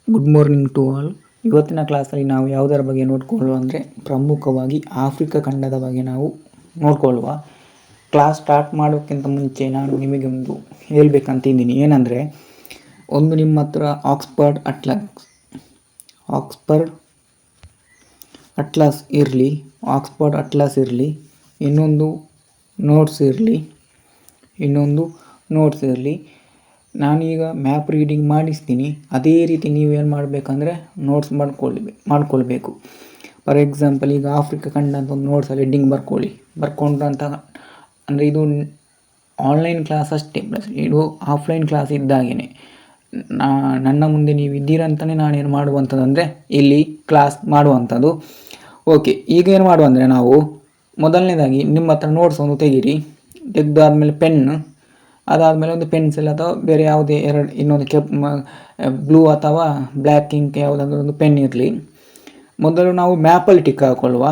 Good morning to all. ಇವತ್ತಿನ ಕ್ಲಾಸಲ್ಲಿ ನಾವು ಯಾವುದರ ಬಗ್ಗೆ ನೋಡಿಕೊಳ್ಳುವ ಅಂದರೆ ಪ್ರಮುಖವಾಗಿ ಆಫ್ರಿಕಾ ಖಂಡದ ಬಗ್ಗೆ ನಾವು ನೋಡಿಕೊಳ್ಳುವ. ಕ್ಲಾಸ್ ಸ್ಟಾರ್ಟ್ ಮಾಡೋಕ್ಕಿಂತ ಮುಂಚೆ ನಾನು ನಿಮಗೆ ಒಂದು ಹೇಳ್ಬೇಕಂತಿದ್ದೀನಿ. ಏನಂದರೆ, ಒಂದು ನಿಮ್ಮ ಹತ್ರ ಆಕ್ಸ್ಫರ್ಡ್ ಅಟ್ಲಾಸ್ ಇರಲಿ, ಇನ್ನೊಂದು ನೋಟ್ಸ್ ಇರಲಿ. ನಾನೀಗ ಮ್ಯಾಪ್ ರೀಡಿಂಗ್ ಮಾಡಿಸ್ತೀನಿ, ಅದೇ ರೀತಿ ನೀವೇನು ಮಾಡಬೇಕಂದ್ರೆ ನೋಟ್ಸ್ ಮಾಡ್ಕೊಳ್ಬೇಕು. ಫಾರ್ ಎಕ್ಸಾಂಪಲ್, ಈಗ ಆಫ್ರಿಕಾ ಖಂಡ ಅಂತ ಒಂದು ನೋಟ್ಸಲ್ಲಿ ಹೆಡ್ಡಿಂಗ್ ಬರ್ಕೊಂಡು ಅಂತ ಅಂದರೆ ಇದು ಆನ್ಲೈನ್ ಕ್ಲಾಸ್ ಅಷ್ಟೇ, ಇದು ಆಫ್ಲೈನ್ ಕ್ಲಾಸ್ ಇದ್ದಾಗೇ. ನನ್ನ ಮುಂದೆ ನೀವು ಇದ್ದೀರಂತಲೇ ನಾನೇನು ಮಾಡುವಂಥದ್ದು ಅಂದರೆ ಇಲ್ಲಿ ಕ್ಲಾಸ್ ಮಾಡುವಂಥದ್ದು. ಓಕೆ, ಈಗ ಏನು ಮಾಡುವಂದರೆ ನಾವು ಮೊದಲನೇದಾಗಿ ನಿಮ್ಮ ಹತ್ರ ನೋಟ್ಸ್ ಒಂದು ತೆಗೆದಾದ್ಮೇಲೆ ಪೆನ್ನು, ಅದಾದಮೇಲೆ ಒಂದು ಪೆನ್ಸಿಲ್ ಅಥವಾ ಬೇರೆ ಯಾವುದೇ ಇನ್ನೊಂದು ಬ್ಲೂ ಅಥವಾ ಬ್ಲ್ಯಾಕ್ ಇಂಕ್ ಯಾವುದಾದ್ರೂ ಒಂದು ಪೆನ್ ಇರಲಿ. ಮೊದಲು ನಾವು ಮ್ಯಾಪಲ್ಲಿ ಟಿಕ್ ಹಾಕ್ಕೊಳ್ಳುವ.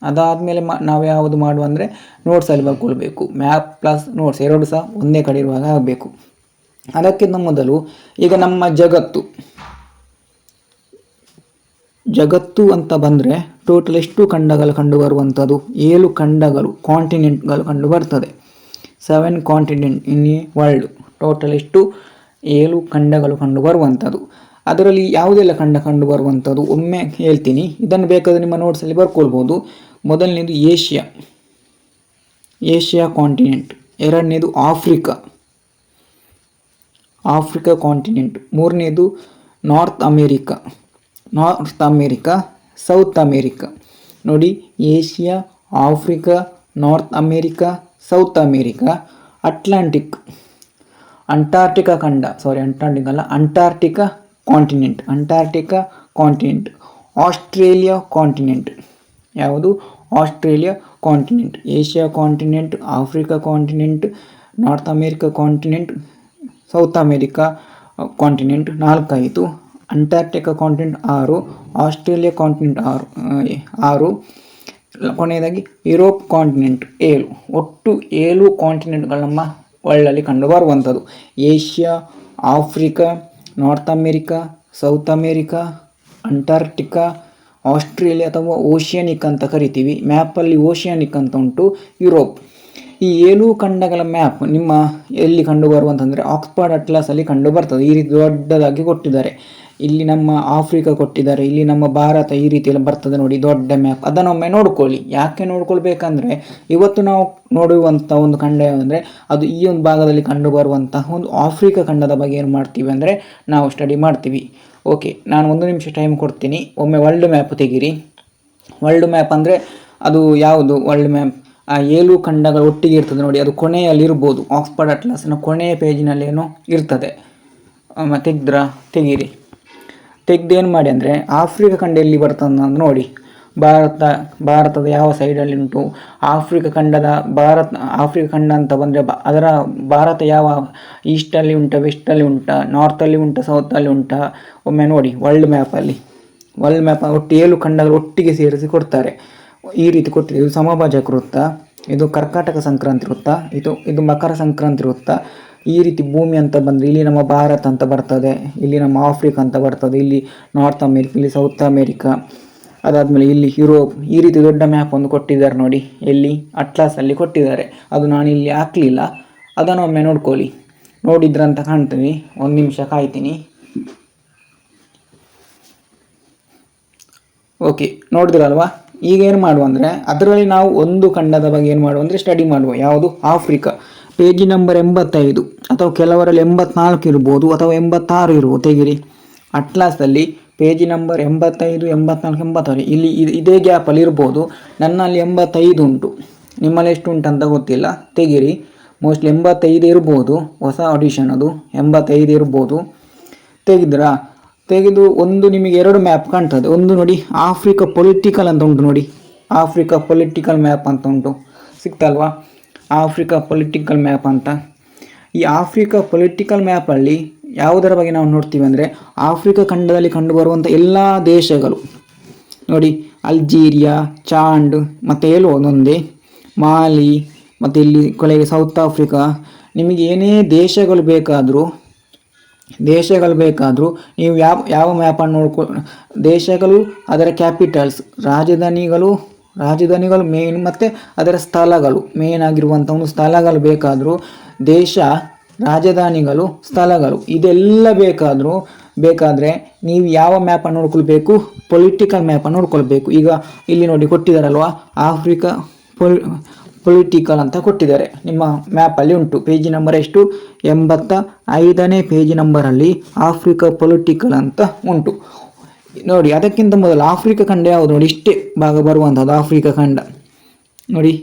ಅದಾದಮೇಲೆ ನಾವು ಯಾವುದು ಮಾಡುವ ಅಂದರೆ ನೋಟ್ಸಲ್ಲಿ ಬರ್ಕೊಳ್ಬೇಕು. ಮ್ಯಾಪ್ ಪ್ಲಸ್ ನೋಟ್ಸ್ ಎರಡು ಸಹ ಒಂದೇ ಕಡೆ ಇರುವಾಗ ಆಗಬೇಕು. ಅದಕ್ಕಿಂತ ಮೊದಲು ಈಗ ನಮ್ಮ ಜಗತ್ತು ಅಂತ ಬಂದರೆ ಟೋಟಲ್ ಎಷ್ಟು ಖಂಡಗಳು ಕಂಡು ಬರುವಂಥದ್ದು? 7 ಖಂಡಗಳು, ಕಾಂಟಿನೆಂಟ್ಗಳು ಕಂಡು ಬರ್ತದೆ. 7 continent in a world. Total ಎಷ್ಟು? 7 ಖಂಡಗಳು ಕಂಡು ಬರುವಂಥದ್ದು. ಅದರಲ್ಲಿ ಯಾವುದೆಲ್ಲ ಕಂಡು ಬರುವಂಥದ್ದು ಒಮ್ಮೆ ಹೇಳ್ತೀನಿ, ಇದನ್ನು ಬೇಕಾದರೆ ನಿಮ್ಮ ನೋಟ್ಸಲ್ಲಿ ಬರ್ಕೊಳ್ಬೋದು. ಮೊದಲನೇದು ಏಷ್ಯಾ ಕಾಂಟಿನೆಂಟ್. ಎರಡನೇದು ಆಫ್ರಿಕಾ ಕಾಂಟಿನೆಂಟ್. ಮೂರನೇದು ನಾರ್ತ್ ಅಮೇರಿಕಾ, ಸೌತ್ ಅಮೇರಿಕಾ. ನೋಡಿ, Asia, Africa, North America, South America. Antarctica continent. Australia continent. ಯಾವುದು? Australia continent. Asia continent, Africa continent, North America continent, South America continent 4 ಆಯಿತು. ಅಂಟಾರ್ಟಿಕಾ ಕಾಂಟಿನೆಂಟ್ 6, ಆಸ್ಟ್ರೇಲಿಯಾ ಕಾಂಟಿನೆಂಟ್ 6, ಕೊನೆಯದಾಗಿ Europe continent 7. ಒಟ್ಟು 7 ಕಾಂಟಿನೆಂಟ್ಗಳು ನಮ್ಮ ವರ್ಲ್ಡಲ್ಲಿ ಕಂಡು ಬರುವಂಥದ್ದು. Asia, Africa, North America, South America, Antarctica, Australia ಅಥವಾ oceanic ಅಂತ ಕರಿತೀವಿ. ಮ್ಯಾಪಲ್ಲಿ ಓಷಿಯಾನಿಕ್ ಅಂತ ಉಂಟು, ಯುರೋಪ್. ಈ 7 ಖಂಡಗಳ ಮ್ಯಾಪ್ ನಿಮ್ಮ ಎಲ್ಲಿ ಕಂಡು ಬರುವಂತಂದರೆ ಆಕ್ಸ್ಫರ್ಡ್ ಅಟ್ಲಾಸಲ್ಲಿ ಕಂಡು ಬರ್ತದೆ. ಈ ರೀತಿ ದೊಡ್ಡದಾಗಿ ಕೊಟ್ಟಿದ್ದಾರೆ. ಇಲ್ಲಿ ನಮ್ಮ ಆಫ್ರಿಕಾ ಕೊಟ್ಟಿದ್ದಾರೆ, ಇಲ್ಲಿ ನಮ್ಮ ಭಾರತ, ಈ ರೀತಿಯೆಲ್ಲ ಬರ್ತದೆ ನೋಡಿ ದೊಡ್ಡ ಮ್ಯಾಪ್. ಅದನ್ನೊಮ್ಮೆ ನೋಡ್ಕೊಳ್ಳಿ. ಯಾಕೆ ನೋಡ್ಕೊಳ್ಬೇಕಂದ್ರೆ ಇವತ್ತು ನಾವು ನೋಡುವಂಥ ಒಂದು ಖಂಡ ಅಂದರೆ ಅದು ಈ ಒಂದು ಭಾಗದಲ್ಲಿ ಕಂಡು ಬರುವಂತಹ ಒಂದು ಆಫ್ರಿಕಾ ಖಂಡದ ಬಗ್ಗೆ ಏನು ಮಾಡ್ತೀವಿ ಅಂದರೆ ನಾವು ಸ್ಟಡಿ ಮಾಡ್ತೀವಿ. ಓಕೆ, ನಾನು 1 ನಿಮಿಷ ಟೈಮ್ ಕೊಡ್ತೀನಿ. ಒಮ್ಮೆ ವರ್ಲ್ಡ್ ಮ್ಯಾಪ್ ತೆಗೀರಿ. ವರ್ಲ್ಡ್ ಮ್ಯಾಪ್ ಅಂದರೆ ಅದು ಯಾವುದು? ವರ್ಲ್ಡ್ ಮ್ಯಾಪ್ ಆ 7 ಖಂಡಗಳು ಒಟ್ಟಿಗೆ ಇರ್ತದೆ ನೋಡಿ, ಅದು ಕೊನೆಯಲ್ಲಿ ಇರ್ಬೋದು. ಆಕ್ಸ್ಫರ್ಡ್ ಅಟ್ಲಾಸ್ನ ಕೊನೆಯ ಪೇಜಿನಲ್ಲಿ ಏನೋ ಇರ್ತದೆ. ತೆಗೀರಿ. ತೆಗ್ದೇನು ಮಾಡಿ ಅಂದರೆ ಆಫ್ರಿಕಾ ಖಂಡ ಎಲ್ಲಿ ಬರ್ತದೆ ಅಂತ ನೋಡಿ. ಭಾರತದ ಯಾವ ಸೈಡಲ್ಲಿ ಉಂಟು? ಆಫ್ರಿಕಾ ಖಂಡ ಅಂತ ಬಂದರೆ ಅದರ ಭಾರತ ಯಾವ ಈಸ್ಟಲ್ಲಿ ಉಂಟಾ, ವೆಸ್ಟಲ್ಲಿ ಉಂಟಾ, ನಾರ್ತಲ್ಲಿ ಉಂಟಾ, ಸೌತಲ್ಲಿ ಉಂಟಾ? ಒಮ್ಮೆ ನೋಡಿ ವರ್ಲ್ಡ್ ಮ್ಯಾಪಲ್ಲಿ. ಒಟ್ಟು 7 ಖಂಡಗಳು ಒಟ್ಟಿಗೆ ಸೇರಿಸಿ ಕೊಡ್ತಾರೆ. ಈ ರೀತಿ ಕೊಟ್ಟಿದೆ. ಇದು ಸಮಭಾಜಕ ವೃತ್ತ, ಇದು ಕರ್ಕಾಟಕ ಸಂಕ್ರಾಂತಿ ವೃತ್ತ, ಇದು ಮಕರ ಸಂಕ್ರಾಂತಿ ವೃತ್ತ. ಈ ರೀತಿ ಭೂಮಿ ಅಂತ ಬಂದರೆ ಇಲ್ಲಿ ನಮ್ಮ ಭಾರತ ಅಂತ ಬರ್ತದೆ, ಇಲ್ಲಿ ನಮ್ಮ ಆಫ್ರಿಕಾ ಅಂತ ಬರ್ತದೆ, ಇಲ್ಲಿ ನಾರ್ತ್ ಅಮೇರಿಕಾ, ಇಲ್ಲಿ ಸೌತ್ ಅಮೇರಿಕಾ, ಅದಾದಮೇಲೆ ಇಲ್ಲಿ ಯುರೋಪ್. ಈ ರೀತಿ ದೊಡ್ಡ ಮ್ಯಾಪ್ ಒಂದು ಕೊಟ್ಟಿದ್ದಾರೆ ನೋಡಿ, ಎಲ್ಲಿ? ಅಟ್ಲಾಸಲ್ಲಿ ಕೊಟ್ಟಿದ್ದಾರೆ. ಅದು ನಾನು ಇಲ್ಲಿ ಹಾಕಲಿಲ್ಲ, ಅದನ್ನು ಒಮ್ಮೆ ನೋಡ್ಕೊಳ್ಳಿ. ನೋಡಿದ್ರಂತ ಕಾಣ್ತೀವಿ. 1 ನಿಮಿಷ ಕಾಯ್ತೀನಿ. ಓಕೆ, ನೋಡಿದ್ರಲ್ವಾ? ಈಗ ಏನು ಮಾಡುವ ಅಂದರೆ ಅದರಲ್ಲಿ ನಾವು ಒಂದು ಖಂಡದ ಬಗ್ಗೆ ಏನು ಮಾಡುವ ಅಂದರೆ ಸ್ಟಡಿ ಮಾಡುವ. ಯಾವುದು? ಆಫ್ರಿಕಾ. ಪೇಜಿ ನಂಬರ್ 85 ಅಥವಾ ಕೆಲವರಲ್ಲಿ 84 ಇರ್ಬೋದು ಅಥವಾ 86 ಇರ್ಬೋದು. ತೆಗಿರಿ. ಅಟ್ಲಾಸಲ್ಲಿ ಪೇಜಿ ನಂಬರ್ 85, 84, 86 ಇಲ್ಲಿ ಇದೇ ಗ್ಯಾಪಲ್ಲಿ ಇರ್ಬೋದು. ನನ್ನಲ್ಲಿ 85 ಉಂಟು, ನಿಮ್ಮಲ್ಲಿ ಎಷ್ಟು ಉಂಟಂತ ಗೊತ್ತಿಲ್ಲ. ತೆಗಿರಿ. ಮೋಸ್ಟ್ಲಿ 85 ಇರ್ಬೋದು, ಹೊಸ ಆಡಿಷನ್ ಅದು. 85 ಇರ್ಬೋದು. ತೆಗೆದು ಒಂದು ನಿಮಗೆ 2 ಮ್ಯಾಪ್ ಕಾಣ್ತದೆ. ಒಂದು ನೋಡಿ, ಆಫ್ರಿಕಾ ಪೊಲಿಟಿಕಲ್ ಅಂತ ಉಂಟು ನೋಡಿ, ಆಫ್ರಿಕಾ ಪೊಲಿಟಿಕಲ್ ಮ್ಯಾಪ್ ಅಂತ ಉಂಟು. ಸಿಕ್ತಲ್ವಾ? ಆಫ್ರಿಕಾ ಪೊಲಿಟಿಕಲ್ ಮ್ಯಾಪ್ ಅಂತ. ಈ ಆಫ್ರಿಕಾ ಪೊಲಿಟಿಕಲ್ ಮ್ಯಾಪಲ್ಲಿ ಯಾವುದರ ಬಗ್ಗೆ ನಾವು ನೋಡ್ತೀವಿ ಅಂದರೆ ಆಫ್ರಿಕಾ ಖಂಡದಲ್ಲಿ ಕಂಡುಬರುವಂಥ ಎಲ್ಲ ದೇಶಗಳು ನೋಡಿ. ಅಲ್ಜೀರಿಯಾ, ಚಾಂಡ್, ಮತ್ತು ಒಂದೊಂದೇ ಮಾಲಿ, ಮತ್ತು ಇಲ್ಲಿ ಕೊನೆಗೆ ಸೌತ್ ಆಫ್ರಿಕಾ. ನಿಮಗೆ ಏನೇ ದೇಶಗಳು ಬೇಕಾದರೂ ದೇಶಗಳು ಬೇಕಾದರೂ ನೀವು ಯಾವ ಮ್ಯಾಪನ್ನು ದೇಶಗಳು, ಅದರ ಕ್ಯಾಪಿಟಲ್ಸ್, ರಾಜಧಾನಿಗಳು ಮೇನ್, ಮತ್ತು ಅದರ ಸ್ಥಳಗಳು ಮೇನ್ ಆಗಿರುವಂಥ ಒಂದು ಸ್ಥಳಗಳು ಬೇಕಾದರೂ, ದೇಶ, ರಾಜಧಾನಿಗಳು, ಸ್ಥಳಗಳು ಇದೆಲ್ಲ ಬೇಕಾದರೆ ನೀವು ಯಾವ ಮ್ಯಾಪನ್ನು ನೋಡ್ಕೊಳ್ಬೇಕು? ಪೊಲಿಟಿಕಲ್ ಮ್ಯಾಪನ್ನು ನೋಡ್ಕೊಳ್ಬೇಕು. ಈಗ ಇಲ್ಲಿ ನೋಡಿ ಕೊಟ್ಟಿದ್ದಾರಲ್ವ, ಆಫ್ರಿಕಾ ಪೊಲಿಟಿಕಲ್ ಅಂತ ಕೊಟ್ಟಿದ್ದಾರೆ, ನಿಮ್ಮ ಮ್ಯಾಪಲ್ಲಿ ಉಂಟು. ಪೇಜ್ ನಂಬರ್ ಎಷ್ಟು? 85ನೇ ಪೇಜ್ ನಂಬರಲ್ಲಿ ಆಫ್ರಿಕಾ ಪೊಲಿಟಿಕಲ್ ಅಂತ ಉಂಟು ನೋಡಿ. ಅದಕ್ಕಿಂತ ಮೊದಲು ಆಫ್ರಿಕಾ ಖಂಡ ಯಾವುದು ನೋಡಿ, ಇಷ್ಟೇ ಭಾಗ ಬರುವಂಥದ್ದು ಆಫ್ರಿಕಾ ಖಂಡ ನೋಡಿ.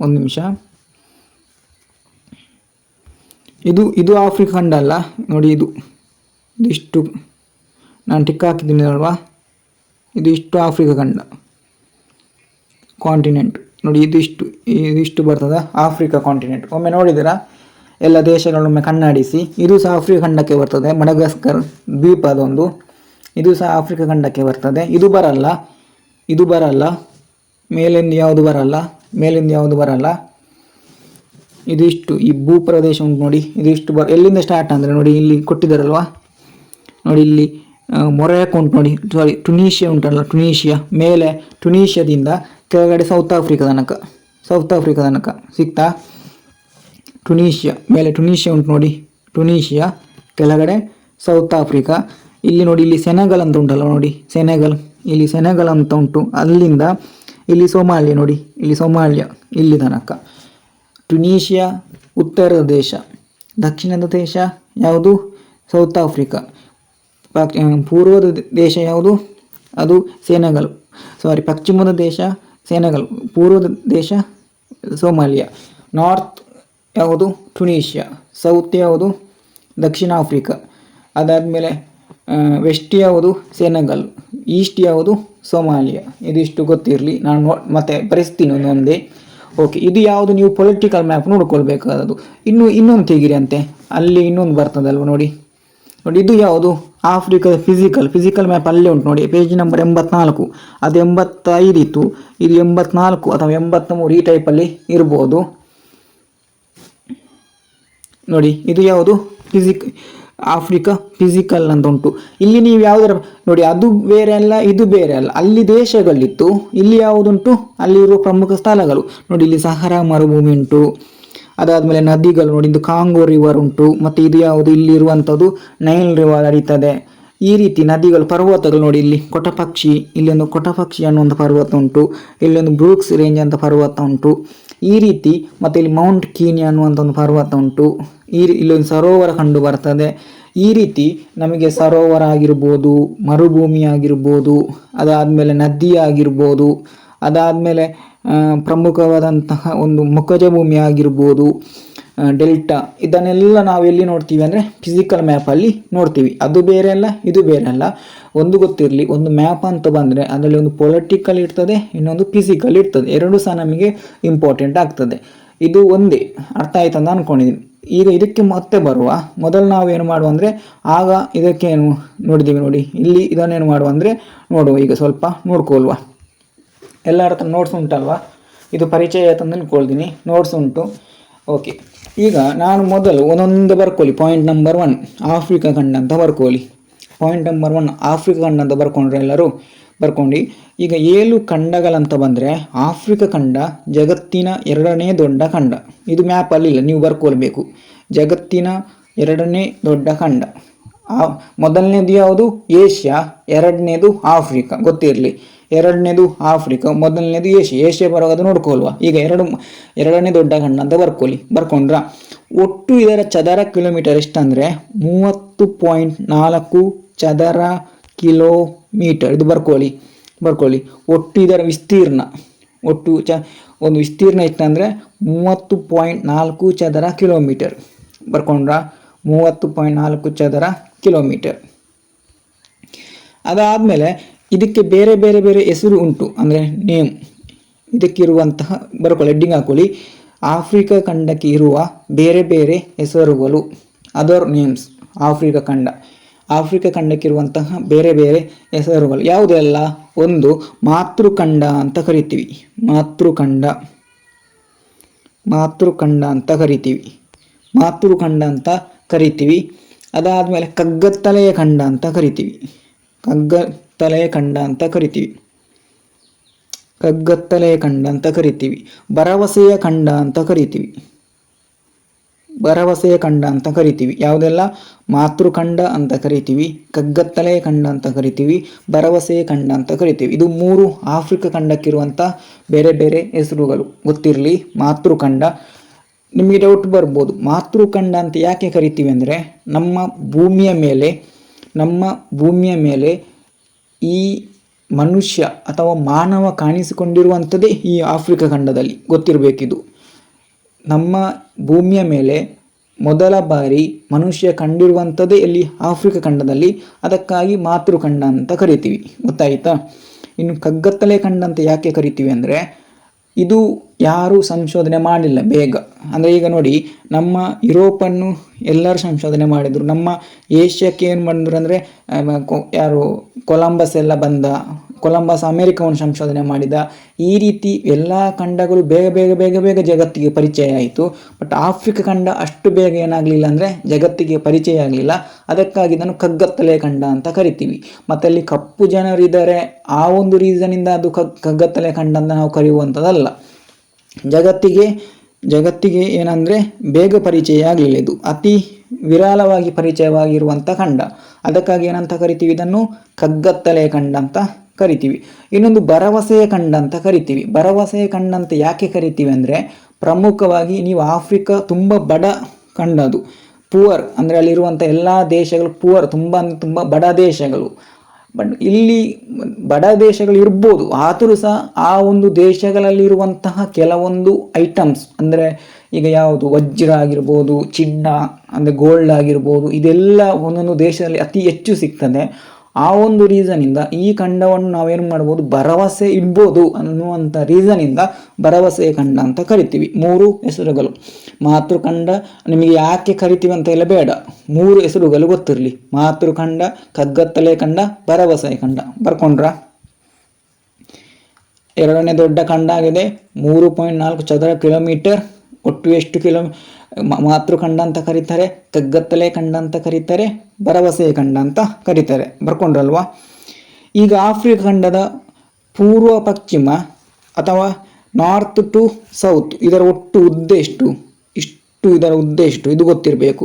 ಒಂದು ನಿಮಿಷ, ಇದು ಆಫ್ರಿಕಾ ಖಂಡ ಅಲ್ಲ ನೋಡಿ. ಇದಿಷ್ಟು ನಾನು ಟಿಕ್ ಹಾಕಿದ್ದೀನಿ ಅಲ್ವಾ, ಇದಿಷ್ಟು ಆಫ್ರಿಕಾ ಖಂಡ ಕಾಂಟಿನೆಂಟ್ ನೋಡಿ. ಇದಿಷ್ಟು ಬರ್ತದೆ ಆಫ್ರಿಕಾ ಕಾಂಟಿನೆಂಟ್. ಒಮ್ಮೆ ನೋಡಿದ್ದೀರಾ? ಎಲ್ಲ ದೇಶಗಳೊಮ್ಮೆ ಕಣ್ಣಾಡಿಸಿ. ಇದು ಸಹ ಆಫ್ರಿಕಾ ಖಂಡಕ್ಕೆ ಬರ್ತದೆ. ಮಡಗಾಸ್ಕರ್ ದ್ವೀಪ ಅದೊಂದು, ಇದು ಸಹ ಆಫ್ರಿಕಾ ಖಂಡಕ್ಕೆ ಬರ್ತದೆ. ಇದು ಬರಲ್ಲ ಮೇಲಿಂದ ಯಾವುದು ಬರಲ್ಲ. ಇದಿಷ್ಟು ಈ ಭೂಪ್ರದೇಶ ಉಂಟು ನೋಡಿ, ಇದಿಷ್ಟು ಎಲ್ಲಿಂದ ಸ್ಟಾರ್ಟ್ ಅಂದರೆ ನೋಡಿ, ಇಲ್ಲಿ ಕೊಟ್ಟಿದ್ದಾರಲ್ವಾ ನೋಡಿ, ಇಲ್ಲಿ ಮೊರೊಕ್ಕೊ ಉಂಟು ನೋಡಿ, ಸಾರಿ ಟುನೀಷಿಯಾ ಉಂಟಲ್ಲ, ಟುನೀಷಿಯಾ ಮೇಲೆ, ಟುನೀಷಿಯಾದಿಂದ ಕೆಳಗಡೆ ಸೌತ್ ಆಫ್ರಿಕಾ ತನಕ ಸಿಗ್ತಾ? ಟುನೀಷಿಯಾ ಮೇಲೆ ಟುನೀಷಿಯಾ ಉಂಟು ನೋಡಿ, ಟುನೀಷಿಯಾ ಕೆಳಗಡೆ ಸೌತ್ ಆಫ್ರಿಕಾ. ಇಲ್ಲಿ ನೋಡಿ, ಇಲ್ಲಿ ಸೆನೆಗಲ್ ಅಂತ ಉಂಟಲ್ಲ ನೋಡಿ, ಇಲ್ಲಿ ಸೆನೆಗಲ್ ಅಂತ ಉಂಟು. ಅಲ್ಲಿಂದ ಇಲ್ಲಿ ಸೊಮಾಲಿಯಾ ನೋಡಿ, ಇಲ್ಲಿ ಸೊಮಾಲಿಯಾ ಇಲ್ಲಿ ತನಕ. ಟುನೀಷಿಯಾ ಉತ್ತರದ ದೇಶ, ದಕ್ಷಿಣದ ದೇಶ ಯಾವುದು? South Africa. ಪೂರ್ವದ ದೇಶ ಯಾವುದು? ಅದು ಸೆನೆಗಲ್. ಸಾರಿ, ಪಶ್ಚಿಮದ ದೇಶ ಸೆನೆಗಲ್, ಪೂರ್ವದ ದೇಶ ಸೊಮಾಲಿಯಾ. ನಾರ್ತ್ ಯಾವುದು? ಟುನೀಷಿಯಾ. ಸೌತ್ ಯಾವುದು? ದಕ್ಷಿಣ ಆಫ್ರಿಕಾ. ಅದಾದಮೇಲೆ ವೆಸ್ಟ್ ಯಾವುದು? ಸೆನೆಗಲ್. ಈಸ್ಟ್ ಯಾವುದು? ಸೊಮಾಲಿಯಾ. ಇದಿಷ್ಟು ಗೊತ್ತಿರಲಿ, ನಾನು ಮತ್ತೆ ಪರಿಸ್ಥಿತಿ ಒಂದೇ. ಓಕೆ, ಇದು ಯಾವುದು ನೀವು ಪೊಲಿಟಿಕಲ್ ಮ್ಯಾಪ್ ನೋಡ್ಕೊಳ್ಬೇಕಾದದ್ದು. ಇನ್ನೊಂದು ತೆಗಿರಿ ಅಂತೆ, ಅಲ್ಲಿ ಇನ್ನೊಂದು ಬರ್ತದಲ್ವ ನೋಡಿ. ಇದು ಯಾವುದು? ಆಫ್ರಿಕಾದ ಫಿಸಿಕಲ್ ಮ್ಯಾಪ್ ಅಲ್ಲೇ ಉಂಟು ನೋಡಿ, ಪೇಜ್ ನಂಬರ್ 84. ಅದು 85 ಇತ್ತು, ಇದು 84 ಅಥವಾ 83 ಈ ಟೈಪಲ್ಲಿ ಇರ್ಬೋದು ನೋಡಿ. ಇದು ಯಾವುದು? ಆಫ್ರಿಕಾ ಫಿಸಿಕಲ್ ಅಂತ ಉಂಟು. ಇಲ್ಲಿ ನೀವು ಯಾವುದರ ನೋಡಿ, ಅದು ಬೇರೆ ಅಲ್ಲ, ಇದು ಬೇರೆ ಅಲ್ಲ. ಅಲ್ಲಿ ದೇಶಗಳಿತ್ತು, ಇಲ್ಲಿ ಯಾವುದುಂಟು? ಅಲ್ಲಿರುವ ಪ್ರಮುಖ ಸ್ಥಳಗಳು ನೋಡಿ. ಇಲ್ಲಿ ಸಹರಾ ಮರುಭೂಮಿ ಉಂಟು, ಅದಾದಮೇಲೆ ನದಿಗಳು ನೋಡಿ, ಇದು ಕಾಂಗೋ ರಿವರ್ ಉಂಟು, ಮತ್ತು ಇದು ಯಾವುದು? ಇಲ್ಲಿರುವಂಥದ್ದು ನೈಲ್ ರಿವರ್ ಹರಿತದೆ. ಈ ರೀತಿ ನದಿಗಳು, ಪರ್ವತಗಳು ನೋಡಿ, ಇಲ್ಲಿ ಇಲ್ಲೊಂದು ಕೊಟಪಕ್ಷಿ ಅನ್ನುವಂಥ ಪರ್ವತ ಉಂಟು, ಇಲ್ಲೊಂದು ಬ್ರೂಕ್ಸ್ ರೇಂಜ್ ಅಂತ ಪರ್ವತ ಉಂಟು. ಈ ರೀತಿ ಮತ್ತು ಇಲ್ಲಿ ಮೌಂಟ್ ಕೀನಿ ಅನ್ನುವಂಥ ಒಂದು ಪರ್ವತ ಉಂಟು. ಇಲ್ಲೊಂದು ಸರೋವರ ಕಂಡು ಬರ್ತದೆ. ಈ ರೀತಿ ನಮಗೆ ಸರೋವರ ಆಗಿರ್ಬೋದು, ಮರುಭೂಮಿ ಆಗಿರ್ಬೋದು, ಅದಾದಮೇಲೆ ನದಿ ಆಗಿರ್ಬೋದು, ಅದಾದಮೇಲೆ ಪ್ರಮುಖವಾದಂತಹ ಒಂದು ಮುಖಜ ಭೂಮಿ ಆಗಿರ್ಬೋದು, ಡೆಲ್ಟಾ, ಇದನ್ನೆಲ್ಲ ನಾವು ಎಲ್ಲಿ ನೋಡ್ತೀವಿ ಅಂದರೆ ಫಿಸಿಕಲ್ ಮ್ಯಾಪಲ್ಲಿ ನೋಡ್ತೀವಿ. ಅದು ಬೇರೆ ಅಲ್ಲ, ಇದು ಬೇರೆ ಅಲ್ಲ. ಒಂದು ಗೊತ್ತಿರಲಿ, ಒಂದು ಮ್ಯಾಪ್ ಅಂತ ಬಂದರೆ ಅದರಲ್ಲಿ ಒಂದು ಪೊಲಿಟಿಕಲ್ ಇರ್ತದೆ, ಇನ್ನೊಂದು ಫಿಸಿಕಲ್ ಇರ್ತದೆ. ಎರಡೂ ಸಹ ನಮಗೆ ಇಂಪಾರ್ಟೆಂಟ್ ಆಗ್ತದೆ. ಇದು ಒಂದೇ ಅರ್ಥ ಆಯ್ತು ಅಂತ ಅಂದ್ಕೊಂಡಿದ್ದೀನಿ. ಈಗ ಇದಕ್ಕೆ ಮತ್ತೆ ಬರುವ ಮೊದಲು ನಾವೇನು ಮಾಡುವ ಅಂದರೆ, ಆಗ ಇದಕ್ಕೇನು ನೋಡಿದ್ದೀವಿ ನೋಡಿ, ಇಲ್ಲಿ ಇದನ್ನೇನು ಮಾಡುವ ಅಂದರೆ ನೋಡುವ. ಈಗ ಸ್ವಲ್ಪ ನೋಡ್ಕೊಳ್ವಾ, ಎಲ್ಲರ ಹತ್ರ ನೋಟ್ಸ್ ಉಂಟಲ್ವ? ಇದು ಪರಿಚಯ ಆಯ್ತು ಅಂತ ಅಂದ್ಕೊಳ್ತೀನಿ, ನೋಟ್ಸ್ ಉಂಟು. ಓಕೆ, ಈಗ ನಾನು ಮೊದಲು ಒಂದೊಂದು ಬರ್ಕೊಳ್ಳಿ. ಪಾಯಿಂಟ್ ನಂಬರ್ 1 ಆಫ್ರಿಕಾ ಖಂಡ ಅಂತ ಬರ್ಕೊಳ್ಳಿ. ಪಾಯಿಂಟ್ ನಂಬರ್ 1 ಆಫ್ರಿಕಾ ಖಂಡ ಅಂತ ಬರ್ಕೊಂಡ್ರೆ ಎಲ್ಲರೂ ಬರ್ಕೊಂಡು. ಈಗ 7 ಖಂಡಗಳಂತ ಬಂದರೆ ಆಫ್ರಿಕಾ ಖಂಡ ಜಗತ್ತಿನ 2ನೇ ದೊಡ್ಡ ಖಂಡ. ಇದು ಮ್ಯಾಪಲ್ಲಿ ಇಲ್ಲ, ನೀವು ಬರ್ಕೊಳ್ಬೇಕು. ಜಗತ್ತಿನ 2ನೇ ದೊಡ್ಡ ಖಂಡ. ಮೊದಲನೇದು ಯಾವುದು? ಏಷ್ಯಾ, ಎರಡನೇದು ಆಫ್ರಿಕಾ, ಗೊತ್ತಿರಲಿ. ಎರಡನೇದು ಆಫ್ರಿಕಾ, ಮೊದಲನೇದು ಏಷ್ಯಾ ಬರೋದು ನೋಡ್ಕೊಳ್ವಾ. ಈಗ 2ನೇ ದೊಡ್ಡ ಖಂಡ ಅಂತ ಬರ್ಕೊಂಡ್ರ. ಒಟ್ಟು ಇದರ ಚದರ ಕಿಲೋಮೀಟರ್ ಎಷ್ಟಂದರೆ 30.4 ಚದರ ಕಿಲೋಮೀಟರ್. ಇದು ಬರ್ಕೊಳ್ಳಿ. ಒಟ್ಟು ಇದರ ವಿಸ್ತೀರ್ಣ, ಒಂದು ವಿಸ್ತೀರ್ಣ ಎಷ್ಟಂದರೆ 30.4 ಚದರ ಕಿಲೋಮೀಟರ್. ಬರ್ಕೊಂಡ್ರ? 30.4 ಚದರ ಕಿಲೋಮೀಟರ್. ಅದಾದಮೇಲೆ ಇದಕ್ಕೆ ಬೇರೆ ಬೇರೆ ಬೇರೆ ಹೆಸರು ಉಂಟು, ಅಂದರೆ ನೇಮ್. ಇದಕ್ಕಿರುವಂತಹ ಬರ್ಕೊಳ್ಳಿ, ಹೆಡ್ಡಿಂಗ್ ಹಾಕೊಳ್ಳಿ. ಆಫ್ರಿಕಾ ಖಂಡಕ್ಕೆ ಇರುವ ಬೇರೆ ಬೇರೆ ಹೆಸರುಗಳು, ಅದರ್ ನೇಮ್ಸ್. ಆಫ್ರಿಕಾ ಖಂಡಕ್ಕಿರುವಂತಹ ಬೇರೆ ಬೇರೆ ಹೆಸರುಗಳು ಯಾವುದೆಲ್ಲ? ಒಂದು ಮಾತೃಖಂಡ ಅಂತ ಕರಿತೀವಿ, ಮಾತೃಖಂಡ ಅಂತ ಕರಿತೀವಿ. ಮಾತೃಖಂಡ ಅಂತ ಕರಿತೀವಿ. ಅದಾದಮೇಲೆ ಕಗ್ಗತ್ತಲೆಯ ಖಂಡ ಅಂತ ಕರಿತೀವಿ. ಕಗ್ಗತ್ತಲೆಯ ಖಂಡ ಅಂತ ಕರಿತೀವಿ. ಕಗ್ಗತ್ತಲೆಯ ಖಂಡ ಅಂತ ಕರಿತೀವಿ. ಭರವಸೆಯ ಖಂಡ ಅಂತ ಕರಿತೀವಿ. ಭರವಸೆಯ ಖಂಡ ಅಂತ ಕರಿತೀವಿ. ಯಾವುದೆಲ್ಲ? ಮಾತೃಖಂಡ ಅಂತ ಕರಿತೀವಿ, ಕಗ್ಗತ್ತಲೆಯ ಖಂಡ ಅಂತ ಕರಿತೀವಿ, ಭರವಸೆಯ ಖಂಡ ಅಂತ ಕರಿತೀವಿ. ಇದು 3 ಆಫ್ರಿಕಾ ಖಂಡಕ್ಕಿರುವಂಥ ಬೇರೆ ಬೇರೆ ಹೆಸರುಗಳು. ಗೊತ್ತಿರಲಿ. ಮಾತೃಖಂಡ. ನಿಮಗೆ ಡೌಟ್ ಬರ್ಬೋದು, ಮಾತೃಖಂಡ ಅಂತ ಯಾಕೆ ಕರಿತೀವಿ ಅಂದರೆ, ನಮ್ಮ ಭೂಮಿಯ ಮೇಲೆ ಈ ಮನುಷ್ಯ ಅಥವಾ ಮಾನವ ಕಾಣಿಸಿಕೊಂಡಿರುವಂಥದ್ದೇ ಈ ಆಫ್ರಿಕಾ ಖಂಡದಲ್ಲಿ. ಗೊತ್ತಿರಬೇಕಿದು. ನಮ್ಮ ಭೂಮಿಯ ಮೇಲೆ ಮೊದಲ ಬಾರಿ ಮನುಷ್ಯ ಕಂಡಿರುವಂಥದ್ದೇ ಇಲ್ಲಿ ಆಫ್ರಿಕಾ ಖಂಡದಲ್ಲಿ. ಅದಕ್ಕಾಗಿ ಮಾತೃಖಂಡ ಅಂತ ಕರಿತೀವಿ. ಗೊತ್ತಾಯಿತಾ? ಇನ್ನು ಕಗ್ಗತ್ತಲೆ ಖಂಡ ಅಂತ ಯಾಕೆ ಕರಿತೀವಿ ಅಂದರೆ, ಇದು ಯಾರೂ ಸಂಶೋಧನೆ ಮಾಡಿಲ್ಲ ಬೇಗ. ಅಂದರೆ ಈಗ ನೋಡಿ, ನಮ್ಮ ಯುರೋಪನ್ನು ಎಲ್ಲರೂ ಸಂಶೋಧನೆ ಮಾಡಿದರು. ನಮ್ಮ ಏಷ್ಯಾಕ್ಕೆ ಏನು ಮಾಡಿದ್ರು ಅಂದರೆ, ಯಾರು ಕೊಲಂಬಸ್ ಎಲ್ಲ ಬಂದ, ಕೊಲಂಬಸ್ ಅಮೇರಿಕವನ್ನು ಸಂಶೋಧನೆ ಮಾಡಿದ. ಈ ರೀತಿ ಎಲ್ಲ ಖಂಡಗಳು ಬೇಗ ಬೇಗ ಬೇಗ ಬೇಗ ಜಗತ್ತಿಗೆ ಪರಿಚಯ ಆಯಿತು. ಬಟ್ ಆಫ್ರಿಕಾ ಖಂಡ ಅಷ್ಟು ಬೇಗ ಏನಾಗಲಿಲ್ಲ ಅಂದರೆ ಜಗತ್ತಿಗೆ ಪರಿಚಯ ಆಗಲಿಲ್ಲ. ಅದಕ್ಕಾಗಿ ಇದನ್ನು ಕಗ್ಗತ್ತಲೆ ಖಂಡ ಅಂತ ಕರಿತೀವಿ. ಮತ್ತು ಅಲ್ಲಿ ಕಪ್ಪು ಜನರಿದ್ದಾರೆ, ಆ ಒಂದು ರೀಸನಿಂದ ಅದು ಕಗ್ಗತ್ತಲೆ ಖಂಡ ಅಂತ ನಾವು ಕರೆಯುವಂಥದ್ದಲ್ಲ. ಜಗತ್ತಿಗೆ ಏನಂದರೆ ಬೇಗ ಪರಿಚಯ ಆಗಲಿಲ್ಲ. ಇದು ಅತಿ ವಿರಳವಾಗಿ ಪರಿಚಯವಾಗಿರುವಂಥ ಖಂಡ. ಅದಕ್ಕಾಗಿ ಏನಂತ ಕರಿತೀವಿ? ಇದನ್ನು ಕಗ್ಗತ್ತಲೆ ಖಂಡ ಅಂತ ಕರಿತೀವಿ. ಇನ್ನೊಂದು ಭರವಸೆಯ ಖಂಡ ಅಂತ ಕರಿತೀವಿ. ಭರವಸೆಯ ಖಂಡ ಅಂತ ಯಾಕೆ ಕರಿತೀವಿ ಅಂದರೆ, ಪ್ರಮುಖವಾಗಿ ನೀವು ಆಫ್ರಿಕಾ ತುಂಬ ಬಡ ಖಂಡ. ಅದು ಪುವರ್ ಅಂದರೆ ಅಲ್ಲಿರುವಂಥ ಎಲ್ಲ ದೇಶಗಳು ಪುವರ್, ತುಂಬ ಬಡ ದೇಶಗಳು. ಬಟ್ ಇಲ್ಲಿ ಬಡ ದೇಶಗಳು ಇರ್ಬೋದು, ಆದರೂ ಸಹ ಆ ಒಂದು ದೇಶಗಳಲ್ಲಿರುವಂತಹ ಕೆಲವೊಂದು ಐಟಮ್ಸ್ ಅಂದರೆ ಈಗ ಯಾವುದು ವಜ್ರ ಆಗಿರ್ಬೋದು, ಚಿನ್ನ ಅಂದರೆ ಗೋಲ್ಡ್ ಆಗಿರ್ಬೋದು, ಇದೆಲ್ಲ ಒಂದೊಂದು ದೇಶದಲ್ಲಿ ಅತಿ ಹೆಚ್ಚು ಸಿಗ್ತದೆ. ಆ ಒಂದು ರೀಸನಿಂದ ಈ ಖಂಡವನ್ನು ನಾವೇನು ಮಾಡ್ಬೋದು, ಭರವಸೆ ಇಡ್ಬೋದು ಅನ್ನುವಂಥ ರೀಸನಿಂದ ಭರವಸೆಯ ಖಂಡ ಅಂತ ಕರಿತೀವಿ. 3 ಹೆಸರುಗಳು. ಮಾತೃಖಂಡ ನಿಮಗೆ ಯಾಕೆ ಕರಿತೀವಿ ಅಂತ ಎಲ್ಲ ಬೇಡ, 3 ಹೆಸರುಗಳು ಗೊತ್ತಿರಲಿ. ಮಾತೃಖಂಡ, ಕಗ್ಗತ್ತಲೆ ಖಂಡ, ಭರವಸೆಯ ಖಂಡ. ಬರ್ಕೊಂಡ್ರ? ಎರಡನೇ ದೊಡ್ಡ ಖಂಡ ಆಗಿದೆ, 3.4 ಚದರ ಕಿಲೋಮೀಟರ್. ಒಟ್ಟು ಎಷ್ಟು ಮಾತೃಖಂಡ ಅಂತ ಕರೀತಾರೆ, ಕಗ್ಗತ್ತಲೆ ಖಂಡ ಅಂತ ಕರೀತಾರೆ, ಭರವಸೆಯ ಖಂಡ ಅಂತ ಕರೀತಾರೆ. ಬರ್ಕೊಂಡ್ರಲ್ವಾ? ಈಗ ಆಫ್ರಿಕಾ ಖಂಡದ ಪೂರ್ವ ಪಶ್ಚಿಮ ಅಥವಾ ನಾರ್ತ್ ಟು ಸೌತ್ ಇದರ ಒಟ್ಟು ಉದ್ದ ಎಷ್ಟು? ಇದರ ಉದ್ದ ಎಷ್ಟು ಇದು ಗೊತ್ತಿರಬೇಕು.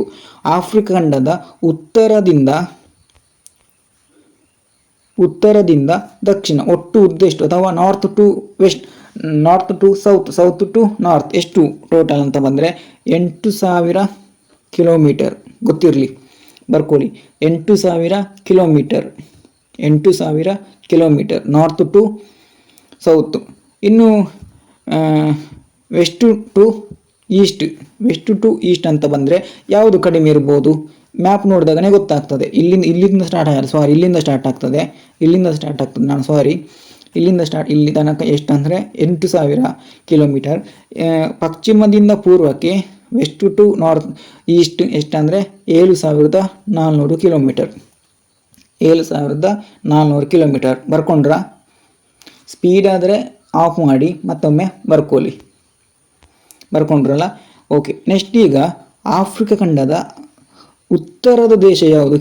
ಆಫ್ರಿಕಾ ಖಂಡದ ಉತ್ತರದಿಂದ ದಕ್ಷಿಣ ಒಟ್ಟು ಉದ್ದ ಎಷ್ಟು? ಅಥವಾ north to west, north to south, south to north ಎಷ್ಟು ಟೋಟಲ್ ಅಂತ ಬಂದರೆ 8,000 ಕಿಲೋಮೀಟರ್. ಗೊತ್ತಿರಲಿ, ಬರ್ಕೊಳ್ಳಿ. 8,000 kilometre. 8,000 kilometre north to south. ಇನ್ನು ವೆಸ್ಟ್ ಟು ಈಸ್ಟ್ ಅಂತ ಬಂದರೆ ಯಾವುದು ಕಡಿಮೆ ಇರ್ಬೋದು? ಮ್ಯಾಪ್ ನೋಡಿದಾಗನೇ ಗೊತ್ತಾಗ್ತದೆ. ಇಲ್ಲಿಂದ ಸ್ಟಾರ್ಟ್ ಆಗ್ತದೆ. ಇಲ್ಲಿ ತನಕ ಎಷ್ಟು ಅಂದರೆ 8,000 ಕಿಲೋಮೀಟರ್. ಪಶ್ಚಿಮದಿಂದ ಪೂರ್ವಕ್ಕೆ ವೆಸ್ಟ್ ಟು ನಾರ್ತ್ ಈಸ್ಟ್ ಎಷ್ಟಂದರೆ 7,400 ಕಿಲೋಮೀಟರ್. 7,400 ಕಿಲೋಮೀಟರ್. ಬರ್ಕೊಂಡ್ರ? ಸ್ಪೀಡ್ ಆದರೆ ಆಫ್ ಮಾಡಿ ಮತ್ತೊಮ್ಮೆ ಬರ್ಕೊಂಡ್ರಲ್ಲ? ಓಕೆ. ನೆಕ್ಸ್ಟ್ ಈಗ ಆಫ್ರಿಕಾ ಖಂಡದ ಉತ್ತರದ ದೇಶ ಯಾವುದು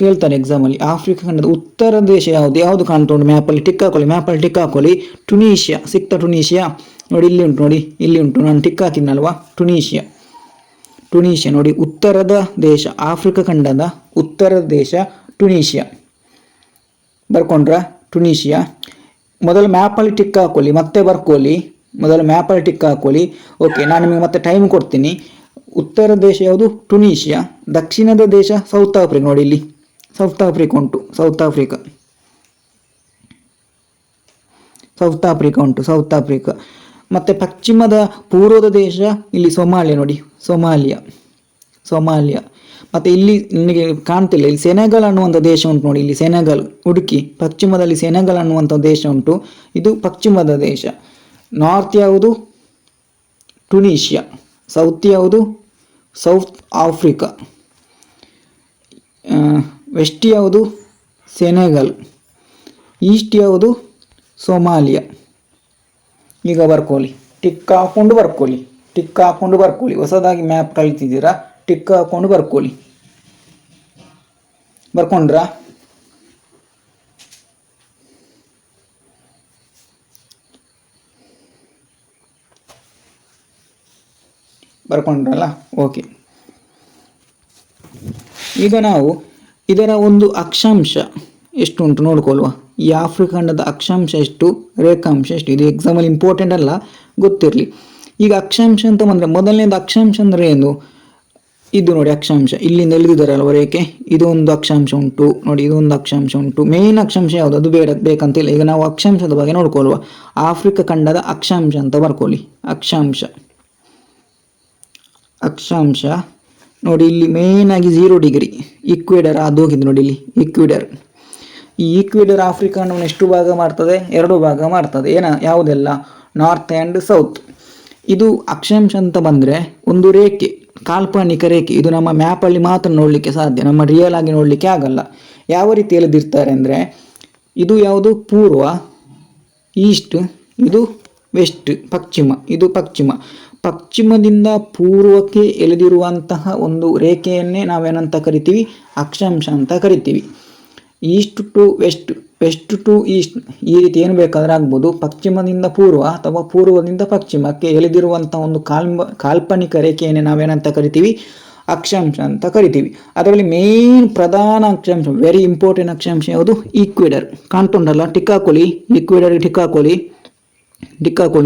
ಕೇಳ್ತಾನೆ ಎಕ್ಸಾಮಲ್ಲಿ. ಆಫ್ರಿಕಾ ಖಂಡದ ಉತ್ತರದ ದೇಶ ಯಾವುದು ಕಾಣ್ತಾ ಉಂಟು ಮ್ಯಾಪಲ್ಲಿ? ಟಿಕ್ ಹಾಕೊಳ್ಳಿ. ಟುನೀಷಿಯಾ ಸಿಕ್ತಾ? ಟುನೀಷಿಯಾ ನೋಡಿ, ಇಲ್ಲಿ ಉಂಟು. ನಾನು ಟಿಕ್ ಹಾಕಿದ್ನಲ್ವಾ? ಟುನೀಷಿಯಾ ನೋಡಿ, ಉತ್ತರದ ದೇಶ. ಆಫ್ರಿಕಾ ಖಂಡದ ಉತ್ತರದ ದೇಶ ಟುನೀಷಿಯಾ. ಬರ್ಕೊಂಡ್ರ? ಟುನೀಷಿಯಾ. ಮೊದಲು ಮ್ಯಾಪಲ್ಲಿ ಟಿಕ್ ಹಾಕೊಳ್ಳಿ, ಮತ್ತೆ ಬರ್ಕೊಳ್ಳಿ. ಓಕೆ, ನಾನು ನಿಮಗೆ ಮತ್ತೆ ಟೈಮ್ ಕೊಡ್ತೀನಿ. ಉತ್ತರ ದೇಶ ಯಾವುದು? ಟುನೀಷಿಯಾ. ದಕ್ಷಿಣದ ದೇಶ ಸೌತ್ ಆಫ್ರಿಕಾ. ನೋಡಿ, ಇಲ್ಲಿ ಸೌತ್ ಆಫ್ರಿಕಾ ಉಂಟು. South Africa. ಮತ್ತು ಪಶ್ಚಿಮದ ಪೂರ್ವದ ದೇಶ ಇಲ್ಲಿ ಸೊಮಾಲಿಯಾ. ನೋಡಿ, ಸೊಮಾಲಿಯಾ. ಮತ್ತು ಇಲ್ಲಿ ನಿಮಗೆ ಕಾಣ್ತಿಲ್ಲ, ಇಲ್ಲಿ ಸೆನೆಗಲ್ ಅನ್ನುವಂಥ ದೇಶ ಉಂಟು. ನೋಡಿ, ಇಲ್ಲಿ ಸೆನೆಗಲ್ ಹುಡುಕಿ. ಪಶ್ಚಿಮದಲ್ಲಿ ಸೆನೆಗಲ್ ಅನ್ನುವಂಥ ದೇಶ ಉಂಟು. ಇದು ಪಶ್ಚಿಮದ ದೇಶ. ನಾರ್ತ್ ಯಾವುದು? ಟುನೀಷಿಯಾ. ಸೌತ್ ಯಾವುದು? South Africa. ವೆಸ್ಟ್ ಯಾವುದು? ಸೆನೆಗಲ್. ಈಸ್ಟ್ ಯಾವುದು? ಸೊಮಾಲಿಯಾ. ಈಗ ಬರ್ಕೊಳ್ಳಿ, ಟಿಕ್ ಹಾಕ್ಕೊಂಡು ಬರ್ಕೊಳ್ಳಿ. ಹೊಸದಾಗಿ ಮ್ಯಾಪ್ ಕಲಿತಿದ್ದೀರಾ, ಟಿಕ್ ಹಾಕೊಂಡು ಬರ್ಕೊಳ್ಳಿ. ಬರ್ಕೊಂಡ್ರಾ? ಬರ್ಕೊಂಡ್ರಲ್ಲ, ಓಕೆ. ಈಗ ನಾವು ಇದರ ಒಂದು ಅಕ್ಷಾಂಶ ಎಷ್ಟು ಉಂಟು ನೋಡ್ಕೊಳ್ವಾ. ಈ ಆಫ್ರಿಕಾ ಖಂಡದ ಅಕ್ಷಾಂಶ ಎಷ್ಟು, ರೇಖಾಂಶ ಎಷ್ಟು, ಇದು ಎಕ್ಸಾಮಲ್ಲಿ ಇಂಪಾರ್ಟೆಂಟ್ ಅಲ್ಲ, ಗೊತ್ತಿರಲಿ. ಈಗ ಅಕ್ಷಾಂಶ ಅಂತ ಬಂದರೆ ಮೊದಲನೇದು ಅಕ್ಷಾಂಶ ಅಂದರೆ ಏನು? ಇದು ನೋಡಿ ಅಕ್ಷಾಂಶ, ಇಲ್ಲಿಂದ ಎಳೆದಿದ್ದಾರಲ್ವ ರೇಖೆ, ಇದು ಒಂದು ಅಕ್ಷಾಂಶ ಉಂಟು ನೋಡಿ, ಇದೊಂದು ಅಕ್ಷಾಂಶ ಉಂಟು. ಮೇನ್ ಅಕ್ಷಾಂಶ ಯಾವುದು ಅದು ಬೇಕಂತಿಲ್ಲ. ಈಗ ನಾವು ಅಕ್ಷಾಂಶದ ಬಗ್ಗೆ ನೋಡ್ಕೊಳ್ಳುವ. ಆಫ್ರಿಕಾ ಖಂಡದ ಅಕ್ಷಾಂಶ ಅಂತ ಬರ್ಕೊಳ್ಳಿ. ಅಕ್ಷಾಂಶ ನೋಡಿ, ಇಲ್ಲಿ ಮೇನ್ ಆಗಿ 0 ಡಿಗ್ರಿ ಈಕ್ವೇಡರ್ ಅದು ಹೋಗಿದೆ ನೋಡಿ, ಇಲ್ಲಿ ಈಕ್ವೇಡರ್. ಈ ಈಕ್ವೇಡರ್ ಆಫ್ರಿಕಾ ಖಂಡವನ್ನು ಎಷ್ಟು ಭಾಗ ಮಾಡ್ತದೆ? 2 ಭಾಗ ಮಾಡ್ತದೆ. ಯಾವುದೆಲ್ಲ? North and south. ಇದು ಅಕ್ಷಾಂಶ ಅಂತ ಬಂದರೆ ಒಂದು ರೇಖೆ, ಕಾಲ್ಪನಿಕ ರೇಖೆ. ಇದು ನಮ್ಮ ಮ್ಯಾಪಲ್ಲಿ ಮಾತ್ರ ನೋಡಲಿಕ್ಕೆ ಸಾಧ್ಯ, ನಮ್ಮ ರಿಯಲ್ ಆಗಿ ನೋಡಲಿಕ್ಕೆ ಆಗಲ್ಲ. ಯಾವ ರೀತಿ ಎಳೆದಿರ್ತಾರೆ ಅಂದರೆ, ಇದು ಯಾವುದು? ಪೂರ್ವ, ಈಸ್ಟ್, ಇದು ವೆಸ್ಟ್, ಪಶ್ಚಿಮ, ಇದು ಪಶ್ಚಿಮ. ಪಶ್ಚಿಮದಿಂದ ಪೂರ್ವಕ್ಕೆ ಎಳೆದಿರುವಂತಹ ಒಂದು ರೇಖೆಯನ್ನೇ ನಾವೇನಂತ ಕರಿತೀವಿ? ಅಕ್ಷಾಂಶ ಅಂತ ಕರಿತೀವಿ. East to west, west to east, ಈ ರೀತಿ ಏನು ಬೇಕಾದರೆ ಆಗ್ಬೋದು. ಪಶ್ಚಿಮದಿಂದ ಪೂರ್ವ ಅಥವಾ ಪೂರ್ವದಿಂದ ಪಶ್ಚಿಮಕ್ಕೆ ಎಳೆದಿರುವಂಥ ಒಂದು ಕಾಲ್ಪನಿಕ ರೇಖೆಯನ್ನೇ ನಾವೇನಂತ ಕರಿತೀವಿ? ಅಕ್ಷಾಂಶ ಅಂತ ಕರಿತೀವಿ. ಅದರಲ್ಲಿ ಮೇನ್ ಪ್ರಧಾನ ಅಕ್ಷಾಂಶ, ವೆರಿ ಇಂಪಾರ್ಟೆಂಟ್ ಅಕ್ಷಾಂಶ ಯಾವುದು? ಈಕ್ವೇಡರ್. ಕಾಣ್ತುಂಟಲ್ಲ, ಟಿಕ್ ಹಾಕೊಳ್ಳಿ. ಈಕ್ವೇಡರ್ ಟಿಕ್ ಹಾಕೊಳ್ಳಿ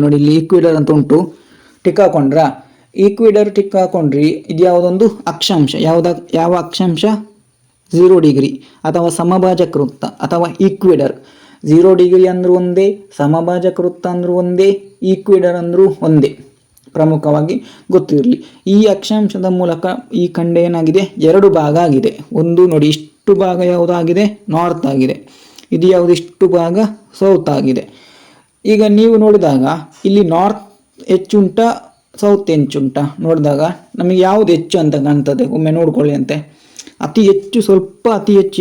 ನೋಡಿ, ಇಲ್ಲಿ ಈಕ್ವೇಡರ್ ಅಂತ ಉಂಟು, ಟಿಕ್ ಹಾಕೊಂಡ್ರಾ? ಈಕ್ವೇಡರ್ ಟಿಕ್ ಹಾಕೊಂಡ್ರಿ. ಇದು ಯಾವುದೊಂದು ಅಕ್ಷಾಂಶ. ಯಾವ ಅಕ್ಷಾಂಶ? 0 ಡಿಗ್ರಿ ಅಥವಾ ಸಮಭಾಜಕ ವೃತ್ತ ಅಥವಾ ಈಕ್ವೇಡರ್. 0 ಡಿಗ್ರಿ ಅಂದರೂ ಒಂದೇ, ಸಮಭಾಜಕ ವೃತ್ತ ಅಂದರೂ ಒಂದೇ, ಈಕ್ವೇಡರ್ ಅಂದರೂ ಒಂದೇ. ಪ್ರಮುಖವಾಗಿ ಗೊತ್ತಿರಲಿ. ಈ ಅಕ್ಷಾಂಶದ ಮೂಲಕ ಈ ಖಂಡ ಏನಾಗಿದೆ? 2 ಭಾಗ ಆಗಿದೆ. ಒಂದು ನೋಡಿ, ಇಷ್ಟು ಭಾಗ ಯಾವುದಾಗಿದೆ? ನಾರ್ತ್ ಆಗಿದೆ. ಇದು ಯಾವುದು? ಇಷ್ಟು ಭಾಗ ಸೌತ್ ಆಗಿದೆ. ಈಗ ನೀವು ನೋಡಿದಾಗ ಇಲ್ಲಿ ನಾರ್ತ್ ಹೆಚ್ಚುಂಟ, ಸೌತ್ ಹೆಚ್ಚುಂಟ ನೋಡಿದಾಗ ನಮಗೆ ಯಾವುದು ಹೆಚ್ಚು ಅಂತ ಕಾಣ್ತದೆ? ಒಮ್ಮೆ ನೋಡ್ಕೊಳ್ಳಿ ಅಂತೆ. ಅತಿ ಹೆಚ್ಚು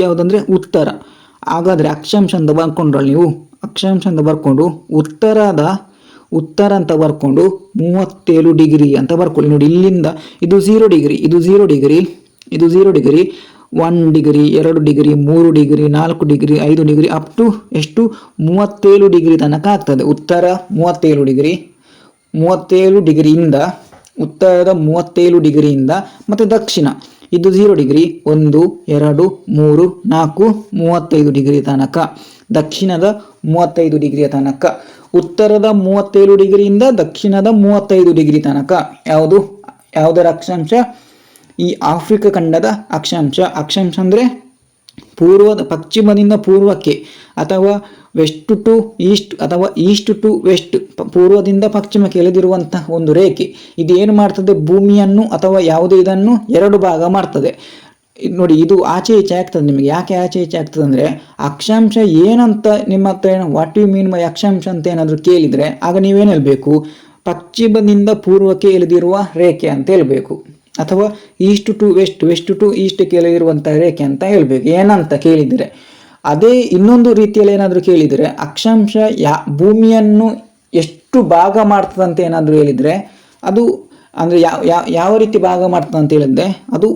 ಯಾವುದಂದರೆ ಉತ್ತರ. ಹಾಗಾದರೆ ಅಕ್ಷಾಂಶ ಅಂತ ಬರ್ಕೊಂಡ್ರಲ್ಲ ನೀವು, ಅಕ್ಷಾಂಶ ಅಂತ ಬರ್ಕೊಂಡು ಉತ್ತರ ಅಂತ ಬರ್ಕೊಂಡು 37 ಡಿಗ್ರಿ ಅಂತ ಬರ್ಕೊಳ್ಳಿ. ನೋಡಿ, ಇಲ್ಲಿಂದ ಇದು 0 ಡಿಗ್ರಿ, ಇದು 0 ಡಿಗ್ರಿ, ಇದು 0 degree, 1 degree, 2 degree, 3 degree, 4 degree, 5 degree, up to ಎಷ್ಟು? 37 ಡಿಗ್ರಿ ತನಕ ಆಗ್ತದೆ. ಉತ್ತರ 37 ಡಿಗ್ರಿ, 37 ಡಿಗ್ರಿಯಿಂದ, ಉತ್ತರದ 37 ಡಿಗ್ರಿಯಿಂದ, ಮತ್ತು ದಕ್ಷಿಣ ಇದು 0 ಡಿಗ್ರಿ, 1 2 3 4 35 ಡಿಗ್ರಿ ತನಕ. ದಕ್ಷಿಣದ 35 ಡಿಗ್ರಿಯ ತನಕ, ಉತ್ತರದ 37 ಡಿಗ್ರಿಯಿಂದ ದಕ್ಷಿಣದ 35 ಡಿಗ್ರಿ ತನಕ. ಯಾವುದರ ಅಕ್ಷಾಂಶ? ಈ ಆಫ್ರಿಕಾ ಖಂಡದ ಅಕ್ಷಾಂಶ. ಅಕ್ಷಾಂಶ ಅಂದರೆ ಪಶ್ಚಿಮದಿಂದ ಪೂರ್ವಕ್ಕೆ ಅಥವಾ ವೆಸ್ಟ್ ಟು ಈಸ್ಟ್ ಅಥವಾ ಈಸ್ಟ್ ಟು ವೆಸ್ಟ್, ಪೂರ್ವದಿಂದ ಪಶ್ಚಿಮಕ್ಕೆ ಎಳೆದಿರುವಂತಹ ಒಂದು ರೇಖೆ. ಇದು ಏನು ಮಾಡ್ತದೆ? ಭೂಮಿಯನ್ನು ಅಥವಾ ಯಾವುದೇ ಇದನ್ನು 2 ಭಾಗ ಮಾಡ್ತದೆ. ನೋಡಿ, ಇದು ಆಚೆ ಈಚೆ ಆಗ್ತದೆ. ನಿಮಗೆ ಯಾಕೆ ಆಚೆ ಈಚೆ ಆಗ್ತದೆ ಅಂದರೆ, ಅಕ್ಷಾಂಶ ಏನಂತ ನಿಮ್ಮ ಹತ್ರ ವಾಟ್ ಯು ಮೀನ್ ಬೈ ಅಕ್ಷಾಂಶ ಅಂತ ಏನಾದರೂ ಕೇಳಿದರೆ ಆಗ ನೀವೇನು ಹೇಳಬೇಕು? ಪಶ್ಚಿಮದಿಂದ ಪೂರ್ವಕ್ಕೆ ಎಳೆದಿರುವ ರೇಖೆ ಅಂತ ಹೇಳಬೇಕು, ಅಥವಾ east to west, west to ಈಸ್ಟ್ಗೆ ಎಳೆದಿರುವಂಥ ರೇಖೆ ಅಂತ ಹೇಳಬೇಕು ಏನಂತ ಕೇಳಿದರೆ. ಅದೇ ಇನ್ನೊಂದು ರೀತಿಯಲ್ಲಿ ಏನಾದರೂ ಕೇಳಿದರೆ, ಅಕ್ಷಾಂಶ ಭೂಮಿಯನ್ನು ಎಷ್ಟು ಭಾಗ ಮಾಡ್ತದಂತ ಏನಾದರೂ ಹೇಳಿದರೆ, ಅದು ಅಂದರೆ ಯಾವ ರೀತಿ ಭಾಗ ಮಾಡ್ತದೆ ಅಂತ ಹೇಳಿದ್ರೆ, ಅದು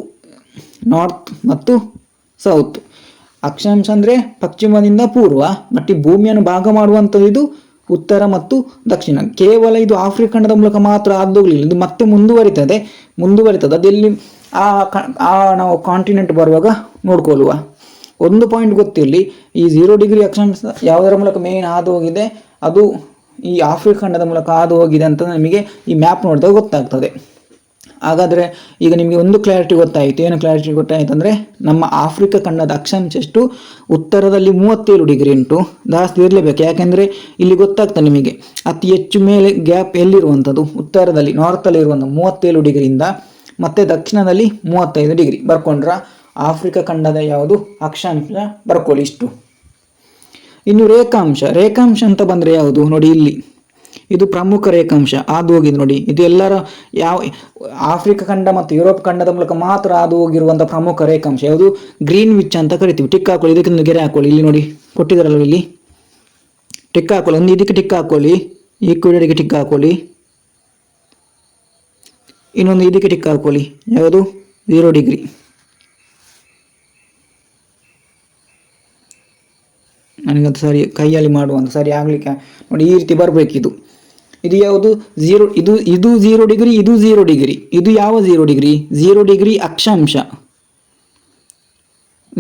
ನಾರ್ತ್ ಮತ್ತು ಸೌತ್. ಅಕ್ಷಾಂಶ ಅಂದರೆ ಪಶ್ಚಿಮದಿಂದ ಪೂರ್ವ, ಮತ್ತು ಭೂಮಿಯನ್ನು ಭಾಗ ಮಾಡುವಂಥದ್ದು ಇದು ಉತ್ತರ ಮತ್ತು ದಕ್ಷಿಣ. ಕೇವಲ ಇದು ಆಫ್ರಿಕಾ ಖಂಡದ ಮೂಲಕ ಮಾತ್ರ ಆದೋಗ್ಲಿಲ್ಲ, ಇದು ಮತ್ತೆ ಮುಂದುವರಿತದೆ. ಅದೆಲ್ಲಿ ನಾವು ಕಾಂಟಿನೆಂಟ್ ಬರುವಾಗ ನೋಡ್ಕೊಳ್ಳುವ. ಒಂದು ಪಾಯಿಂಟ್ ಗೊತ್ತಿರಲಿ, ಈ 0 ಡಿಗ್ರಿ ಅಕ್ಷಾಂಶ ಯಾವುದರ ಮೂಲಕ ಮೇನ್ ಹಾದು ಹೋಗಿದೆ? ಅದು ಈ ಆಫ್ರಿಕಾ ಖಂಡದ ಮೂಲಕ ಹಾದು ಹೋಗಿದೆ ಅಂತ ನಮಗೆ ಈ ಮ್ಯಾಪ್ ನೋಡಿದಾಗ ಗೊತ್ತಾಗ್ತದೆ. ಹಾಗಾದರೆ ಈಗ ನಿಮಗೆ ಒಂದು ಕ್ಲಾರಿಟಿ ಗೊತ್ತಾಯಿತು. ಏನು ಕ್ಲಾರಿಟಿ ಗೊತ್ತಾಯಿತು ಅಂದರೆ, ನಮ್ಮ ಆಫ್ರಿಕಾ ಖಂಡದ ಅಕ್ಷಾಂಶ ಎಷ್ಟು? ಉತ್ತರದಲ್ಲಿ 37 ಡಿಗ್ರಿ ಉಂಟು, ಜಾಸ್ತಿ ಇರಲೇಬೇಕು. ಯಾಕೆಂದರೆ ಇಲ್ಲಿ ಗೊತ್ತಾಗ್ತದೆ ನಿಮಗೆ ಅತಿ ಹೆಚ್ಚು ಮೇಲೆ ಗ್ಯಾಪ್ ಎಲ್ಲಿರುವಂಥದ್ದು? ಉತ್ತರದಲ್ಲಿ, ನಾರ್ತಲ್ಲಿ ಇರುವಂಥ 37 ಡಿಗ್ರಿಯಿಂದ, ಮತ್ತು ದಕ್ಷಿಣದಲ್ಲಿ 35 ಡಿಗ್ರಿ. ಬರ್ಕೊಂಡ್ರ ಆಫ್ರಿಕಾ ಖಂಡದ ಯಾವುದು ಅಕ್ಷಾಂಶ? ಬರ್ಕೊಳ್ಳಿ ಇಷ್ಟು. ಇನ್ನು ರೇಖಾಂಶ ಅಂತ ಬಂದರೆ ಯಾವುದು? ನೋಡಿ, ಇಲ್ಲಿ ಇದು ಪ್ರಮುಖ ರೇಖಾಂಶ ಹಾದು ಹೋಗಿದೆ ನೋಡಿ. ಇದು ಎಲ್ಲರ ಆಫ್ರಿಕಾ ಖಂಡ ಮತ್ತು ಯುರೋಪ್ ಖಂಡದ ಮೂಲಕ ಮಾತ್ರ ಹಾದು ಹೋಗಿರುವಂಥ ಪ್ರಮುಖ ರೇಖಾಂಶ ಯಾವುದು? ಗ್ರೀನ್ವಿಚ್ ಅಂತ ಕರಿತೀವಿ. ಟಿಕ್ ಹಾಕೊಳ್ಳಿ, ಇದಕ್ಕೊಂದು ಗೆರೆ ಹಾಕೊಳ್ಳಿ. ಇಲ್ಲಿ ನೋಡಿ ಕೊಟ್ಟಿದ್ದಾರಲ್ಲ, ಇಲ್ಲಿ ಟಿಕ್ ಹಾಕೊಳ್ಳಿ. ಒಂದು ಇದಕ್ಕೆ ಟಿಕ್ ಹಾಕೊಳ್ಳಿ, ಈಕ್ವೇಡರ್ಗೆ ಟಿಕ್ ಹಾಕೊಳ್ಳಿ, ಇನ್ನೊಂದು ಇದಕ್ಕೆ ಟಿಕ್ ಹಾಕೊಳ್ಳಿ. ಯಾವುದು? 0 ಡಿಗ್ರಿ. ನನಗದು ಸರಿ ಕೈಯಲ್ಲಿ ಮಾಡುವಂಥ ಸರಿ ಆಗಲಿಕ್ಕೆ ನೋಡಿ ಈ ರೀತಿ ಬರಬೇಕಿದು. ಇದು ಯಾವುದು 0, ಇದು 0 ಡಿಗ್ರಿ, ಇದು 0 ಡಿಗ್ರಿ. ಇದು ಯಾವ 0 ಡಿಗ್ರಿ? 0 ಡಿಗ್ರಿ ಅಕ್ಷಾಂಶ,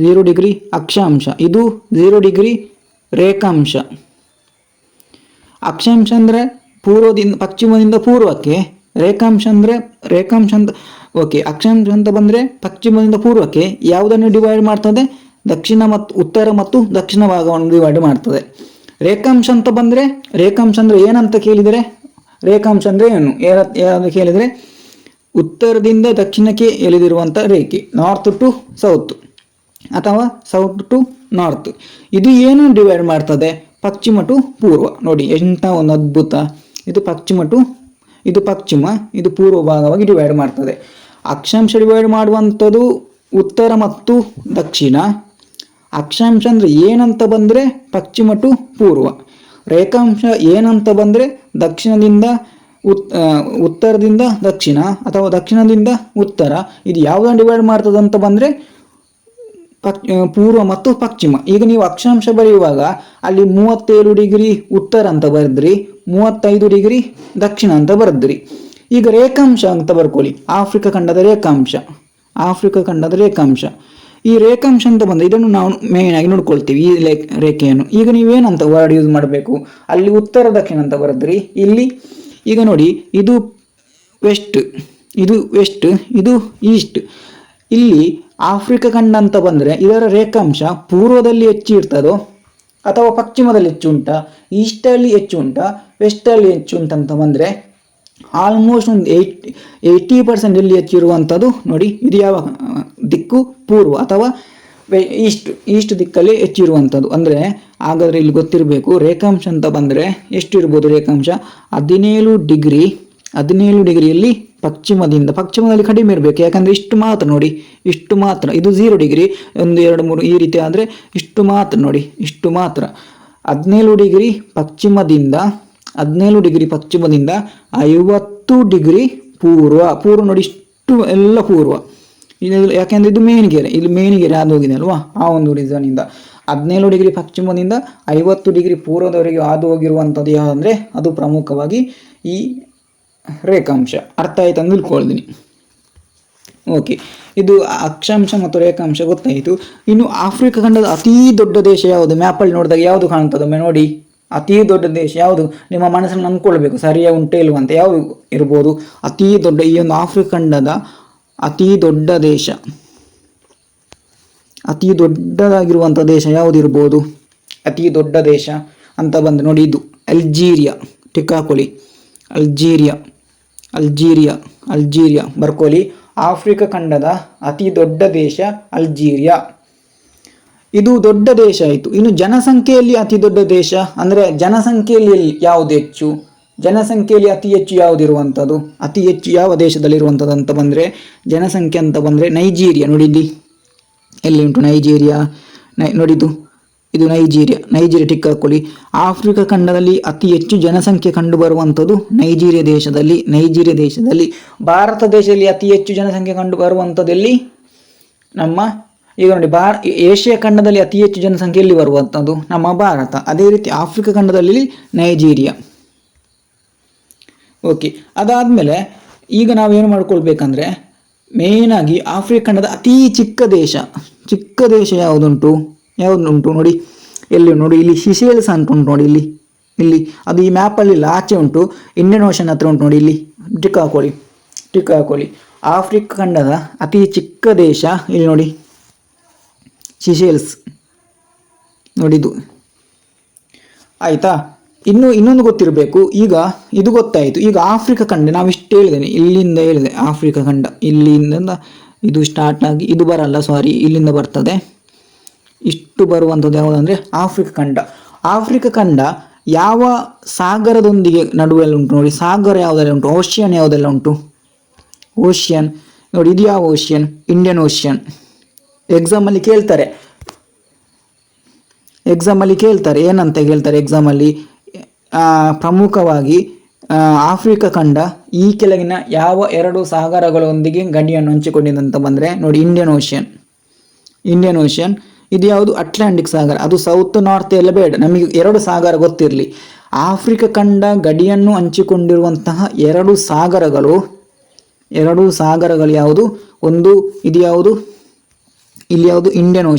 0 ಡಿಗ್ರಿ ಅಕ್ಷಾಂಶ. ಇದು 0 ಡಿಗ್ರಿ ರೇಖಾಂಶ. ಅಕ್ಷಾಂಶ ಅಂದರೆ ಪಶ್ಚಿಮದಿಂದ ಪೂರ್ವಕ್ಕೆ, ರೇಖಾಂಶ ಅಂದರೆ ಅಂತ ಓಕೆ. ಅಕ್ಷಾಂಶ ಅಂತ ಬಂದರೆ ಪಶ್ಚಿಮದಿಂದ ಪೂರ್ವಕ್ಕೆ ಯಾವುದನ್ನು ಡಿವೈಡ್ ಮಾಡ್ತದೆ? ದಕ್ಷಿಣ ಮತ್ತು ಉತ್ತರ ಮತ್ತು ದಕ್ಷಿಣ ಭಾಗವನ್ನು ಡಿವೈಡ್ ಮಾಡ್ತದೆ. ರೇಖಾಂಶ ಅಂತ ಬಂದರೆ, ರೇಖಾಂಶ ಅಂದರೆ ಏನಂತ ಕೇಳಿದರೆ, ರೇಖಾಂಶ ಅಂದರೆ ಏನು ಯಾವುದು ಕೇಳಿದರೆ, ಉತ್ತರದಿಂದ ದಕ್ಷಿಣಕ್ಕೆ ಎಳೆದಿರುವಂಥ ರೇಖೆ, ನಾರ್ತ್ ಟು ಸೌತ್ ಅಥವಾ ಸೌತ್ ಟು ನಾರ್ತ್. ಇದು ಏನು ಡಿವೈಡ್ ಮಾಡ್ತದೆ? ಪಶ್ಚಿಮ ಟು ಪೂರ್ವ. ನೋಡಿ ಎಂಥ ಒಂದು ಅದ್ಭುತ. ಇದು ಪಶ್ಚಿಮ, ಇದು ಪೂರ್ವ ಭಾಗವಾಗಿ ಡಿವೈಡ್ ಮಾಡ್ತದೆ. ಅಕ್ಷಾಂಶ ಡಿವೈಡ್ ಮಾಡುವಂಥದ್ದು ಉತ್ತರ ಮತ್ತು ದಕ್ಷಿಣ. ಅಕ್ಷಾಂಶ ಅಂದರೆ ಏನಂತ ಬಂದರೆ ಪಶ್ಚಿಮ ಟು ಪೂರ್ವ. ರೇಖಾಂಶ ಏನಂತ ಬಂದರೆ ದಕ್ಷಿಣದಿಂದ ಉತ್ತರದಿಂದ ದಕ್ಷಿಣ ಅಥವಾ ದಕ್ಷಿಣದಿಂದ ಉತ್ತರ. ಇದು ಯಾವುದನ್ನು ಡಿವೈಡ್ ಮಾಡ್ತದೆ ಅಂತ ಬಂದರೆ ಪೂರ್ವ ಮತ್ತು ಪಶ್ಚಿಮ. ಈಗ ನೀವು ಅಕ್ಷಾಂಶ ಬರೆಯುವಾಗ ಅಲ್ಲಿ 37 ಡಿಗ್ರಿ ಉತ್ತರ ಅಂತ ಬರೆದ್ರಿ, 35 ಡಿಗ್ರಿ ದಕ್ಷಿಣ ಅಂತ ಬರೆದ್ರಿ. ಈಗ ರೇಖಾಂಶ ಅಂತ ಬರ್ಕೊಳ್ಳಿ, ಆಫ್ರಿಕಾ ಖಂಡದ ರೇಖಾಂಶ. ಈ ರೇಖಾಂಶ ಅಂತ ಬಂದರೆ ಇದನ್ನು ನಾವು ಮೇನ್ ಆಗಿ ನೋಡ್ಕೊಳ್ತೀವಿ, ಈ ರೇಖೆಯನ್ನು. ಈಗ ನೀವೇನಂತ ವರ್ಡ್ ಯೂಸ್ ಮಾಡಬೇಕು? ಅಲ್ಲಿ ಉತ್ತರ ದಕ್ಷಿಣ ಅಂತ ಬರೆದ್ರಿ. ಇಲ್ಲಿ ಈಗ ನೋಡಿ, ಇದು ವೆಸ್ಟ್, ಇದು ಈಸ್ಟ್. ಇಲ್ಲಿ ಆಫ್ರಿಕಾ ಖಂಡ ಅಂತ ಬಂದರೆ ಇದರ ರೇಖಾಂಶ ಪೂರ್ವದಲ್ಲಿ ಹೆಚ್ಚು ಇರ್ತದೋ ಅಥವಾ ಪಶ್ಚಿಮದಲ್ಲಿ ಹೆಚ್ಚು ಉಂಟಾ, ಈಸ್ಟಲ್ಲಿ ಹೆಚ್ಚು ಉಂಟಾ, ವೆಸ್ಟಲ್ಲಿ ಹೆಚ್ಚು ಉಂಟಂತ ಬಂದರೆ ಆಲ್ಮೋಸ್ಟ್ ಒಂದು 80% ಇಲ್ಲಿ ಹೆಚ್ಚಿರುವಂಥದ್ದು ನೋಡಿ. ಇದು ಯಾವ ದಿಕ್ಕು? ಪೂರ್ವ ಅಥವಾ ಈಸ್ಟ್ ದಿಕ್ಕಲ್ಲಿ ಹೆಚ್ಚಿರುವಂಥದ್ದು. ಅಂದರೆ ಹಾಗಾದರೆ ಇಲ್ಲಿ ಗೊತ್ತಿರಬೇಕು, ರೇಖಾಂಶ ಅಂತ ಬಂದರೆ ಎಷ್ಟು ಇರ್ಬೋದು? ರೇಖಾಂಶ 17 ಡಿಗ್ರಿಯಲ್ಲಿ ಪಶ್ಚಿಮದಲ್ಲಿ ಕಡಿಮೆ ಇರಬೇಕು. ಯಾಕಂದರೆ ಇಷ್ಟು ಮಾತ್ರ ನೋಡಿ, ಇಷ್ಟು ಮಾತ್ರ. ಇದು 0 ಡಿಗ್ರಿ, 1 2 3 ಈ ರೀತಿ ಆದರೆ ಇಷ್ಟು ಮಾತ್ರ ನೋಡಿ, ಇಷ್ಟು ಮಾತ್ರ. 17 ಡಿಗ್ರಿ ಪಶ್ಚಿಮದಿಂದ 50 ಡಿಗ್ರಿ ಪೂರ್ವ ನೋಡಿ, ಇಷ್ಟು ಎಲ್ಲ ಪೂರ್ವ. ಯಾಕೆಂದರೆ ಇದು ಮೇಣಿಗೆರೆ, ಇಲ್ಲಿ ಮೇಣಿಗೆರೆ ಹಾದು ಹೋಗಿದೆ ಅಲ್ವಾ, ಆ ಒಂದು ರೀಸನಿಂದ 17 ಡಿಗ್ರಿ ಪಶ್ಚಿಮದಿಂದ 50 ಡಿಗ್ರಿ ಪೂರ್ವದವರೆಗೆ ಹಾದು ಹೋಗಿರುವಂಥದ್ದು ಯಾವುದಂದರೆ ಅದು ಪ್ರಮುಖವಾಗಿ ಈ ರೇಖಾಂಶ. ಅರ್ಥ ಆಯ್ತು ಅಂತ ತಿಳ್ಕೊಳ್ತೀನಿ. ಓಕೆ, ಇದು ಅಕ್ಷಾಂಶ ಮತ್ತು ರೇಖಾಂಶ ಗೊತ್ತಾಯಿತು. ಇನ್ನು ಆಫ್ರಿಕಾ ಖಂಡದ ಅತೀ ದೊಡ್ಡ ದೇಶ ಯಾವುದು? ಮ್ಯಾಪಲ್ಲಿ ನೋಡಿದಾಗ ಯಾವುದು ಕಾಣ್ತದೊಮ್ಮೆ ನೋಡಿ. ಅತೀ ದೊಡ್ಡ ದೇಶ ಯಾವುದು? ನಿಮ್ಮ ಮನಸ್ಸನ್ನು ಅಂದ್ಕೊಳ್ಬೇಕು, ಸರಿಯಾಗಿ ಉಂಟೇ ಇಲ್ವಂತ. ಯಾವುದು ಇರ್ಬೋದು ಅತೀ ದೊಡ್ಡ? ಈ ಒಂದು ಆಫ್ರಿಕಾ ಖಂಡದ ಅತೀ ದೊಡ್ಡ ದೇಶ, ಅತೀ ದೊಡ್ಡದಾಗಿರುವಂಥ ದೇಶ ಯಾವುದಿರ್ಬೋದು? ಅತೀ ದೊಡ್ಡ ದೇಶ ಅಂತ ಬಂದು ನೋಡಿ, ಇದು ಅಲ್ಜೀರಿಯಾ. ಟಿಕ್ ಹಾಕೊಳ್ಳಿ, ಅಲ್ಜೀರಿಯಾ ಬರ್ಕೊಳ್ಳಿ. ಆಫ್ರಿಕಾ ಖಂಡದ ಅತಿ ದೊಡ್ಡ ದೇಶ ಅಲ್ಜೀರಿಯಾ. ಇದು ದೊಡ್ಡ ದೇಶ ಆಯಿತು. ಇನ್ನು ಜನಸಂಖ್ಯೆಯಲ್ಲಿ ಅತಿ ದೊಡ್ಡ ದೇಶ ಅಂದರೆ ಜನಸಂಖ್ಯೆಯಲ್ಲಿ ಯಾವುದು ಹೆಚ್ಚು? ಜನಸಂಖ್ಯೆಯಲ್ಲಿ ಅತಿ ಹೆಚ್ಚು ಯಾವುದಿರುವಂಥದ್ದು? ಅತಿ ಹೆಚ್ಚು ಯಾವ ದೇಶದಲ್ಲಿರುವಂಥದ್ದು ಅಂತ ಬಂದರೆ ಜನಸಂಖ್ಯೆ ಅಂತ ಬಂದರೆ ನೈಜೀರಿಯಾ. ನೋಡಿದ್ದಿ ಎಲ್ಲಿ ಉಂಟು ನೈಜೀರಿಯಾ? ನೋಡಿದ್ದು ಇದು ನೈಜೀರಿಯಾ ಟಿಕ್ ಹಾಕೊಳ್ಳಿ. ಆಫ್ರಿಕಾ ಖಂಡದಲ್ಲಿ ಅತಿ ಹೆಚ್ಚು ಜನಸಂಖ್ಯೆ ಕಂಡುಬರುವಂಥದ್ದು ನೈಜೀರಿಯಾ ದೇಶದಲ್ಲಿ. ಭಾರತ ದೇಶದಲ್ಲಿ ಅತಿ ಹೆಚ್ಚು ಜನಸಂಖ್ಯೆ ಕಂಡುಬರುವಂಥದ್ದಲ್ಲಿ ನಮ್ಮ ಈಗ ನೋಡಿ ಏಷ್ಯಾ ಖಂಡದಲ್ಲಿ ಅತಿ ಹೆಚ್ಚು ಜನಸಂಖ್ಯೆ ಎಲ್ಲಿ ಬರುವಂಥದ್ದು? ನಮ್ಮ ಭಾರತ. ಅದೇ ರೀತಿ ಆಫ್ರಿಕಾ ಖಂಡದಲ್ಲಿ ನೈಜೀರಿಯಾ. ಓಕೆ, ಅದಾದಮೇಲೆ ಈಗ ನಾವೇನು ಮಾಡ್ಕೊಳ್ಬೇಕಂದ್ರೆ ಮೇಯ್ನಾಗಿ ಆಫ್ರಿಕಾ ಖಂಡದ ಅತೀ ಚಿಕ್ಕ ದೇಶ ಯಾವುದುಂಟು ನೋಡಿ. ಎಲ್ಲಿ ನೋಡಿ, ಇಲ್ಲಿ ಸಿಸೇಲ್ಸ್ ಅಂತ ಉಂಟು ನೋಡಿ. ಇಲ್ಲಿ ಅದು ಈ ಮ್ಯಾಪಲ್ಲಿ ಇಲ್ಲ, ಆಚೆ ಉಂಟು, ಇಂಡಿಯನ್ ಓಷನ್ ಹತ್ರ ಉಂಟು ನೋಡಿ. ಇಲ್ಲಿ ಟಿಕ್ ಹಾಕೊಳ್ಳಿ. ಆಫ್ರಿಕಾ ಖಂಡದ ಅತಿ ಚಿಕ್ಕ ದೇಶ ಇಲ್ಲಿ ನೋಡಿ, ಸಿಸೇಲ್ಸ್ ನೋಡಿದ್ದು ಆಯಿತಾ. ಇನ್ನೊಂದು ಗೊತ್ತಿರಬೇಕು. ಈಗ ಇದು ಗೊತ್ತಾಯಿತು. ಈಗ ಆಫ್ರಿಕಾ ಖಂಡ ನಾವಿಷ್ಟು ಹೇಳಿದ್ದೇನೆ, ಇಲ್ಲಿಂದ ಹೇಳಿದೆ ಆಫ್ರಿಕಾ ಖಂಡ. ಇಲ್ಲಿಂದ ಇದು ಸ್ಟಾರ್ಟ್ ಆಗಿ ಇದು ಬರಲ್ಲ, ಸಾರಿ, ಇಲ್ಲಿಂದ ಬರ್ತದೆ. ಇಷ್ಟು ಬರುವಂಥದ್ದು ಯಾವುದಂದರೆ ಆಫ್ರಿಕಾ ಖಂಡ ಯಾವ ಸಾಗರದೊಂದಿಗೆ ನಡುವೆಲ್ಲ ಉಂಟು ನೋಡಿ. ಸಾಗರ ಯಾವುದೆಲ್ಲ ಉಂಟು? ಓಷಿಯನ್ ಯಾವುದೆಲ್ಲ ಉಂಟು? ಓಷಿಯನ್ ನೋಡಿ. ಇದು ಯಾವ ಓಷಿಯನ್? Indian ocean. ಎಕ್ಸಾಮಲ್ಲಿ ಕೇಳ್ತಾರೆ ಏನಂತ ಕೇಳ್ತಾರೆ ಎಕ್ಸಾಮಲ್ಲಿ? ಪ್ರಮುಖವಾಗಿ ಆಫ್ರಿಕಾ ಖಂಡ ಈ ಕೆಳಗಿನ ಯಾವ 2 ಸಾಗರಗಳೊಂದಿಗೆ ಗಡಿಯನ್ನು ಹಂಚಿಕೊಂಡಿದೆ ಅಂತ ಬಂದರೆ ನೋಡಿ, ಇಂಡಿಯನ್ ಓಷನ್. ಇದು ಯಾವುದು? ಅಟ್ಲಾಂಟಿಕ್ ಸಾಗರ. ಅದು ಸೌತ್ ನಾರ್ತ್ ಎಲ್ಲ ಬೇಡ, ನಮಗೆ 2 ಸಾಗರ ಗೊತ್ತಿರಲಿ. ಆಫ್ರಿಕಾ ಖಂಡ ಗಡಿಯನ್ನು ಹಂಚಿಕೊಂಡಿರುವಂತಹ 2 ಸಾಗರಗಳು ಯಾವುದು? ಒಂದು ಇದು ಯಾವುದು? ಇಲ್ಲಿ ಯಾವುದು? Indian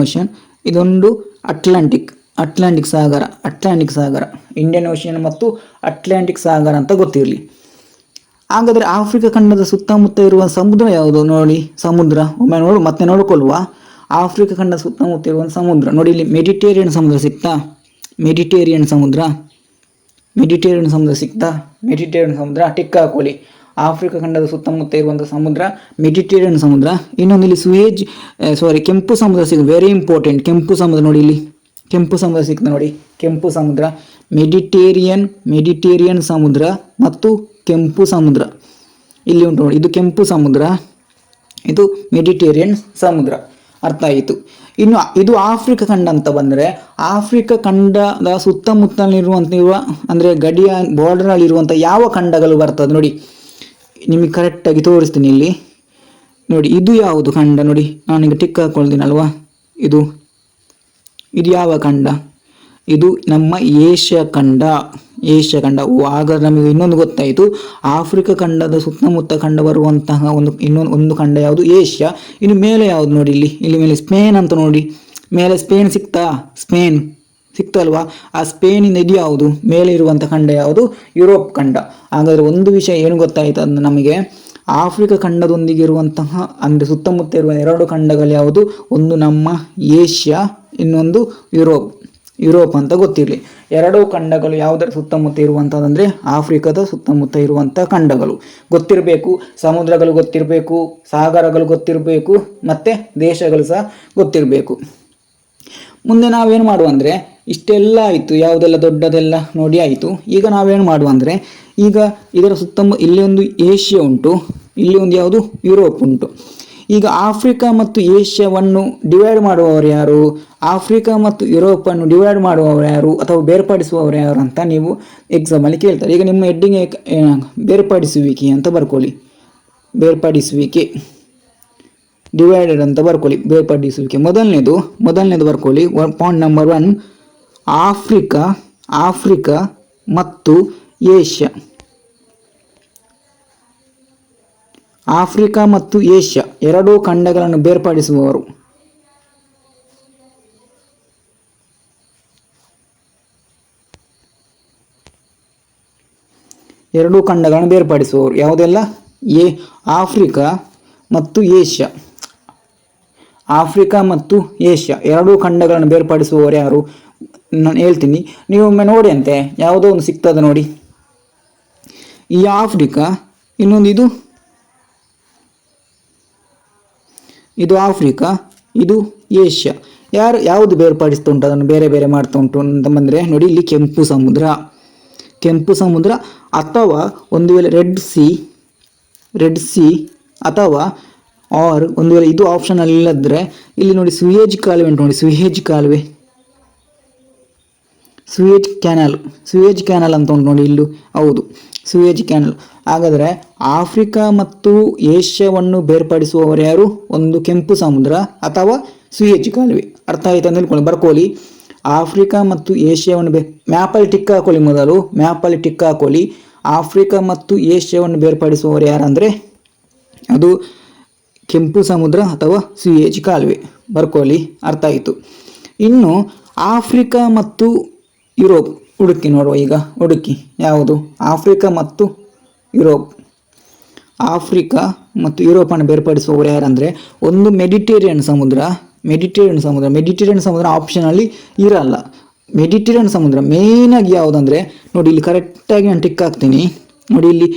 ocean. ಇದೊಂದು ಅಟ್ಲಾಂಟಿಕ್ ಸಾಗರ. ಇಂಡಿಯನ್ ಓಷನ್ ಮತ್ತು ಅಟ್ಲಾಂಟಿಕ್ ಸಾಗರ ಅಂತ ಗೊತ್ತಿರಲಿ. ಹಾಗಾದರೆ ಆಫ್ರಿಕಾ ಖಂಡದ ಸುತ್ತಮುತ್ತ ಇರುವ ಸಮುದ್ರ ಯಾವುದು? ನೋಡಿ, ಸಮುದ್ರ ಒಮ್ಮೆ ಮತ್ತೆ ನೋಡಿಕೊಳ್ಳುವ. ಆಫ್ರಿಕಾ ಖಂಡ ಸುತ್ತಮುತ್ತ ಇರುವ ಸಮುದ್ರ ನೋಡಿ, ಇಲ್ಲಿ ಮೆಡಿಟೇರಿಯನ್ ಸಮುದ್ರ ಸಿಗ್ತಾ? ಮೆಡಿಟೇರಿಯನ್ ಸಮುದ್ರ ಟಿಕ್ ಹಾಕೊಳ್ಳಿ. ಆಫ್ರಿಕಾ ಖಂಡದ ಸುತ್ತಮುತ್ತ ಇರುವಂಥ ಸಮುದ್ರ ಮೆಡಿಟೇರಿಯನ್ ಸಮುದ್ರ. ಇನ್ನೊಂದು ಇಲ್ಲಿ ಕೆಂಪು ಸಮುದ್ರ ಸಿಗುತ್ತೆ, ವೆರಿ ಇಂಪಾರ್ಟೆಂಟ್. ಕೆಂಪು ಸಮುದ್ರ ನೋಡಿ, ಇಲ್ಲಿ ಕೆಂಪು ಸಮುದ್ರ ಸಿಗ್ತದೆ ನೋಡಿ, ಕೆಂಪು ಸಮುದ್ರ. ಮೆಡಿಟೇರಿಯನ್ ಸಮುದ್ರ ಮತ್ತು ಕೆಂಪು ಸಮುದ್ರ ಇಲ್ಲಿ ಉಂಟು ನೋಡಿ. ಇದು ಕೆಂಪು ಸಮುದ್ರ, ಇದು ಮೆಡಿಟೇರಿಯನ್ ಸಮುದ್ರ. ಅರ್ಥ ಆಯಿತು. ಇನ್ನು ಇದು ಆಫ್ರಿಕಾ ಖಂಡ ಅಂತ ಬಂದರೆ, ಆಫ್ರಿಕಾ ಖಂಡದ ಸುತ್ತಮುತ್ತಲಿರುವಂಥ ಅಂದರೆ ಗಡಿಯ ಬಾರ್ಡರಲ್ಲಿರುವಂಥ ಯಾವ ಖಂಡಗಳು ಬರ್ತದೆ ನೋಡಿ, ನಿಮಗೆ ಕರೆಕ್ಟಾಗಿ ತೋರಿಸ್ತೀನಿ ಇಲ್ಲಿ ನೋಡಿ. ಇದು ಯಾವುದು ಖಂಡ ನೋಡಿ, ನಾನೀಗ ಟಿಕ್ ಹಾಕೊಳ್ತೀನಲ್ವಾ? ಇದು ಯಾವ ಖಂಡ? ಇದು ನಮ್ಮ ಏಷ್ಯಾ ಖಂಡ. ಹಾಗಾದ್ರೆ ನಮಗೆ ಇನ್ನೊಂದು ಗೊತ್ತಾಯಿತು, ಆಫ್ರಿಕಾ ಖಂಡದ ಸುತ್ತಮುತ್ತ ಕಂಡು ಬರುವಂತಹ ಒಂದು ಖಂಡ ಯಾವುದು? ಏಷ್ಯಾ. ಇನ್ನು ಮೇಲೆ ಯಾವುದು ನೋಡಿ, ಇಲ್ಲಿ ಮೇಲೆ ಸ್ಪೇನ್ ಅಂತ ನೋಡಿ, ಮೇಲೆ ಸ್ಪೇನ್ ಸಿಕ್ತಲ್ವಾ? ಆ ಸ್ಪೇನಿಂದ ಇದು ಯಾವುದು? ಮೇಲೆ ಇರುವಂಥ ಖಂಡ ಯಾವುದು? ಯುರೋಪ್ ಖಂಡ. ಹಾಗಾದರೆ ಒಂದು ವಿಷಯ ಏನು ಗೊತ್ತಾಯಿತು ಅಂದ್ರೆ ನಮಗೆ, ಆಫ್ರಿಕಾ ಖಂಡದೊಂದಿಗೆ ಇರುವಂತಹ ಅಂದರೆ ಸುತ್ತಮುತ್ತ ಇರುವ 2 ಖಂಡಗಳು ಯಾವುದು? ಒಂದು ನಮ್ಮ ಏಷ್ಯಾ, ಇನ್ನೊಂದು ಯುರೋಪ್ ಅಂತ ಗೊತ್ತಿರಲಿ. 2 ಖಂಡಗಳು ಯಾವುದರ ಸುತ್ತಮುತ್ತ ಇರುವಂಥದ್ದಂದರೆ ಆಫ್ರಿಕಾದ ಸುತ್ತಮುತ್ತ ಇರುವಂಥ ಖಂಡಗಳು ಗೊತ್ತಿರಬೇಕು. ಸಮುದ್ರಗಳು ಗೊತ್ತಿರಬೇಕು, ಸಾಗರಗಳು ಗೊತ್ತಿರಬೇಕು, ಮತ್ತು ದೇಶಗಳು ಸಹ ಗೊತ್ತಿರಬೇಕು. ಮುಂದೆ ನಾವೇನು ಮಾಡುವ ಅಂದರೆ, ಇಷ್ಟೆಲ್ಲ ಆಯಿತು, ಯಾವುದೆಲ್ಲ ದೊಡ್ಡದೆಲ್ಲ ನೋಡಿ ಆಯಿತು. ಈಗ ನಾವೇನು ಮಾಡುವ ಅಂದರೆ, ಈಗ ಇದರ ಇಲ್ಲಿ ಒಂದು ಏಷ್ಯಾ ಉಂಟು, ಇಲ್ಲಿ ಒಂದು ಯಾವುದು? ಯುರೋಪ್ ಉಂಟು. ಈಗ ಆಫ್ರಿಕಾ ಮತ್ತು ಏಷ್ಯಾವನ್ನು ಡಿವೈಡ್ ಮಾಡುವವರು ಯಾರು? ಆಫ್ರಿಕಾ ಮತ್ತು ಯುರೋಪನ್ನು ಡಿವೈಡ್ ಮಾಡುವವರು ಯಾರು ಅಥವಾ ಬೇರ್ಪಡಿಸುವವರು ಯಾರು ಅಂತ ನೀವು ಎಕ್ಸಾಮಲ್ಲಿ ಕೇಳ್ತಾರೆ. ಈಗ ನಿಮ್ಮ ಹೆಡ್ಡಿಂಗ್ ಬೇರ್ಪಡಿಸುವಿಕೆ ಅಂತ ಬರ್ಕೊಳ್ಳಿ, ಬೇರ್ಪಡಿಸುವಿಕೆ, ಡಿವೈಡೆಡ್ ಅಂತ ಬರ್ಕೊಳ್ಳಿ, ಬೇರ್ಪಡಿಸುವಿಕೆ. ಮೊದಲನೇದು ಬರ್ಕೊಳ್ಳಿ. ಪಾಯಿಂಟ್ ನಂಬರ್ 1, ಆಫ್ರಿಕಾ ಮತ್ತು ಏಷ್ಯಾ. ಆಫ್ರಿಕಾ ಮತ್ತು ಏಷ್ಯಾ 2 ಖಂಡಗಳನ್ನು ಬೇರ್ಪಡಿಸುವವರು. ಯಾವುದೆಲ್ಲ? ಆಫ್ರಿಕಾ ಮತ್ತು ಏಷ್ಯಾ. 2 ಖಂಡಗಳನ್ನು ಬೇರ್ಪಡಿಸುವವರು ಯಾರು? ನಾನು ಹೇಳ್ತೀನಿ, ನೀವು ಒಮ್ಮೆ ನೋಡಿ ಅಂತೆ. ಯಾವುದೋ ಒಂದು ಸಿಗ್ತದೆ ನೋಡಿ, ಈ ಆಫ್ರಿಕಾ, ಇನ್ನೊಂದು ಇದು ಆಫ್ರಿಕಾ, ಇದು ಏಷ್ಯಾ. ಯಾವುದು ಬೇರ್ಪಡಿಸ್ತಾ ಉಂಟು, ಅದನ್ನು ಬೇರೆ ಬೇರೆ ಮಾಡ್ತಾ ಉಂಟು ಅಂತ ಬಂದರೆ ನೋಡಿ, ಇಲ್ಲಿ ಕೆಂಪು ಸಮುದ್ರ ಅಥವಾ ಒಂದು ವೇಳೆ ರೆಡ್ ಸಿ ಅಥವಾ ಒಂದು ವೇಳೆ ಇದು ಆಪ್ಷನಲ್ಲಿ ಇಲ್ಲದ್ರೆ ಇಲ್ಲಿ ನೋಡಿ ಸುಯೇಜ್ ಕಾಲುವೆ ಉಂಟು ನೋಡಿ, ಸುಯೇಜ್ ಕ್ಯಾನಲ್ ಅಂತ ಉಂಟು ನೋಡಿ, ಇಲ್ಲೂ ಹೌದು ಸುಯೇಜ್ ಕ್ಯಾನಲ್. ಹಾಗಾದರೆ ಆಫ್ರಿಕಾ ಮತ್ತು ಏಷ್ಯಾವನ್ನು ಬೇರ್ಪಡಿಸುವವರು ಯಾರು? ಒಂದು ಕೆಂಪು ಸಮುದ್ರ ಅಥವಾ ಸುಯೇಜ್ ಕಾಲುವೆ. ಅರ್ಥ ಆಯಿತು ಅಂತ ಹೇಳ್ಕೊಳ್ಳಿ, ಬರ್ಕೊಳ್ಳಿ. ಆಫ್ರಿಕಾ ಮತ್ತು ಏಷ್ಯಾವನ್ನು ಮ್ಯಾಪಲ್ಲಿ ಟಿಕ್ ಹಾಕೊಳ್ಳಿ. ಮೊದಲು ಮ್ಯಾಪಲ್ಲಿ ಟಿಕ್ ಹಾಕೊಳ್ಳಿ. ಆಫ್ರಿಕಾ ಮತ್ತು ಏಷ್ಯಾವನ್ನು ಬೇರ್ಪಡಿಸುವವರು ಯಾರಂದರೆ ಅದು ಕೆಂಪು ಸಮುದ್ರ ಅಥವಾ ಸುಯೇಜ್ ಕಾಲುವೆ. ಬರ್ಕೊಳ್ಳಿ, ಅರ್ಥ ಆಯಿತು. ಇನ್ನು ಆಫ್ರಿಕಾ ಮತ್ತು ಯುರೋಪ್ ಹುಡುಕಿ ನೋಡುವ. ಈಗ ಹುಡುಕಿ ಯಾವುದು? ಆಫ್ರಿಕಾ ಮತ್ತು ಯುರೋಪನ್ನು ಬೇರ್ಪಡಿಸುವವರು ಯಾರಂದರೆ ಒಂದು ಮೆಡಿಟೇರಿಯನ್ ಸಮುದ್ರ ಆಪ್ಷನಲ್ಲಿ ಇರಲ್ಲ. ಮೆಡಿಟೇರಿಯನ್ ಸಮುದ್ರ ಮೇಯ್ನಾಗಿ ಯಾವುದಂದರೆ ನೋಡಿ, ಇಲ್ಲಿ ಕರೆಕ್ಟಾಗಿ ನಾನು ಟಿಕ್ ಹಾಕ್ತೀನಿ ನೋಡಿ, ಇಲ್ಲಿ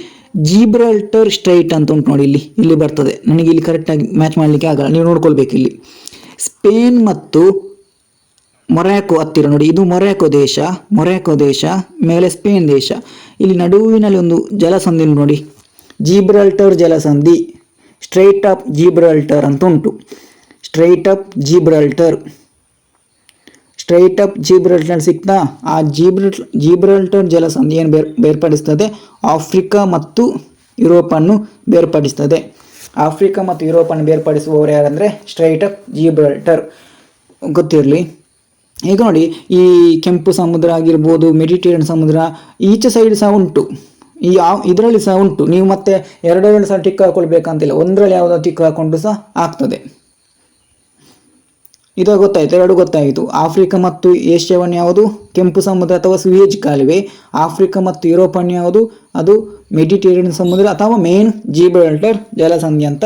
ಜಿಬ್ರಾಲ್ಟರ್ ಸ್ಟ್ರೈಟ್ ಅಂತ ಉಂಟು ನೋಡಿ, ಇಲ್ಲಿ ಬರ್ತದೆ. ನನಗೆ ಇಲ್ಲಿ ಕರೆಕ್ಟಾಗಿ ಮ್ಯಾಚ್ ಮಾಡಲಿಕ್ಕೆ ಆಗಲ್ಲ, ನೀವು ನೋಡ್ಕೊಳ್ಬೇಕು. ಇಲ್ಲಿ ಸ್ಪೇನ್ ಮತ್ತು ಮೊರಾಕೊ ಹತ್ತಿರ ನೋಡಿ, ಇದು ಮೊರಾಕೊ ದೇಶ, ಮೇಲೆ ಸ್ಪೇನ್ ದೇಶ. ಇಲ್ಲಿ ನಡುವಿನಲ್ಲಿ ಒಂದು ಜಲಸಂಧಿ ನೋಡಿ, ಜಿಬ್ರಾಲ್ಟರ್ ಜಲಸಂಧಿ, ಸ್ಟ್ರೈಟ್ ಆಫ್ ಜಿಬ್ರಾಲ್ಟರ್ ಅಂತ ಉಂಟು. ಸ್ಟ್ರೈಟ್ ಸ್ಟ್ರೈಟ್ ಆಫ್ ಜಿಬ್ರಲ್ಟರ್ ಸಿಕ್ತಾ, ಆ ಜಿಬ್ರಲ್ಟರ್ ಜಲಸಂಧಿ ಏನು ಬೇರ್ಪಡಿಸ್ತದೆ, ಆಫ್ರಿಕಾ ಮತ್ತು ಯುರೋಪನ್ನು ಬೇರ್ಪಡಿಸ್ತದೆ. ಆಫ್ರಿಕಾ ಮತ್ತು ಯುರೋಪನ್ನು ಬೇರ್ಪಡಿಸುವವರು ಯಾರಂದರೆ ಸ್ಟ್ರೈಟ್ ಆಫ್ ಜಿಬ್ರಲ್ಟರ್, ಗೊತ್ತಿರಲಿ. ಈಗ ನೋಡಿ, ಈ ಕೆಂಪು ಸಮುದ್ರ ಆಗಿರ್ಬೋದು, ಮೆಡಿಟೇರಿಯನ್ ಸಮುದ್ರ ಈಚೆ ಸೈಡ್ ಸಹ ಉಂಟು, ಇದರಲ್ಲಿ ಸಹ ಉಂಟು. ನೀವು ಮತ್ತೆ ಎರಡೆರಡು ಸಹ ಟಿಕ್ ಹಾಕೊಳ್ಬೇಕಂತಿಲ್ಲ, ಒಂದರಲ್ಲಿ ಯಾವುದೋ ಟಿಕ್ ಹಾಕೊಂಡು ಸಹ ಆಗ್ತದೆ. ಇದು ಗೊತ್ತಾಯಿತು, ಎರಡು ಗೊತ್ತಾಯಿತು. ಆಫ್ರಿಕಾ ಮತ್ತು ಏಷ್ಯಾವನ್ನು ಯಾವುದು, ಕೆಂಪು ಸಮುದ್ರ ಅಥವಾ ಸುಯೇಜ್ ಕಾಲುವೆ. ಆಫ್ರಿಕಾ ಮತ್ತು ಯುರೋಪನ್ನು ಯಾವುದು, ಅದು ಮೆಡಿಟೇರಿಯನ್ ಸಮುದ್ರ ಅಥವಾ ಮೇನ್ ಜಿಬ್ರಲ್ಟರ್ ಜಲಸಂಧಿ ಅಂತ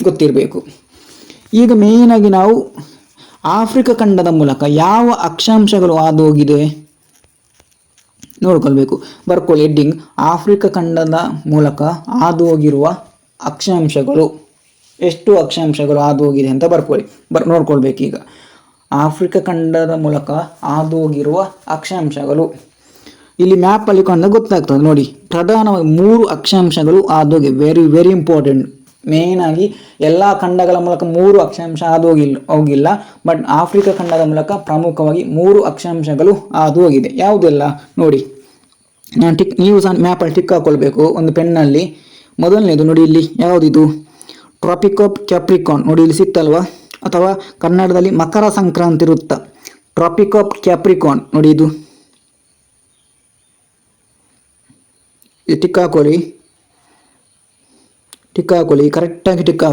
ಗೊತ್ತಿರಬೇಕು. ಈಗ ಮೇಯ್ನಾಗಿ ನಾವು ಆಫ್ರಿಕಾ ಖಂಡದ ಮೂಲಕ ಯಾವ ಅಕ್ಷಾಂಶಗಳು ಹಾದು ಹೋಗಿದೆ ನೋಡ್ಕೊಳ್ಬೇಕು. ಬರ್ಕೊಳ್ಳಿ ಹೆಡ್ಡಿಂಗ್, ಆಫ್ರಿಕಾ ಖಂಡದ ಮೂಲಕ ಹಾದು ಹೋಗಿರುವ ಅಕ್ಷಾಂಶಗಳು, ಎಷ್ಟು ಅಕ್ಷಾಂಶಗಳು ಹಾದು ಹೋಗಿದೆ ಅಂತ ಬರ್ಕೊಳ್ಳಿ, ನೋಡ್ಕೊಳ್ಬೇಕು. ಈಗ ಆಫ್ರಿಕಾ ಖಂಡದ ಮೂಲಕ ಹಾದು ಹೋಗಿರುವ ಅಕ್ಷಾಂಶಗಳು ಇಲ್ಲಿ ಮ್ಯಾಪಲ್ಲಿ ಕಂಡು ಗೊತ್ತಾಗ್ತದೆ ನೋಡಿ. ಪ್ರಧಾನವಾಗಿ 3 ಅಕ್ಷಾಂಶಗಳು ಹಾದು ಹೋಗಿ, ವೆರಿ ವೆರಿ ಇಂಪಾರ್ಟೆಂಟ್. ಮೇಯ್ನ್ ಆಗಿ ಎಲ್ಲ ಖಂಡಗಳ ಮೂಲಕ 3 ಅಕ್ಷಾಂಶ ಹಾದು ಹೋಗಿಲ್ಲ, ಬಟ್ ಆಫ್ರಿಕಾ ಖಂಡದ ಮೂಲಕ ಪ್ರಮುಖವಾಗಿ 3 ಅಕ್ಷಾಂಶಗಳು ಹಾದು ಹೋಗಿದೆ. ಯಾವುದೆಲ್ಲ ನೋಡಿ, ನೀವು ಸಹ ಮ್ಯಾಪಲ್ಲಿ ಟಿಕ್ ಹಾಕೊಳ್ಬೇಕು ಒಂದು ಪೆನ್ನಲ್ಲಿ. ಮೊದಲನೇದು ನೋಡಿ, ಇಲ್ಲಿ ಯಾವುದಿದು, ಟ್ರಾಪಿಕ್ ಆಫ್ ಕ್ಯಾಪ್ರಿಕಾನ್ ನೋಡಿ, ಇಲ್ಲಿ ಸಿಕ್ತಲ್ವಾ, ಅಥವಾ ಕನ್ನಡದಲ್ಲಿ ಮಕರ ಸಂಕ್ರಾಂತಿ ವೃತ್ತ. ಟ್ರಾಪಿಕ್ ಆಫ್ ಕ್ಯಾಪ್ರಿಕಾನ್ ನೋಡಿ, ಇದು ಟಿಕ್ ಹಾಕೊಳ್ಳಿ, ಕರೆಕ್ಟಾಗಿ ಟಿಕ್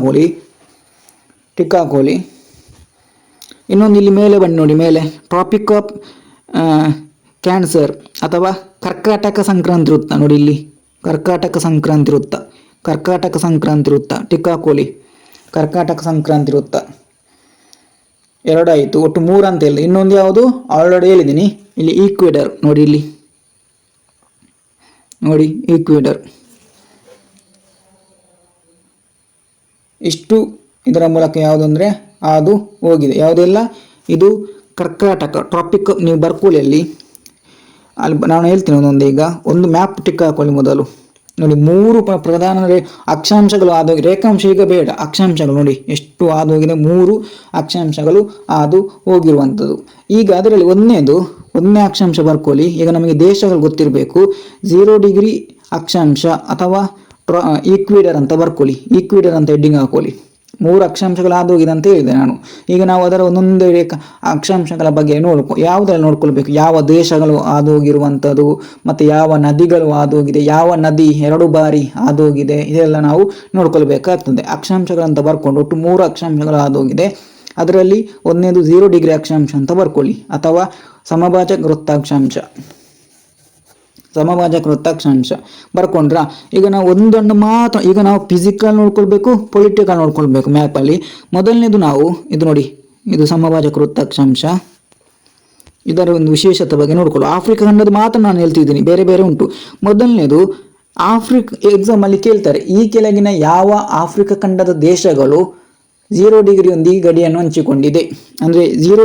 ಹಾಕೊಳ್ಳಿ. ಇನ್ನೊಂದು ಇಲ್ಲಿ ಮೇಲೆ ಬನ್ನಿ ನೋಡಿ, ಮೇಲೆ ಟ್ರಾಪಿಕ್ ಆಫ್ ಕ್ಯಾನ್ಸರ್ ಅಥವಾ ಕರ್ಕಾಟಕ ಸಂಕ್ರಾಂತಿ ವೃತ್ತ ನೋಡಿ, ಇಲ್ಲಿ ಕರ್ಕಾಟಕ ಸಂಕ್ರಾಂತಿ ವೃತ್ತ ಟಿಕ್ ಹಾಕೊಳ್ಳಿ. ಕರ್ಕಾಟಕ ಸಂಕ್ರಾಂತಿ ವೃತ್ತ ಎರಡಾಯಿತು, ಒಟ್ಟು 3 ಅಂತ ಹೇಳಿದೆ. ಇನ್ನೊಂದು ಯಾವುದು ಆಲ್ರೆಡಿ ಹೇಳಿದ್ದೀನಿ, ಇಲ್ಲಿ ಈಕ್ವೇಡರ್ ನೋಡಿ, ಇಲ್ಲಿ ನೋಡಿ ಈಕ್ವೇಡರ್. ಇಷ್ಟು ಇದರ ಮೂಲಕ ಯಾವುದು ಅಂದರೆ ಅದು ಹೋಗಿದೆ. ಯಾವುದೆಲ್ಲ ಇದು ಕರ್ಕಾಟಕ ಟ್ರಾಪಿಕ್, ನೀವು ಬರ್ಕೊಳ್ಳಿ ಅಲ್ಲಿ ನಾನು ಹೇಳ್ತೀನಿ ಒಂದೊಂದು. ಈಗ ಒಂದು ಮ್ಯಾಪ್ ಟಿಕ್ ಹಾಕೊಳ್ಳಿ ಮೊದಲು ನೋಡಿ. 3 ಪ್ರಧಾನ ಅಕ್ಷಾಂಶಗಳು ಹಾದು, ರೇಖಾಂಶ ಈಗ ಬೇಡ, ಅಕ್ಷಾಂಶಗಳು ನೋಡಿ ಎಷ್ಟು ಹಾದು ಹೋಗಿದೆ. 3 ಅಕ್ಷಾಂಶಗಳು ಹಾದು ಹೋಗಿರುವಂಥದ್ದು. ಈಗ ಅದರಲ್ಲಿ ಒಂದನೇ ಅಕ್ಷಾಂಶ ಬರ್ಕೊಳ್ಳಿ. ಈಗ ನಮಗೆ ದೇಶಗಳು ಗೊತ್ತಿರಬೇಕು. 0 ಡಿಗ್ರಿ ಅಕ್ಷಾಂಶ ಅಥವಾ ಈಕ್ವಿಡರ್ ಅಂತ ಬರ್ಕೊಳ್ಳಿ, ಈಕ್ವಿಡರ್ ಅಂತ ಹೆಡ್ಡಿಂಗ್ ಹಾಕೊಳ್ಳಿ. 3 ಅಕ್ಷಾಂಶಗಳು ಹಾದು ಹೋಗಿದೆ ಅಂತ ಹೇಳಿದೆ ನಾನು. ಈಗ ನಾವು ಅದರ ಒಂದೊಂದು ಅಕ್ಷಾಂಶಗಳ ಬಗ್ಗೆ ಯಾವುದರಲ್ಲಿ ನೋಡ್ಕೊಳ್ಬೇಕು, ಯಾವ ದೇಶಗಳು ಹಾದು ಹೋಗಿರುವಂಥದ್ದು, ಮತ್ತು ಯಾವ ನದಿಗಳು ಹಾದು ಹೋಗಿದೆ, ಯಾವ ನದಿ 2 ಬಾರಿ ಹಾದು ಹೋಗಿದೆ, ಇದೆಲ್ಲ ನಾವು ನೋಡ್ಕೊಳ್ಬೇಕಾಗ್ತದೆ. ಅಕ್ಷಾಂಶಗಳಂತ ಬರ್ಕೊಂಡು ಒಟ್ಟು 3 ಅಕ್ಷಾಂಶಗಳು ಹಾದು ಹೋಗಿದೆ. ಅದರಲ್ಲಿ ಒಂದನೇದು 0 ಡಿಗ್ರಿ ಅಕ್ಷಾಂಶ ಅಂತ ಬರ್ಕೊಳ್ಳಿ, ಅಥವಾ ಸಮಭಾಜಕ ವೃತ್ತಾಕ್ಷಾಂಶ ಬರ್ಕೊಂಡ್ರ. ಈಗ ನಾವು ಒಂದನ್ನು ಮಾತ್ರ, ಈಗ ನಾವು ಫಿಸಿಕಲ್ ನೋಡ್ಕೊಳ್ಬೇಕು, ಪೊಲಿಟಿಕಲ್ ನೋಡ್ಕೊಳ್ಬೇಕು ಮ್ಯಾಪಲ್ಲಿ. ಮೊದಲನೇದು ನಾವು ಇದು ನೋಡಿ, ಇದು ಸಮಭಾಜಕ ವೃತ್ತಾಕ್ಷಾಂಶ. ಇದರ ಒಂದು ವಿಶೇಷತೆ ಬಗ್ಗೆ ನೋಡ್ಕೊಳ್ಳಿ. ಆಫ್ರಿಕಾ ಖಂಡದ ಮಾತ್ರ ನಾನು ಹೇಳ್ತಿದ್ದೀನಿ, ಬೇರೆ ಬೇರೆ ಉಂಟು. ಮೊದಲನೇದು ಎಕ್ಸಾಮಲ್ಲಿ ಕೇಳ್ತಾರೆ, ಈ ಕೆಳಗಿನ ಯಾವ ಆಫ್ರಿಕಾ ಖಂಡದ ದೇಶಗಳು 0 ಡಿಗ್ರಿಯೊಂದಿಗೆ ಗಡಿಯನ್ನು ಹಂಚಿಕೊಂಡಿದೆ. ಅಂದರೆ 0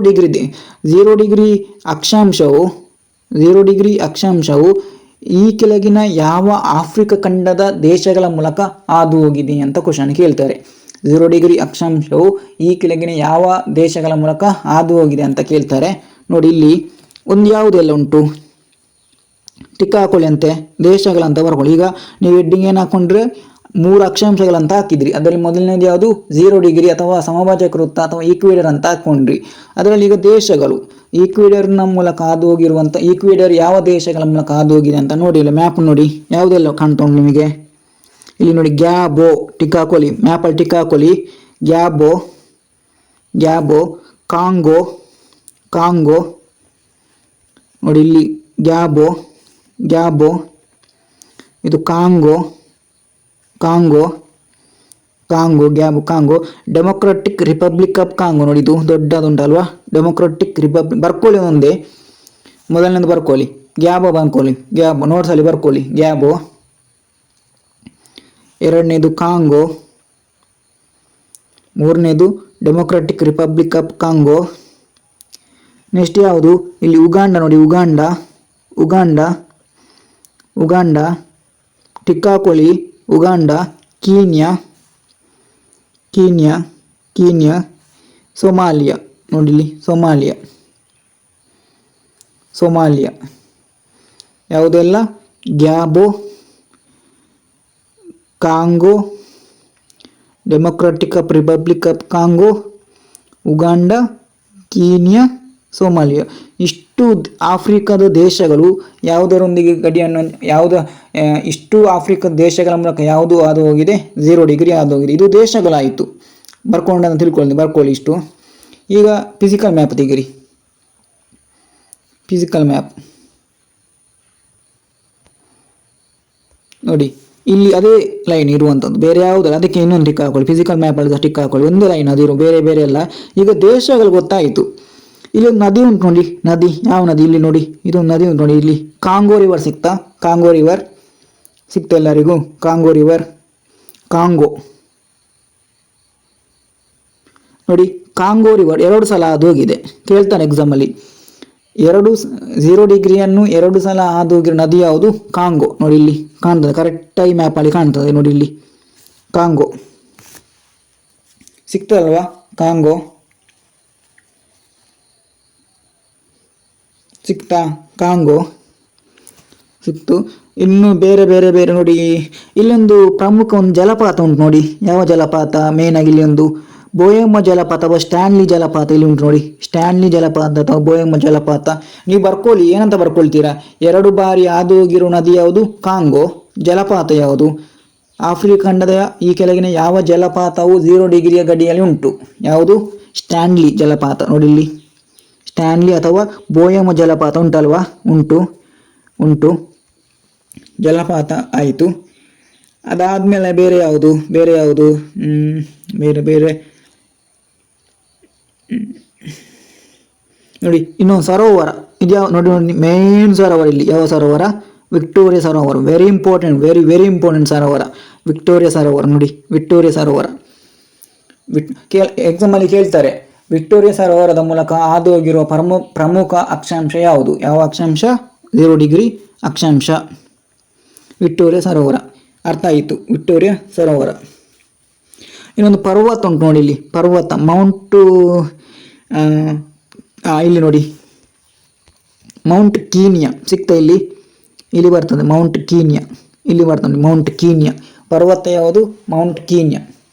ಡಿಗ್ರಿ ಅಕ್ಷಾಂಶವು ಈ ಕೆಳಗಿನ ಯಾವ ಆಫ್ರಿಕಾ ಖಂಡದ ದೇಶಗಳ ಮೂಲಕ ಹಾದು ಹೋಗಿದೆ ಅಂತ ಕ್ವಶನ್ ಕೇಳ್ತಾರೆ. 0 ಡಿಗ್ರಿ ಅಕ್ಷಾಂಶವು ಈ ಕೆಳಗಿನ ಯಾವ ದೇಶಗಳ ಮೂಲಕ ಹಾದು ಹೋಗಿದೆ ಅಂತ ಕೇಳ್ತಾರೆ. ನೋಡಿ, ಇಲ್ಲಿ ಒಂದು ಯಾವುದೆಲ್ಲ ಉಂಟು ಟಿಕ್ ಹಾಕೊಳ್ಳಿ ಅಂತೆ, ದೇಶಗಳಂತ ಬರ್ಕೊಳ್ಳಿ. ಈಗ ನೀವು ಹೆಡ್ಡಿಂಗ್ ಏನು ಹಾಕೊಂಡ್ರೆ 3 ಅಕ್ಷಾಂಶಗಳಂತ ಹಾಕಿದ್ರಿ. ಅದರಲ್ಲಿ ಮೊದಲನೇದು ಯಾವುದು 0 ಡಿಗ್ರಿ ಅಥವಾ ಸಮಭಾಜಕ ವೃತ್ತ ಅಥವಾ ಈಕ್ವೇಡರ್ ಅಂತ ಹಾಕೊಂಡ್ರಿ. ಅದರಲ್ಲಿ ಈಗ ದೇಶಗಳು ಈಕ್ವೇಡರ್ನ ಮೂಲಕ ಹಾದು ಹೋಗಿರುವಂಥ, ಈಕ್ವೇಡರ್ ಯಾವ ದೇಶಗಳ ಮೂಲಕ ಹಾದು ಹೋಗಿದೆ ಅಂತ ನೋಡಿ. ಇಲ್ಲ ಮ್ಯಾಪ್ ನೋಡಿ, ಯಾವುದೆಲ್ಲ ಕಾಣ್ತಾ ಉಂಟು ನಿಮಗೆ. ಇಲ್ಲಿ ನೋಡಿ, ಗ್ಯಾಬೋ ಟಿಕ್ ಹಾಕೊಳ್ಳಿ, ಮ್ಯಾಪಲ್ಲಿ ಟಿಕ್ ಹಾಕೊಳ್ಳಿ. ಗ್ಯಾಬೋ, ಕಾಂಗೋ ನೋಡಿ, ಇಲ್ಲಿ ಗ್ಯಾಬೋ, ಇದು Congo, Democratic Republic of Congo ನೋಡಿ, ಇದು ದೊಡ್ಡದುಂಟಲ್ವಾ, ಡೆಮೊಕ್ರಾಟಿಕ್ ರಿಪಬ್ಲಿಕ್ ಬರ್ಕೊಳ್ಳಿ. ಒಂದೇ ಮೊದಲನೇದು ಬರ್ಕೊಳ್ಳಿ, ಗ್ಯಾಬೋ ನೋಟ್ಸ್ ಅಲ್ಲಿ ಬರ್ಕೊಳ್ಳಿ, ಗ್ಯಾಬೋ. ಎರಡನೇದು ಕಾಂಗೋ, ಮೂರನೇದು Democratic Republic of Congo. Next ಯಾವುದು, ಇಲ್ಲಿ ಉಗಾಂಡ ನೋಡಿ, ಉಗಾಂಡ ಟಿಕ್ ಹಾಕೊಳ್ಳಿ. ಉಗಾಂಡ, ಕೀನ್ಯಾ, ಸೊಮಾಲಿಯಾ ನೋಡಿ, ಇಲ್ಲಿ ಸೊಮಾಲಿಯಾ. ಸೊಮಾಲಿಯಾ. ಯಾವುದೆಲ್ಲ? Gabon, Congo, Democratic Republic of Congo, Uganda, Kenya, Somalia. ಇಷ್ಟು ಆಫ್ರಿಕಾದ ದೇಶಗಳು ಯಾವುದರೊಂದಿಗೆ ಇಷ್ಟು ಆಫ್ರಿಕಾದ ದೇಶಗಳ ಮೂಲಕ ಯಾವುದು ಹಾದು ಹೋಗಿದೆ? 0 ಡಿಗ್ರಿ ಹಾದು ಹೋಗಿದೆ. ಇದು ದೇಶಗಳಾಯಿತು. ಬರ್ಕೊಂಡಂತ ಬರ್ಕೊಳ್ಳಿ ಇಷ್ಟು. ಈಗ ಫಿಸಿಕಲ್ ಮ್ಯಾಪ್ ತೆಗಿರಿ. ಫಿಸಿಕಲ್ ಮ್ಯಾಪ್ ನೋಡಿ, ಇಲ್ಲಿ ಅದೇ ಲೈನ್ ಇರುವಂಥದ್ದು, ಬೇರೆ ಯಾವುದಲ್ಲ. ಅದಕ್ಕೆ ಇನ್ನೊಂದು ಟಿಕ್ ಹಾಕೊಳ್ಳಿ. ಫಿಸಿಕಲ್ ಮ್ಯಾಪ್ ಅಲ್ಲಿ ಟಿಕ್ ಹಾಕೊಳ್ಳಿ. ಒಂದು ಲೈನ್ ಅದು ಬೇರೆ ಬೇರೆ ಅಲ್ಲ. ಈಗ ದೇಶಗಳು ಗೊತ್ತಾಯಿತು. ಇಲ್ಲಿ ಒಂದು ನದಿ ಉಂಟು ನೋಡಿ. ನದಿ ಯಾವ ನದಿ? ಇಲ್ಲಿ ನೋಡಿ, ಇದೊಂದು ನದಿ ಉಂಟು ನೋಡಿ. ಇಲ್ಲಿ ಕಾಂಗೋ ರಿವರ್ ಸಿಗ್ತಾ? ಕಾಂಗೋ ರಿವರ್ ಸಿಗ್ತಾ ಎಲ್ಲರಿಗೂ? ಕಾಂಗೋ ರಿವರ್, ಕಾಂಗೋ ನೋಡಿ. ಕಾಂಗೋ ರಿವರ್ 2 ಸಲ ಅದು ಹೋಗಿದೆ. ಕೇಳ್ತಾನೆ ಎಕ್ಸಾಮಲ್ಲಿ. 0 ಡಿಗ್ರಿಯನ್ನು 2 ಸಲ ಹಾದು ಹೋಗಿರೋ ನದಿ ಯಾವುದು? ಕಾಂಗೋ. ನೋಡಿ ಇಲ್ಲಿ ಕಾಣ್ತದೆ, ಕರೆಕ್ಟಾಗಿ ಮ್ಯಾಪಲ್ಲಿ ಕಾಣ್ತದೆ ನೋಡಿ. ಇಲ್ಲಿ ಕಾಂಗೋ ಸಿಗ್ತದಲ್ವಾ? ಕಾಂಗೋ ಸಿಕ್ತಾ? ಕಾಂಗೋ ಸಿಕ್ತು. ಇನ್ನು ಬೇರೆ ಬೇರೆ ಬೇರೆ ನೋಡಿ. ಇಲ್ಲೊಂದು ಪ್ರಮುಖ ಒಂದು ಜಲಪಾತ ಉಂಟು ನೋಡಿ. ಯಾವ ಜಲಪಾತ? ಮೇನ್ ಆಗಿ ಇಲ್ಲಿ ಒಂದು ಬೋಯಮ್ಮ ಜಲಪಾತ ಅಥವಾ ಸ್ಟ್ಯಾನ್ಲಿ ಜಲಪಾತ ಇಲ್ಲಿ ಉಂಟು ನೋಡಿ. ಸ್ಟ್ಯಾನ್ಲಿ ಜಲಪಾತ ಅಥವಾ ಬೋಯಮ್ಮ ಜಲಪಾತ. ನೀವು ಬರ್ಕೊಳ್ಳಿ. ಏನಂತ ಬರ್ಕೊಳ್ತೀರಾ? 2 ಬಾರಿ ಹಾದು ಹೋಗಿರೋ ನದಿ ಯಾವುದು? ಕಾಂಗೋ. ಜಲಪಾತ ಯಾವುದು? ಆಫ್ರಿಕಾ ಖಂಡದ ಈ ಕೆಳಗಿನ ಯಾವ ಜಲಪಾತವು 0 ಡಿಗ್ರಿಯ ಗಡಿಯಲ್ಲಿ ಉಂಟು? ಯಾವುದು? ಸ್ಟ್ಯಾನ್ಲಿ ಜಲಪಾತ. ನೋಡಿ ಇಲ್ಲಿ ಸ್ಟ್ಯಾನ್ಲಿ ಅಥವಾ ಬೋಯಮ್ಮ ಜಲಪಾತ ಉಂಟಲ್ವಾ? ಉಂಟು ಜಲಪಾತ ಆಯಿತು. ಅದಾದಮೇಲೆ ಬೇರೆ ಯಾವುದು? ಬೇರೆ ನೋಡಿ, ಇನ್ನೊಂದು ಸರೋವರ. ಇದು ಯಾವ ನೋಡಿ? ಮೇನ್ ಸರೋವರ ಇಲ್ಲಿ. ಯಾವ ಸರೋವರ? ವಿಕ್ಟೋರಿಯಾ ಸರೋವರ. ವೆರಿ ಇಂಪಾರ್ಟೆಂಟ್, ವೆರಿ ಇಂಪಾರ್ಟೆಂಟ್ ಸರೋವರ ವಿಕ್ಟೋರಿಯಾ ಸರೋವರ. ನೋಡಿ, ವಿಕ್ಟೋರಿಯಾ ಸರೋವರ ಎಕ್ಸಾಮಲ್ಲಿ ಕೇಳ್ತಾರೆ. ವಿಕ್ಟೋರಿಯಾ ಸರೋವರದ ಮೂಲಕ ಹಾದು ಹೋಗಿರುವ ಪ್ರಮುಖ ಅಕ್ಷಾಂಶ ಯಾವುದು? ಯಾವ ಅಕ್ಷಾಂಶ? 0 ಡಿಗ್ರಿ ಅಕ್ಷಾಂಶ. ವಿಕ್ಟೋರಿಯಾ ಸರೋವರ. ಅರ್ಥ ಆಯಿತು, ವಿಕ್ಟೋರಿಯಾ ಸರೋವರ. ಇನ್ನೊಂದು ಪರ್ವತ ಉಂಟು ನೋಡಿ. ಇಲ್ಲಿ ಪರ್ವತ ಮೌಂಟು, ಇಲ್ಲಿ ನೋಡಿ ಮೌಂಟ್ ಕೀನ್ಯಾ ಸಿಗ್ತಾ? ಇಲ್ಲಿ ಬರ್ತದೆ ಮೌಂಟ್ ಕೀನ್ಯಾ. ಇಲ್ಲಿ ಬರ್ತದೆ ಮೌಂಟ್ ಕೀನ್ಯಾ. ಪರ್ವತ ಯಾವುದು? Mount Kenya.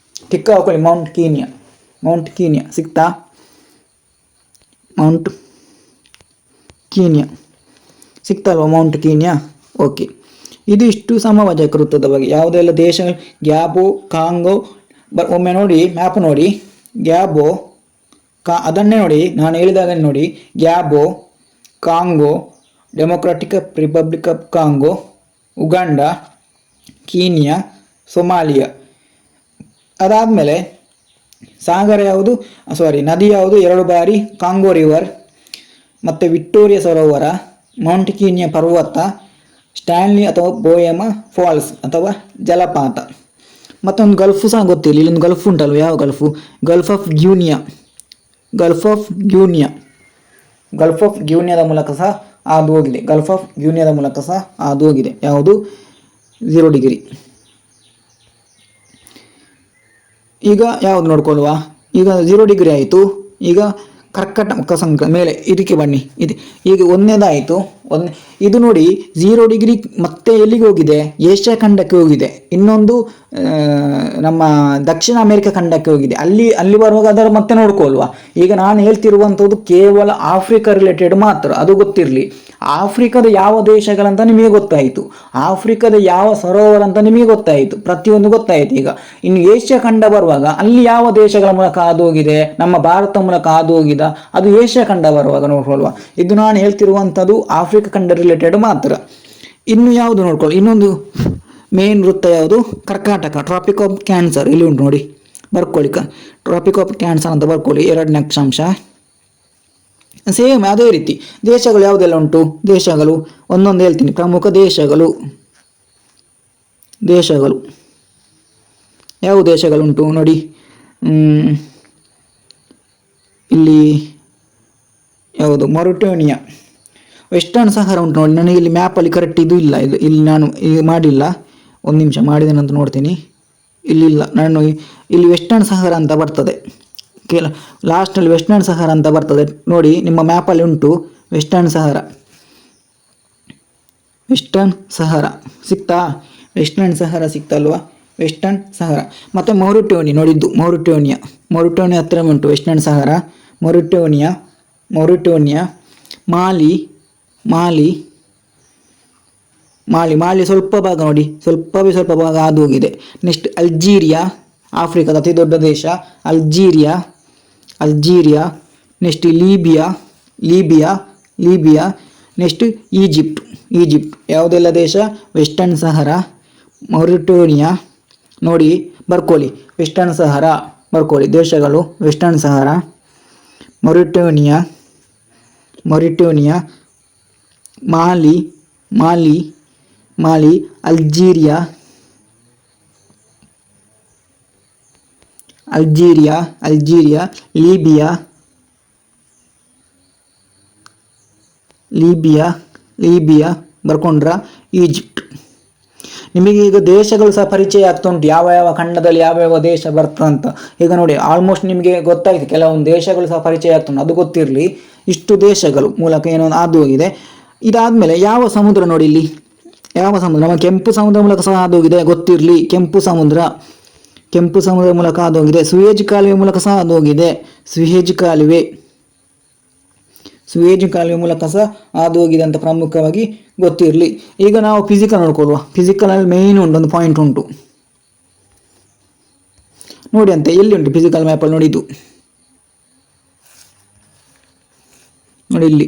ಟಿಕ್ಕ ಹಾಕೊಳ್ಳಿ. ಮೌಂಟ್ ಕೀನ್ಯಾ ಸಿಗ್ತಾ? ಮೌಂಟ್ ಕೀನ್ಯಾ ಸಿಗ್ತಲ್ವ? Mount Kenya. ಓಕೆ. ಇದು ಇಷ್ಟು ಸಮಭಾಜಕ ವೃತ್ತದ ಬಗ್ಗೆ. ಯಾವುದೆಲ್ಲ ದೇಶಗಳು? Gabon, Congo. ಒಮ್ಮೆ ನೋಡಿ ಮ್ಯಾಪ್ ನೋಡಿ. ಗ್ಯಾಬೋ, ಅದನ್ನೇ ನೋಡಿ, ನಾನು ಹೇಳಿದಾಗ ನೋಡಿ. Gabon, Congo, Democratic Republic of Congo, Uganda, Kenya, Somalia. ಅದಾದಮೇಲೆ ಸಾಗರ ಯಾವುದು? ನದಿ ಯಾವುದು? 2 ಬಾರಿ ಕಾಂಗೋ ರಿವರ್, ಮತ್ತು ವಿಕ್ಟೋರಿಯಾ ಸರೋವರ, ಮೌಂಟ್ ಕೀನ್ಯಾ ಪರ್ವತ, ಸ್ಟ್ಯಾನ್ಲಿ ಅಥವಾ ಬೋಯಮ ಫಾಲ್ಸ್ ಅಥವಾ ಜಲಪಾತ. ಮತ್ತೊಂದು ಗಲ್ಫು ಸಹ ಗೊತ್ತಿಲ್ಲ. ಇಲ್ಲೊಂದು ಗಲ್ಫ್ ಉಂಟಲ್ವ? ಯಾವ ಗಲ್ಫು? ಗಲ್ಫ್ ಆಫ್ ಗ್ಯೂನಿಯಾದ ಮೂಲಕ ಸಹ ಹಾದು ಹೋಗಿದೆ. ಯಾವುದು? 0 ಡಿಗ್ರಿ. ಈಗ ಯಾವುದು ನೋಡ್ಕೊಳ್ಳುವ? ಈಗ 0 ಡಿಗ್ರಿ ಆಯಿತು. ಈಗ ಕರ್ಕಟ ಸಂಖ್ಯೆ ಮೇಲೆ ಇದಕ್ಕೆ ಬನ್ನಿ. ಈಗ ಒಂದನೇದಾಯಿತು. ಇದು ನೋಡಿ 0 ಡಿಗ್ರಿ ಮತ್ತೆ ಎಲ್ಲಿಗೆ ಹೋಗಿದೆ? ಏಷ್ಯಾ ಖಂಡಕ್ಕೆ ಹೋಗಿದೆ. ಇನ್ನೊಂದು ನಮ್ಮ ದಕ್ಷಿಣ ಅಮೆರಿಕ ಖಂಡಕ್ಕೆ ಹೋಗಿದೆ. ಅಲ್ಲಿ ಬರುವಾಗ ಅದರ ಮತ್ತೆ ನೋಡ್ಕೊಳ್ವಾ. ಈಗ ನಾನು ಹೇಳ್ತಿರುವಂಥದ್ದು ಕೇವಲ ಆಫ್ರಿಕಾ ರಿಲೇಟೆಡ್ ಮಾತ್ರ, ಅದು ಗೊತ್ತಿರಲಿ. ಆಫ್ರಿಕಾದ ಯಾವ ದೇಶಗಳಂತ ನಿಮಗೆ ಗೊತ್ತಾಯಿತು, ಆಫ್ರಿಕಾದ ಯಾವ ಸರೋವರ ಅಂತ ನಿಮಗೆ ಗೊತ್ತಾಯಿತು, ಪ್ರತಿಯೊಂದು ಗೊತ್ತಾಯಿತು. ಈಗ ಇನ್ನು ಏಷ್ಯಾ ಖಂಡ ಬರುವಾಗ ಅಲ್ಲಿ ಯಾವ ದೇಶಗಳ ಮೂಲಕ ಹಾದು ಹೋಗಿದೆ? ನಮ್ಮ ಭಾರತ ಮೂಲಕ ಹಾದು ಹೋಗಿದ, ಅದು ಏಷ್ಯಾ ಖಂಡ ಬರುವಾಗ ನೋಡ್ಕೊಳ್ವಾ. ಇದು ನಾನು ಹೇಳ್ತಿರುವಂಥದ್ದು ಆಫ್ರಿಕಾ ಖಂಡ ರಿಲೇಟೆಡ್ ಮಾತ್ರ. ಇನ್ನು ಯಾವುದು ನೋಡ್ಕೊಳ್ಳಿ? ಇನ್ನೊಂದು ಮೇನ್ ವೃತ್ತ ಯಾವುದು? ಕರ್ಕಾಟಕ, ಟ್ರಾಪಿಕ್ ಆಫ್ ಕ್ಯಾನ್ಸರ್. ಇಲ್ಲಿ ಉಂಟು ನೋಡಿ, ಬರ್ಕೊಳ್ಳಿ. ಟ್ರಾಪಿಕ್ ಆಫ್ ಕ್ಯಾನ್ಸರ್ ಅಂತ ಬರ್ಕೊಳ್ಳಿ. 2ನೇ ಅಕ್ಷಾಂಶ. ಸೇಮ್ ಅದೇ ರೀತಿ ದೇಶಗಳು ಯಾವುದೆಲ್ಲ ಉಂಟು? ದೇಶಗಳು ಒಂದೊಂದು ಹೇಳ್ತೀನಿ. ಪ್ರಮುಖ ದೇಶಗಳು ಯಾವ ದೇಶಗಳುಂಟು ನೋಡಿ. ಇಲ್ಲಿ ಯಾವುದು? ಮೊರಿಟೋನಿಯಾ. ವೆಸ್ಟರ್ನ್ ಸಹಾರ ಉಂಟು ನೋಡಿ. ನನಗೆ ಇಲ್ಲಿ ಮ್ಯಾಪಲ್ಲಿ ಕರೆಕ್ಟ್ ಇದು ಇಲ್ಲ. ಇಲ್ಲಿ ನಾನು ಮಾಡಿಲ್ಲ. ಒಂದು ನಿಮಿಷ, ಮಾಡಿದ್ದೇನಂತ ನೋಡ್ತೀನಿ. ಇಲ್ಲಿಲ್ಲ. ಇಲ್ಲಿ ವೆಸ್ಟರ್ನ್ ಸಹಾರ ಅಂತ ಬರ್ತದೆ. ಲಾಸ್ಟಲ್ಲಿ ವೆಸ್ಟರ್ನ್ ಸಹಾರ ಅಂತ ಬರ್ತದೆ ನೋಡಿ. ನಿಮ್ಮ ಮ್ಯಾಪಲ್ಲಿ ಉಂಟು ವೆಸ್ಟರ್ನ್ ಸಹಾರ. ವೆಸ್ಟರ್ನ್ ಸಹರಾ ಸಿಕ್ತಾ? ವೆಸ್ಟರ್ನ್ ಸಹರಾ ಸಿಕ್ತಲ್ವಾ? ವೆಸ್ಟರ್ನ್ ಸಹರಾ. ಮತ್ತು ಮೌರಿಟೋನಿಯಾ ನೋಡಿದ್ದು, ಮೌರಿಟೋನಿಯಾ ಹತ್ರ ಉಂಟು ವೆಸ್ಟರ್ನ್ ಸಹರಾ. ಮೌರಿಟೋನಿಯಾ, ಮಾಲಿ ಸ್ವಲ್ಪ ಭಾಗ ನೋಡಿ, ಸ್ವಲ್ಪ ಭಾಗ ಹಾದು ಹೋಗಿದೆ. ನೆಕ್ಸ್ಟ್ ಅಲ್ಜೀರಿಯಾ, ಆಫ್ರಿಕಾದ ಅತಿ ದೊಡ್ಡ ದೇಶ Algeria. Next Libya. Next Egypt. ಯಾವುದೆಲ್ಲ ದೇಶ? Western Sahara, Mauritania. ನೋಡಿ ಬರ್ಕೊಳ್ಳಿ, ವೆಸ್ಟರ್ನ್ ಸಹರಾ ಬರ್ಕೊಳ್ಳಿ ದೇಶಗಳು. Western Sahara, Mauritania, Mali, Algeria, Libya ಬರ್ಕೊಂಡ್ರ? ಈಜಿಪ್ಟ್. ನಿಮಗೆ ಈಗ ದೇಶಗಳು ಸಹ ಪರಿಚಯ ಆಗ್ತಾ ಉಂಟು, ಯಾವ ಖಂಡದಲ್ಲಿ ಯಾವ ದೇಶ ಬರ್ತದಂತ. ಈಗ ನೋಡಿ ಆಲ್ಮೋಸ್ಟ್ ನಿಮಗೆ ಗೊತ್ತಾಗಿದೆ, ಕೆಲವೊಂದು ದೇಶಗಳು ಸಹ ಪರಿಚಯ ಆಗ್ತುಂಟು, ಅದು ಗೊತ್ತಿರಲಿ. ಇಷ್ಟು ದೇಶಗಳು ಮೂಲಕ ಏನೋ ಹಾದು ಹೋಗಿದೆ. ಇದಾದ್ಮೇಲೆ ಯಾವ ಸಮುದ್ರ ನೋಡಿ ಇಲ್ಲಿ, ಯಾವ ಸಮುದ್ರ? ನಮ್ಮ ಕೆಂಪು ಸಮುದ್ರ ಮೂಲಕ ಸಹ ಹಾದು ಹೋಗಿದೆ, ಗೊತ್ತಿರಲಿ. ಕೆಂಪು ಸಮುದ್ರ ಮೂಲಕ ಹಾದು ಹೋಗಿದೆ. ಸುಯೇಜ್ ಕಾಲುವೆ ಮೂಲಕ ಸಹ ಹಾದು ಹೋಗಿದೆ. ಸುಯೇಜ್ ಕಾಲುವೆ ಮೂಲಕ ಸಹ ಹಾದು ಹೋಗಿದೆ ಅಂತ ಪ್ರಮುಖವಾಗಿ ಗೊತ್ತಿರಲಿ. ಈಗ ನಾವು ಫಿಸಿಕಲ್ ನೋಡ್ಕೊಳ್ಳುವ. ಫಿಸಿಕಲಲ್ಲಿ ಮೇಯ್ನ್ ಒಂದು ಪಾಯಿಂಟ್ ಉಂಟು ನೋಡಿ. ಅಂತ ಎಲ್ಲಿ ಉಂಟು ಫಿಸಿಕಲ್ ಮ್ಯಾಪಲ್ಲಿ? ನೋಡಿ ಇದು ನೋಡಿ, ಇಲ್ಲಿ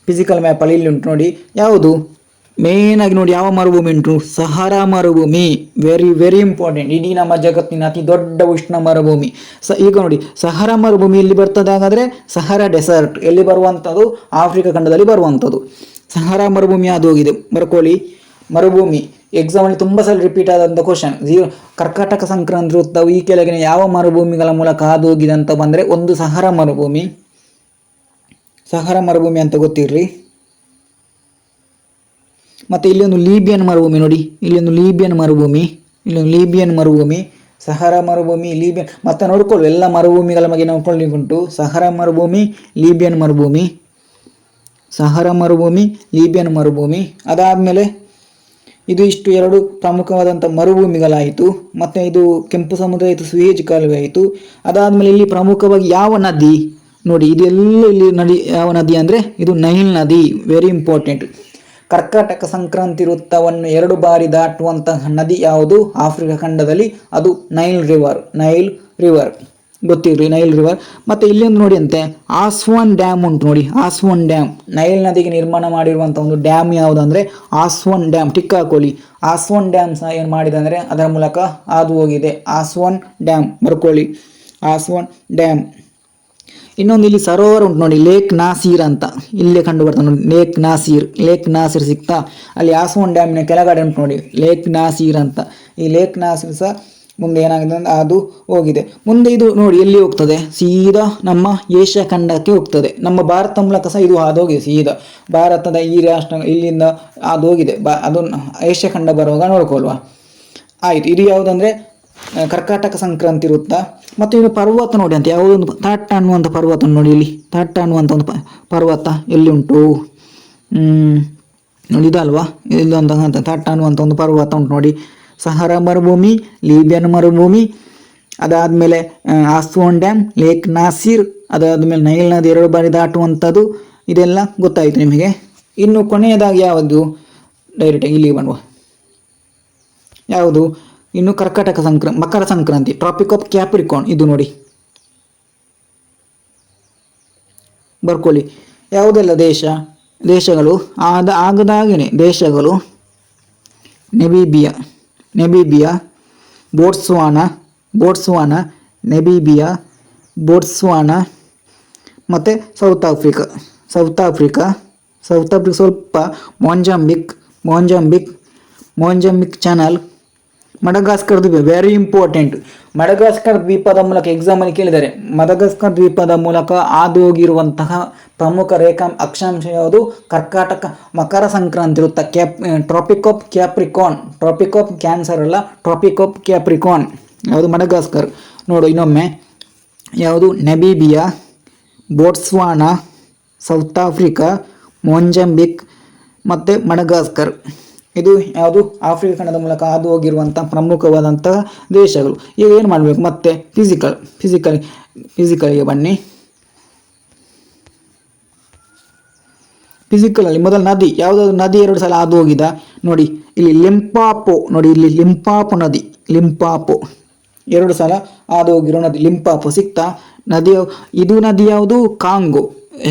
ಫಿಸಿಕಲ್ ಮ್ಯಾಪಲ್ಲಿ ಇಲ್ಲಿ ಉಂಟು ನೋಡಿ. ಯಾವುದು ಮೇನ್ ಆಗಿ ನೋಡಿ, ಯಾವ ಮರುಭೂಮಿ ಉಂಟು? ಸಹರಾ ಮರುಭೂಮಿ. Very important. ಇಡೀ ನಮ್ಮ ಜಗತ್ತಿನ ಅತಿ ದೊಡ್ಡ ಉಷ್ಣ ಮರುಭೂಮಿ. ಈಗ ನೋಡಿ, ಸಹರಾ ಮರುಭೂಮಿ ಎಲ್ಲಿ ಬರ್ತದೆ ಹಾಗಾದ್ರೆ? ಸಹರಾ ಡೆಸರ್ಟ್ ಎಲ್ಲಿ ಬರುವಂಥದ್ದು? ಆಫ್ರಿಕಾ ಖಂಡದಲ್ಲಿ ಬರುವಂಥದ್ದು. ಸಹರಾ ಮರುಭೂಮಿ ಅದು ಹೋಗಿದೆ, ಬರ್ಕೊಳ್ಳಿ. ಮರುಭೂಮಿ ಎಕ್ಸಾಮಲ್ಲಿ ತುಂಬ ಸಲ ರಿಪೀಟ್ ಆದಂಥ ಕ್ವಶನ್. ಕರ್ಕಾಟಕ ಸಂಕ್ರಾಂತಿ ವೃತ್ತವು ಈ ಕೆಳಗಿನ ಯಾವ ಮರುಭೂಮಿಗಳ ಮೂಲಕ ಹಾದು ಹೋಗಿದೆ ಅಂತ ಬಂದರೆ, ಒಂದು ಸಹರಾ ಮರುಭೂಮಿ ಅಂತ ಗೊತ್ತಿರಲಿ. ಮತ್ತು ಇಲ್ಲಿ ಒಂದು ಲೀಬಿಯನ್ ಮರುಭೂಮಿ ನೋಡಿ, ಇಲ್ಲೊಂದು ಲೀಬಿಯನ್ ಮರುಭೂಮಿ, ಸಹರಾ ಮರುಭೂಮಿ, ಲೀಬಿಯನ್. ಮತ್ತೆ ನೋಡ್ಕೊಳ್ಳಿ, ಎಲ್ಲ ಮರುಭೂಮಿಗಳ ಬಗ್ಗೆ ನೋಡ್ಕೊಳ್ಳಿಕ್ಕೆ ಉಂಟು. ಸಹರಾ ಮರುಭೂಮಿ, ಲೀಬಿಯನ್ ಮರುಭೂಮಿ. ಅದಾದಮೇಲೆ ಇದು ಇಷ್ಟು ಎರಡು ಪ್ರಮುಖವಾದಂಥ ಮರುಭೂಮಿಗಳಾಯಿತು. ಮತ್ತು ಇದು ಕೆಂಪು ಸಮುದ್ರ ಆಯಿತು, ಸುಯೇಜ್ ಕಾಲುವೆ ಆಯಿತು. ಅದಾದಮೇಲೆ ಇಲ್ಲಿ ಪ್ರಮುಖವಾಗಿ ಯಾವ ನದಿ ನೋಡಿ, ಇದೆಲ್ಲ ಇಲ್ಲಿ ಯಾವ ನದಿ ಅಂದರೆ ಇದು ನೈಲ್ ನದಿ. Very important. ಕರ್ಕಾಟಕ ಸಂಕ್ರಾಂತಿ ವೃತ್ತವನ್ನು 2 ಬಾರಿ ದಾಟುವಂತಹ ನದಿ ಯಾವುದು ಆಫ್ರಿಕಾ ಖಂಡದಲ್ಲಿ? ಅದು ನೈಲ್ ರಿವರ್ ಗೊತ್ತಿರಲಿ, ನೈಲ್ ರಿವರ್. ಮತ್ತು ಇಲ್ಲೊಂದು ನೋಡಿ ಅಂತೆ, ಆಸ್ವಾನ್ ಡ್ಯಾಮ್ ಉಂಟು ನೋಡಿ. ಆಸ್ವಾನ್ ಡ್ಯಾಮ್ ನೈಲ್ ನದಿಗೆ ನಿರ್ಮಾಣ ಮಾಡಿರುವಂಥ ಒಂದು ಡ್ಯಾಮ್ ಯಾವುದಂದರೆ ಆಸ್ವಾನ್ ಡ್ಯಾಮ್. ಟಿಕ್ ಹಾಕೊಳ್ಳಿ. ಆಸ್ವಾನ್ ಡ್ಯಾಮ್ ಸಹ ಏನು ಮಾಡಿದೆ ಅಂದರೆ ಅದರ ಮೂಲಕ ಹಾದು ಹೋಗಿದೆ. ಆಸ್ವಾನ್ ಡ್ಯಾಮ್ ಬರ್ಕೊಳ್ಳಿ, ಆಸ್ವಾನ್ ಡ್ಯಾಮ್. ಇನ್ನೊಂದು ಇಲ್ಲಿ ಸರೋವರ ಉಂಟು ನೋಡಿ, ಲೇಕ್ ನಾಸೀರ್ ಅಂತ. ಇಲ್ಲೇ ಕಂಡು ಬರ್ತದೆ ನೋಡಿ, ಲೇಕ್ ನಾಸೀರ್ ಸಿಗ್ತಾ? ಅಲ್ಲಿ ಆಸ್ವಾನ್ ಡ್ಯಾಮಿನ ಕೆಳಗಡೆ ಉಂಟು ನೋಡಿ, ಲೇಕ್ ನಾಸೀರ್ ಅಂತ. ಈ ಲೇಕ್ ನಾಸೀರ್ ಸಹ ಮುಂದೆ ಏನಾಗಿದೆ ಅಂದರೆ ಅದು ಹೋಗಿದೆ. ಮುಂದೆ ಇದು ನೋಡಿ ಎಲ್ಲಿ ಹೋಗ್ತದೆ? ಸೀದಾ ನಮ್ಮ ಏಷ್ಯಾ ಖಂಡಕ್ಕೆ ಹೋಗ್ತದೆ. ನಮ್ಮ ಭಾರತ ಮೂಲಕ ಸಹ ಇದು ಹಾದು ಹೋಗಿದೆ. ಸೀದಾ ಭಾರತದ ಈ ರಾಷ್ಟ್ರ ಇಲ್ಲಿಂದ ಹಾದು ಹೋಗಿದೆ. ಅದು ಏಷ್ಯಾ ಖಂಡ ಬರುವಾಗ ನೋಡ್ಕೊಳ್ಳುವ. ಆಯಿತು. ಇದು ಯಾವುದಂದರೆ ಕರ್ಕಾಟಕ ಸಂಕ್ರಾಂತಿ ವೃತ್ತ. ಮತ್ತು ಇದು ಪರ್ವತ ನೋಡಿ ಅಂತ, ಯಾವುದೊಂದು ಥಾಟ್ ಅನ್ನುವಂಥ ಪರ್ವತ ನೋಡಿ. ಇಲ್ಲಿ ಥಾಟ್ ಅನ್ನುವಂಥ ಒಂದು ಪರ್ವತ ಎಲ್ಲಿ ಉಂಟು ನೋಡಿ, ಇದಲ್ವಾ? ಇಲ್ಲೊಂದು ಥಾಟ್ ಅನ್ನುವಂಥ ಒಂದು ಪರ್ವತ ಉಂಟು ನೋಡಿ. ಸಹರಾ ಮರುಭೂಮಿ, ಲೀಬಿಯನ್ ಮರುಭೂಮಿ, ಅದಾದಮೇಲೆ ಆಸ್ವಾನ್ ಡ್ಯಾಮ್, ಲೇಕ್ ನಾಸೀರ್, ಅದಾದಮೇಲೆ ನೈಲ್ ನದಿ 2 ಬಾರಿ ದಾಟುವಂಥದ್ದು. ಇದೆಲ್ಲ ಗೊತ್ತಾಯಿತು ನಿಮಗೆ. ಇನ್ನು ಕೊನೆಯದಾಗಿ ಯಾವುದು? ಡೈರೆಕ್ಟಾಗಿ ಇಲ್ಲಿಗೆ ಬರುವ. ಯಾವುದು? ಇನ್ನು ಮಕರ ಸಂಕ್ರಾಂತಿ, ಟ್ರಾಪಿಕ್ ಆಫ್ ಕ್ಯಾಪ್ರಿಕಾರ್ನ್. ಇದು ನೋಡಿ ಬರ್ಕೊಳ್ಳಿ. ಯಾವುದೆಲ್ಲ ದೇಶಗಳು ಆಗದಾಗೇನೆ ದೇಶಗಳು? ನೆಬೀಬಿಯಾ, ಬೋಟ್ಸ್ವಾನಾ, ನೆಬೀಬಿಯಾ, ಬೋಟ್ಸ್ವಾನಾ. ಮತ್ತು ಸೌತ್ ಆಫ್ರಿಕಾ ಸ್ವಲ್ಪ, ಮೊಂಜಾಂಬಿಕ್ ಚಾನಲ್, ಮಡಗಾಸ್ಕರ್ ದ್ವೀಪ. Very important. ಮಡಗಾಸ್ಕರ್ ದ್ವೀಪದ ಮೂಲಕ ಎಕ್ಸಾಮಲ್ಲಿ ಕೇಳಿದ್ದಾರೆ. ಮಡಗಾಸ್ಕರ್ ದ್ವೀಪದ ಮೂಲಕ ಹಾದು ಹೋಗಿರುವಂತಹ ಪ್ರಮುಖ ರೇಖಾ ಅಕ್ಷಾಂಶ ಯಾವುದು? ಮಕರ ಸಂಕ್ರಾಂತಿ ವೃತ್ತ. Tropic of Capricorn, tropic of Cancer ಅಲ್ಲ, ಟ್ರಾಪಿಕ್ ಆಫ್ ಕ್ಯಾಪ್ರಿಕಾರ್ನ್. ಯಾವುದು? ಮಡಗಾಸ್ಕರ್. ನೋಡು ಇನ್ನೊಮ್ಮೆ, ಯಾವುದು? Namibia, Botswana, South Africa, Mozambique ಮತ್ತು ಮಡಗಾಸ್ಕರ್. ಇದು ಯಾವುದು ಆಫ್ರಿಕಾ ಖಂಡದ ಮೂಲಕ ಹಾದು ಹೋಗಿರುವಂಥ ಪ್ರಮುಖವಾದಂತಹ ದೇಶಗಳು. ಈಗ ಏನು ಮಾಡಬೇಕು ಮತ್ತೆ ಫಿಸಿಕಲ್ಗೆ ಬನ್ನಿ. ಫಿಸಿಕಲಲ್ಲಿ ಮೊದಲು ನದಿ, ಯಾವುದಾದ್ರು ನದಿ 2 ಸಲ ಹಾದು ಹೋಗಿದ ನೋಡಿ. ಇಲ್ಲಿ ಲಿಂಪಾಪೋ ನೋಡಿ, ಇಲ್ಲಿ ಲಿಂಪಾಪೋ ನದಿ, ಲಿಂಪಾಪೋ 2 ಸಲ ಹಾದು ಹೋಗಿರೋ ನದಿ ಲಿಂಪಾಪೋ ಸಿಕ್ತಾ. ನದಿ ಇದು ನದಿ ಯಾವುದು? ಕಾಂಗೋ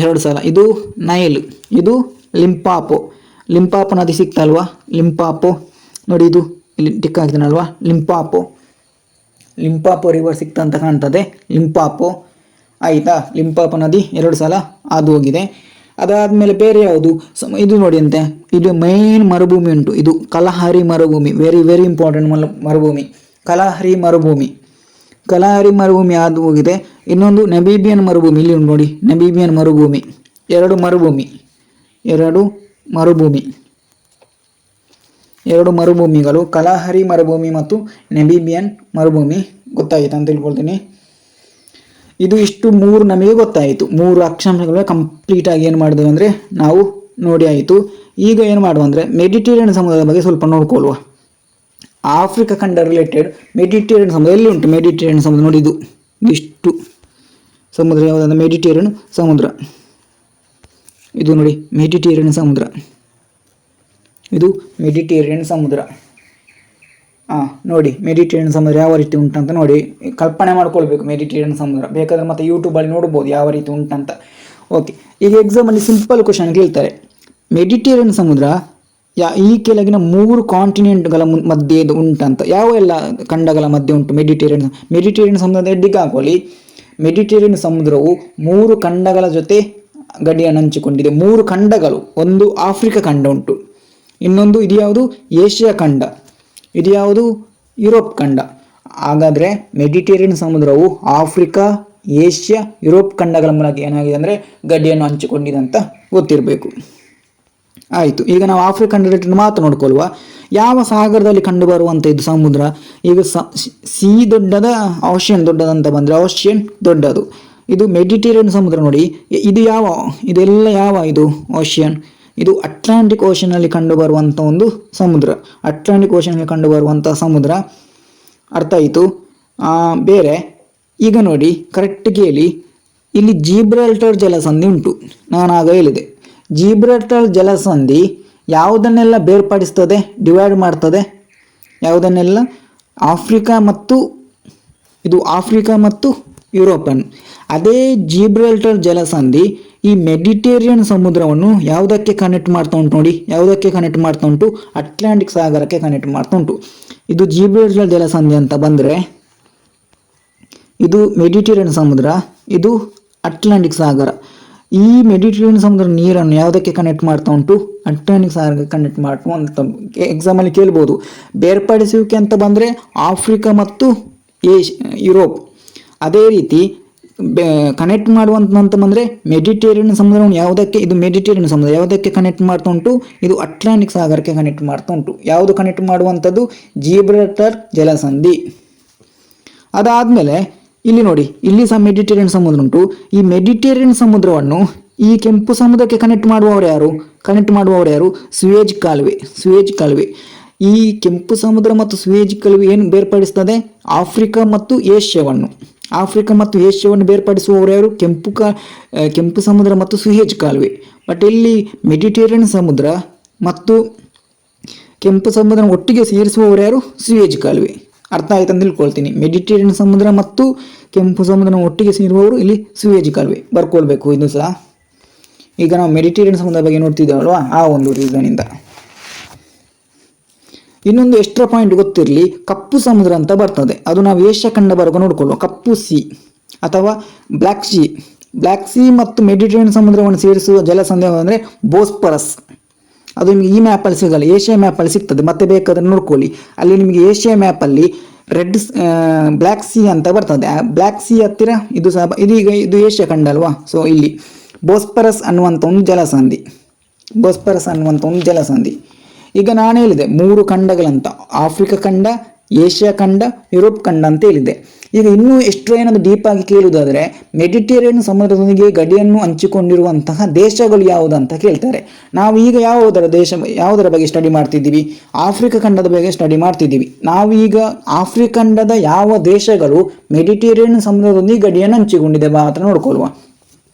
2 ಸಲ. ಇದು ನೈಲ್, ಇದು ಲಿಂಪಾಪೋ. ಲಿಂಪಾಪೋ ನದಿ ಸಿಕ್ತಲ್ವಾ? ಲಿಂಪಾಪೋ ನೋಡಿ, ಇದು ಇಲ್ಲಿ ಟಿಕ್ ಹಾಕ್ತಾನಲ್ವಾ ಲಿಂಪಾಪೋ. ಲಿಂಪಾಪೋ ರಿವರ್ ಸಿಕ್ತ ಅಂತ ಕಾಣ್ತದೆ, ಲಿಂಪಾಪೋ ಆಯಿತಾ. ಲಿಂಪಾಪೋ ನದಿ 2 ಸಲ ಹಾದು ಹೋಗಿದೆ. ಅದಾದಮೇಲೆ ಬೇರೆ ಯಾವುದು? ಇದು ನೋಡಿ ಅಂತೆ, ಇದು ಮೈನ್ ಮರುಭೂಮಿ ಉಂಟು, ಇದು ಕಲಹರಿ ಮರುಭೂಮಿ. ವೆರಿ ವೆರಿ ಇಂಪಾರ್ಟೆಂಟ್ ಮರುಭೂಮಿ, ಕಲಹರಿ ಮರುಭೂಮಿ. ಕಲಹರಿ ಮರುಭೂಮಿ ಹಾದು ಹೋಗಿದೆ. ಇನ್ನೊಂದು ನಮೀಬಿಯನ್ ಮರುಭೂಮಿ, ಇಲ್ಲಿ ನೋಡಿ ನಮೀಬಿಯನ್ ಮರುಭೂಮಿ. 2 ಮರುಭೂಮಿಗಳು, ಕಲಹರಿ ಮರುಭೂಮಿ ಮತ್ತು ನಮೀಬಿಯನ್ ಮರುಭೂಮಿ. ಗೊತ್ತಾಯಿತು ಅಂತ ತಿಳ್ಕೊಳ್ತೀನಿ. ಇದು ಇಷ್ಟು 3 ನಮಗೆ ಗೊತ್ತಾಯಿತು. 3 ಅಕ್ಷಾಂಶಗಳು ಕಂಪ್ಲೀಟಾಗಿ ಏನು ಮಾಡಿದ್ದೇವೆ ಅಂದರೆ ನಾವು ನೋಡಿ ಆಯಿತು. ಈಗ ಏನು ಮಾಡುವ ಅಂದರೆ ಮೆಡಿಟೇರಿಯನ್ ಸಮುದ್ರದ ಬಗ್ಗೆ ಸ್ವಲ್ಪ ನೋಡ್ಕೊಳ್ಳುವ. ಆಫ್ರಿಕಾ ಖಂಡ ರಿಲೇಟೆಡ್ ಮೆಡಿಟೇರಿಯನ್ ಸಮುದ್ರ ಎಲ್ಲಿ ಉಂಟು? ಮೆಡಿಟೇರಿಯನ್ ಸಮುದ್ರ ನೋಡಿ, ಇಷ್ಟು ಸಮುದ್ರ ಯಾವುದಂದ್ರೆ ಮೆಡಿಟೇರಿಯನ್ ಸಮುದ್ರ. ಇದು ನೋಡಿ ಮೆಡಿಟೇರಿಯನ್ ಸಮುದ್ರ, ಇದು ಮೆಡಿಟೇರಿಯನ್ ಸಮುದ್ರ. ನೋಡಿ ಮೆಡಿಟೇರಿಯನ್ ಸಮುದ್ರ ಯಾವ ರೀತಿ ಉಂಟಂತ ನೋಡಿ, ಕಲ್ಪನೆ ಮಾಡ್ಕೊಳ್ಬೇಕು ಮೆಡಿಟೇರಿಯನ್ ಸಮುದ್ರ. ಬೇಕಾದರೆ ಮತ್ತೆ ಯೂಟ್ಯೂಬಲ್ಲಿ ನೋಡ್ಬೋದು ಯಾವ ರೀತಿ ಉಂಟಂತ. ಓಕೆ, ಈಗ ಎಕ್ಸಾಮಲ್ಲಿ ಸಿಂಪಲ್ ಕ್ವಶನ್ ಕೇಳ್ತಾರೆ. ಮೆಡಿಟೇರಿಯನ್ ಸಮುದ್ರ ಈ ಕೆಳಗಿನ 3 ಕಾಂಟಿನೆಂಟ್ಗಳ ಮಧ್ಯೆ ಉಂಟಂತ. ಯಾವ ಎಲ್ಲ ಖಂಡಗಳ ಮಧ್ಯೆ ಉಂಟು ಮೆಡಿಟೇರಿಯನ್ ಸಮುದ್ರದ ಹೆಡ್ಡಿಗೆ ಹಾಕೊಳ್ಳಿ. ಮೆಡಿಟೇರಿಯನ್ ಸಮುದ್ರವು 3 ಖಂಡಗಳ ಜೊತೆ ಗಡಿಯನ್ನು ಹಂಚಿಕೊಂಡಿದೆ. 3 ಖಂಡಗಳು, ಒಂದು ಆಫ್ರಿಕಾ ಖಂಡ ಉಂಟು, ಇನ್ನೊಂದು ಇದು ಯಾವುದು? ಏಷ್ಯಾ ಖಂಡ, ಇದು ಯಾವುದು? ಯುರೋಪ್ ಖಂಡ. ಹಾಗಾದರೆ ಮೆಡಿಟೇರಿಯನ್ ಸಮುದ್ರವು ಆಫ್ರಿಕಾ, ಏಷ್ಯಾ, ಯುರೋಪ್ ಖಂಡಗಳ ಮೂಲಕ ಏನಾಗಿದೆ ಅಂದರೆ ಗಡಿಯನ್ನು ಹಂಚಿಕೊಂಡಿದೆ ಅಂತ ಗೊತ್ತಿರಬೇಕು. ಆಯಿತು, ಈಗ ನಾವು ಆಫ್ರಿಕಾ ಖಂಡ ರಿಲೇಟೆಡ್ ಮಾತ್ರ ನೋಡ್ಕೊಳ್ಳುವ. ಯಾವ ಸಾಗರದಲ್ಲಿ ಕಂಡುಬರುವಂಥ ಇದು ಸಮುದ್ರ? ಈಗ ಸಿ ದೊಡ್ಡದ, ಓಷಿಯನ್ ದೊಡ್ಡದಂತ ಬಂದರೆ ಓಷಿಯನ್ ದೊಡ್ಡದು. ಇದು ಮೆಡಿಟೇರಿಯನ್ ಸಮುದ್ರ ನೋಡಿ, ಇದೆಲ್ಲ ಯಾವ ಇದು ಓಷಿಯನ್? ಇದು ಅಟ್ಲಾಂಟಿಕ್ ಓಷನಲ್ಲಿ ಕಂಡುಬರುವಂಥ ಒಂದು ಸಮುದ್ರ, ಅಟ್ಲಾಂಟಿಕ್ ಓಷನ್ನಲ್ಲಿ ಕಂಡುಬರುವಂಥ ಸಮುದ್ರ. ಅರ್ಥ ಆಯಿತು. ಬೇರೆ ಈಗ ನೋಡಿ ಕರೆಕ್ಟ್ ಕೇಳಿ, ಇಲ್ಲಿ ಜಿಬ್ರಾಲ್ಟರ್ ಜಲಸಂಧಿ ಉಂಟು. ನಾನು ಆಗ ಹೇಳಿದೆ, ಜಿಬ್ರಾಲ್ಟರ್ ಜಲಸಂಧಿ ಯಾವುದನ್ನೆಲ್ಲ ಬೇರ್ಪಡಿಸ್ತದೆ, ಡಿವೈಡ್ ಮಾಡ್ತದೆ? ಯಾವುದನ್ನೆಲ್ಲ? ಆಫ್ರಿಕಾ ಮತ್ತು ಯುರೋಪನ್ನು. ಅದೇ ಜಿಬ್ರಾಲ್ಟರ್ ಜಲಸಂಧಿ ಈ ಮೆಡಿಟೇರಿಯನ್ ಸಮುದ್ರವನ್ನು ಯಾವುದಕ್ಕೆ ಕನೆಕ್ಟ್ ಮಾಡ್ತಾ ಉಂಟು ನೋಡಿ, ಯಾವುದಕ್ಕೆ ಕನೆಕ್ಟ್ ಮಾಡ್ತಾ ಉಂಟು? ಅಟ್ಲಾಂಟಿಕ್ ಸಾಗರಕ್ಕೆ ಕನೆಕ್ಟ್ ಮಾಡ್ತಾ ಉಂಟು. ಇದು ಜಿಬ್ರಾಲ್ಟರ್ ಜಲಸಂಧಿ ಅಂತ ಬಂದರೆ ಇದು ಮೆಡಿಟೇರಿಯನ್ ಸಮುದ್ರ, ಇದು ಅಟ್ಲಾಂಟಿಕ್ ಸಾಗರ. ಈ ಮೆಡಿಟೇರಿಯನ್ ಸಮುದ್ರ ನೀರನ್ನು ಯಾವುದಕ್ಕೆ ಕನೆಕ್ಟ್ ಮಾಡ್ತಾ ಉಂಟು? ಅಟ್ಲಾಂಟಿಕ್ ಸಾಗರಕ್ಕೆ ಕನೆಕ್ಟ್ ಮಾಡ್ತಾ ಅಂತ ಎಕ್ಸಾಮಲ್ಲಿ ಕೇಳ್ಬೋದು. ಬೇರ್ಪಡಿಸುವಿಕೆ ಅಂತ ಬಂದರೆ ಆಫ್ರಿಕಾ ಮತ್ತು ಯುರೋಪ್. ಅದೇ ರೀತಿ ಕನೆಕ್ಟ್ ಮಾಡುವಂತ ಬಂದರೆ ಮೆಡಿಟೇರಿಯನ್ ಸಮುದ್ರವನ್ನು ಯಾವುದಕ್ಕೆ, ಇದು ಮೆಡಿಟೇರಿಯನ್ ಸಮುದ್ರ ಯಾವುದಕ್ಕೆ ಕನೆಕ್ಟ್ ಮಾಡ್ತಾ ಉಂಟು? ಇದು ಅಟ್ಲಾಂಟಿಕ್ ಸಾಗರಕ್ಕೆ ಕನೆಕ್ಟ್ ಮಾಡ್ತಾ ಉಂಟು. ಯಾವುದು ಕನೆಕ್ಟ್ ಮಾಡುವಂಥದ್ದು? ಜಿಬ್ರಾಲ್ಟರ್ ಜಲಸಂಧಿ. ಅದಾದಮೇಲೆ ಇಲ್ಲಿ ನೋಡಿ, ಇಲ್ಲಿ ಸಹ ಮೆಡಿಟೇರಿಯನ್ ಸಮುದ್ರ ಉಂಟು. ಈ ಮೆಡಿಟೇರಿಯನ್ ಸಮುದ್ರವನ್ನು ಈ ಕೆಂಪು ಸಮುದ್ರಕ್ಕೆ ಕನೆಕ್ಟ್ ಮಾಡುವವರು ಯಾರು? ಸುಯೇಜ್ ಕಾಲುವೆ. ಈ ಕೆಂಪು ಸಮುದ್ರ ಮತ್ತು ಸುಯೇಜ್ ಕಾಲುವೆ ಏನು ಬೇರ್ಪಡಿಸ್ತದೆ? ಆಫ್ರಿಕಾ ಮತ್ತು ಏಷ್ಯಾವನ್ನು ಬೇರ್ಪಡಿಸುವವರು ಯಾರು? ಕೆಂಪು ಸಮುದ್ರ ಮತ್ತು ಸುಯೇಜ್ ಕಾಲುವೆ. ಬಟ್ ಇಲ್ಲಿ ಮೆಡಿಟೇರಿಯನ್ ಸಮುದ್ರ ಮತ್ತು ಕೆಂಪು ಸಮುದ್ರ ಒಟ್ಟಿಗೆ ಸೇರಿಸುವವರು ಯಾರು? ಸುಯೇಜ್ ಕಾಲುವೆ. ಅರ್ಥ ಆಯ್ತು ಅಂತ ತಿಳ್ಕೊಳ್ತೀನಿ. ಮೆಡಿಟೇರಿಯನ್ ಸಮುದ್ರ ಮತ್ತು ಕೆಂಪು ಸಮುದ್ರ ಒಟ್ಟಿಗೆ ಸೇರುವವರು ಇಲ್ಲಿ ಸುಯೇಜ್ ಕಾಲುವೆ. ಬರ್ಕೊಳ್ಬೇಕು ಇದು ಸಹ. ಈಗ ನಾವು ಮೆಡಿಟೇರಿಯನ್ ಸಮುದ್ರ ಬಗ್ಗೆ ನೋಡ್ತಿದ್ದೇವಲ್ವಾ, ಆ ಒಂದು ರೀಸನಿಂದ. ಇನ್ನೊಂದು ಎಕ್ಸ್ಟ್ರಾ ಪಾಯಿಂಟ್ ಗೊತ್ತಿರಲಿ, ಕಪ್ಪು ಸಮುದ್ರ ಅಂತ ಬರ್ತದೆ. ಅದು ನಾವು ಏಷ್ಯಾ ಖಂಡ ಬರುವ ನೋಡ್ಕೊಳ್ಳುವ. ಕಪ್ಪು ಸಿ ಅಥವಾ ಬ್ಲ್ಯಾಕ್ ಸಿ ಮತ್ತು ಮೆಡಿಟೇರಿಯನ್ ಸಮುದ್ರವನ್ನು ಸೇರಿಸುವ ಜಲಸಂಧಿ ಅಂದರೆ ಬೋಸ್ಪರಸ್. ಅದು ನಿಮಗೆ ಈ ಮ್ಯಾಪಲ್ಲಿ ಸಿಗಲ್ಲ, ಏಷ್ಯಾ ಮ್ಯಾಪಲ್ಲಿ ಸಿಗ್ತದೆ. ಮತ್ತೆ ಬೇಕಾದ್ರೆ ನೋಡ್ಕೊಳ್ಳಿ, ಅಲ್ಲಿ ನಿಮಗೆ ಏಷ್ಯಾ ಮ್ಯಾಪಲ್ಲಿ ಬ್ಲ್ಯಾಕ್ ಸಿ ಅಂತ ಬರ್ತದೆ. ಬ್ಲ್ಯಾಕ್ ಸಿ ಹತ್ತಿರ ಇದು ಸಹ ಇದು ಏಷ್ಯಾ ಖಂಡ ಅಲ್ವಾ. ಸೊ ಇಲ್ಲಿ ಬೋಸ್ಪರಸ್ ಅನ್ನುವಂಥ ಒಂದು ಜಲಸಂಧಿ. ಈಗ ನಾನು ಹೇಳಿದೆ 3 ಖಂಡಗಳಂತ: ಆಫ್ರಿಕಾ ಖಂಡ, ಏಷ್ಯಾ ಖಂಡ, ಯುರೋಪ್ ಖಂಡ ಅಂತ ಹೇಳಿದೆ. ಈಗ ಇನ್ನೂ ಎಷ್ಟು ಏನಾದರೂ ಡೀಪ್ ಆಗಿ ಕೇಳುವುದಾದರೆ ಮೆಡಿಟೇರಿಯನ್ ಸಮುದ್ರದೊಂದಿಗೆ ಗಡಿಯನ್ನು ಹಂಚಿಕೊಂಡಿರುವಂತಹ ದೇಶಗಳು ಯಾವುದಂತ ಕೇಳ್ತಾರೆ. ನಾವು ಈಗ ಯಾವುದರ ಬಗ್ಗೆ ಸ್ಟಡಿ ಮಾಡ್ತಿದ್ದೀವಿ? ಆಫ್ರಿಕಾ ಖಂಡದ ಬಗ್ಗೆ ಸ್ಟಡಿ ಮಾಡ್ತಿದ್ದೀವಿ. ನಾವು ಈಗ ಆಫ್ರಿಕಾ ಖಂಡದ ಯಾವ ದೇಶಗಳು ಮೆಡಿಟೇರಿಯನ್ ಸಮುದ್ರದೊಂದಿಗೆ ಗಡಿಯನ್ನು ಹಂಚಿಕೊಂಡಿದೆ ಮಾತ್ರ ನೋಡ್ಕೊಳ್ಳುವ.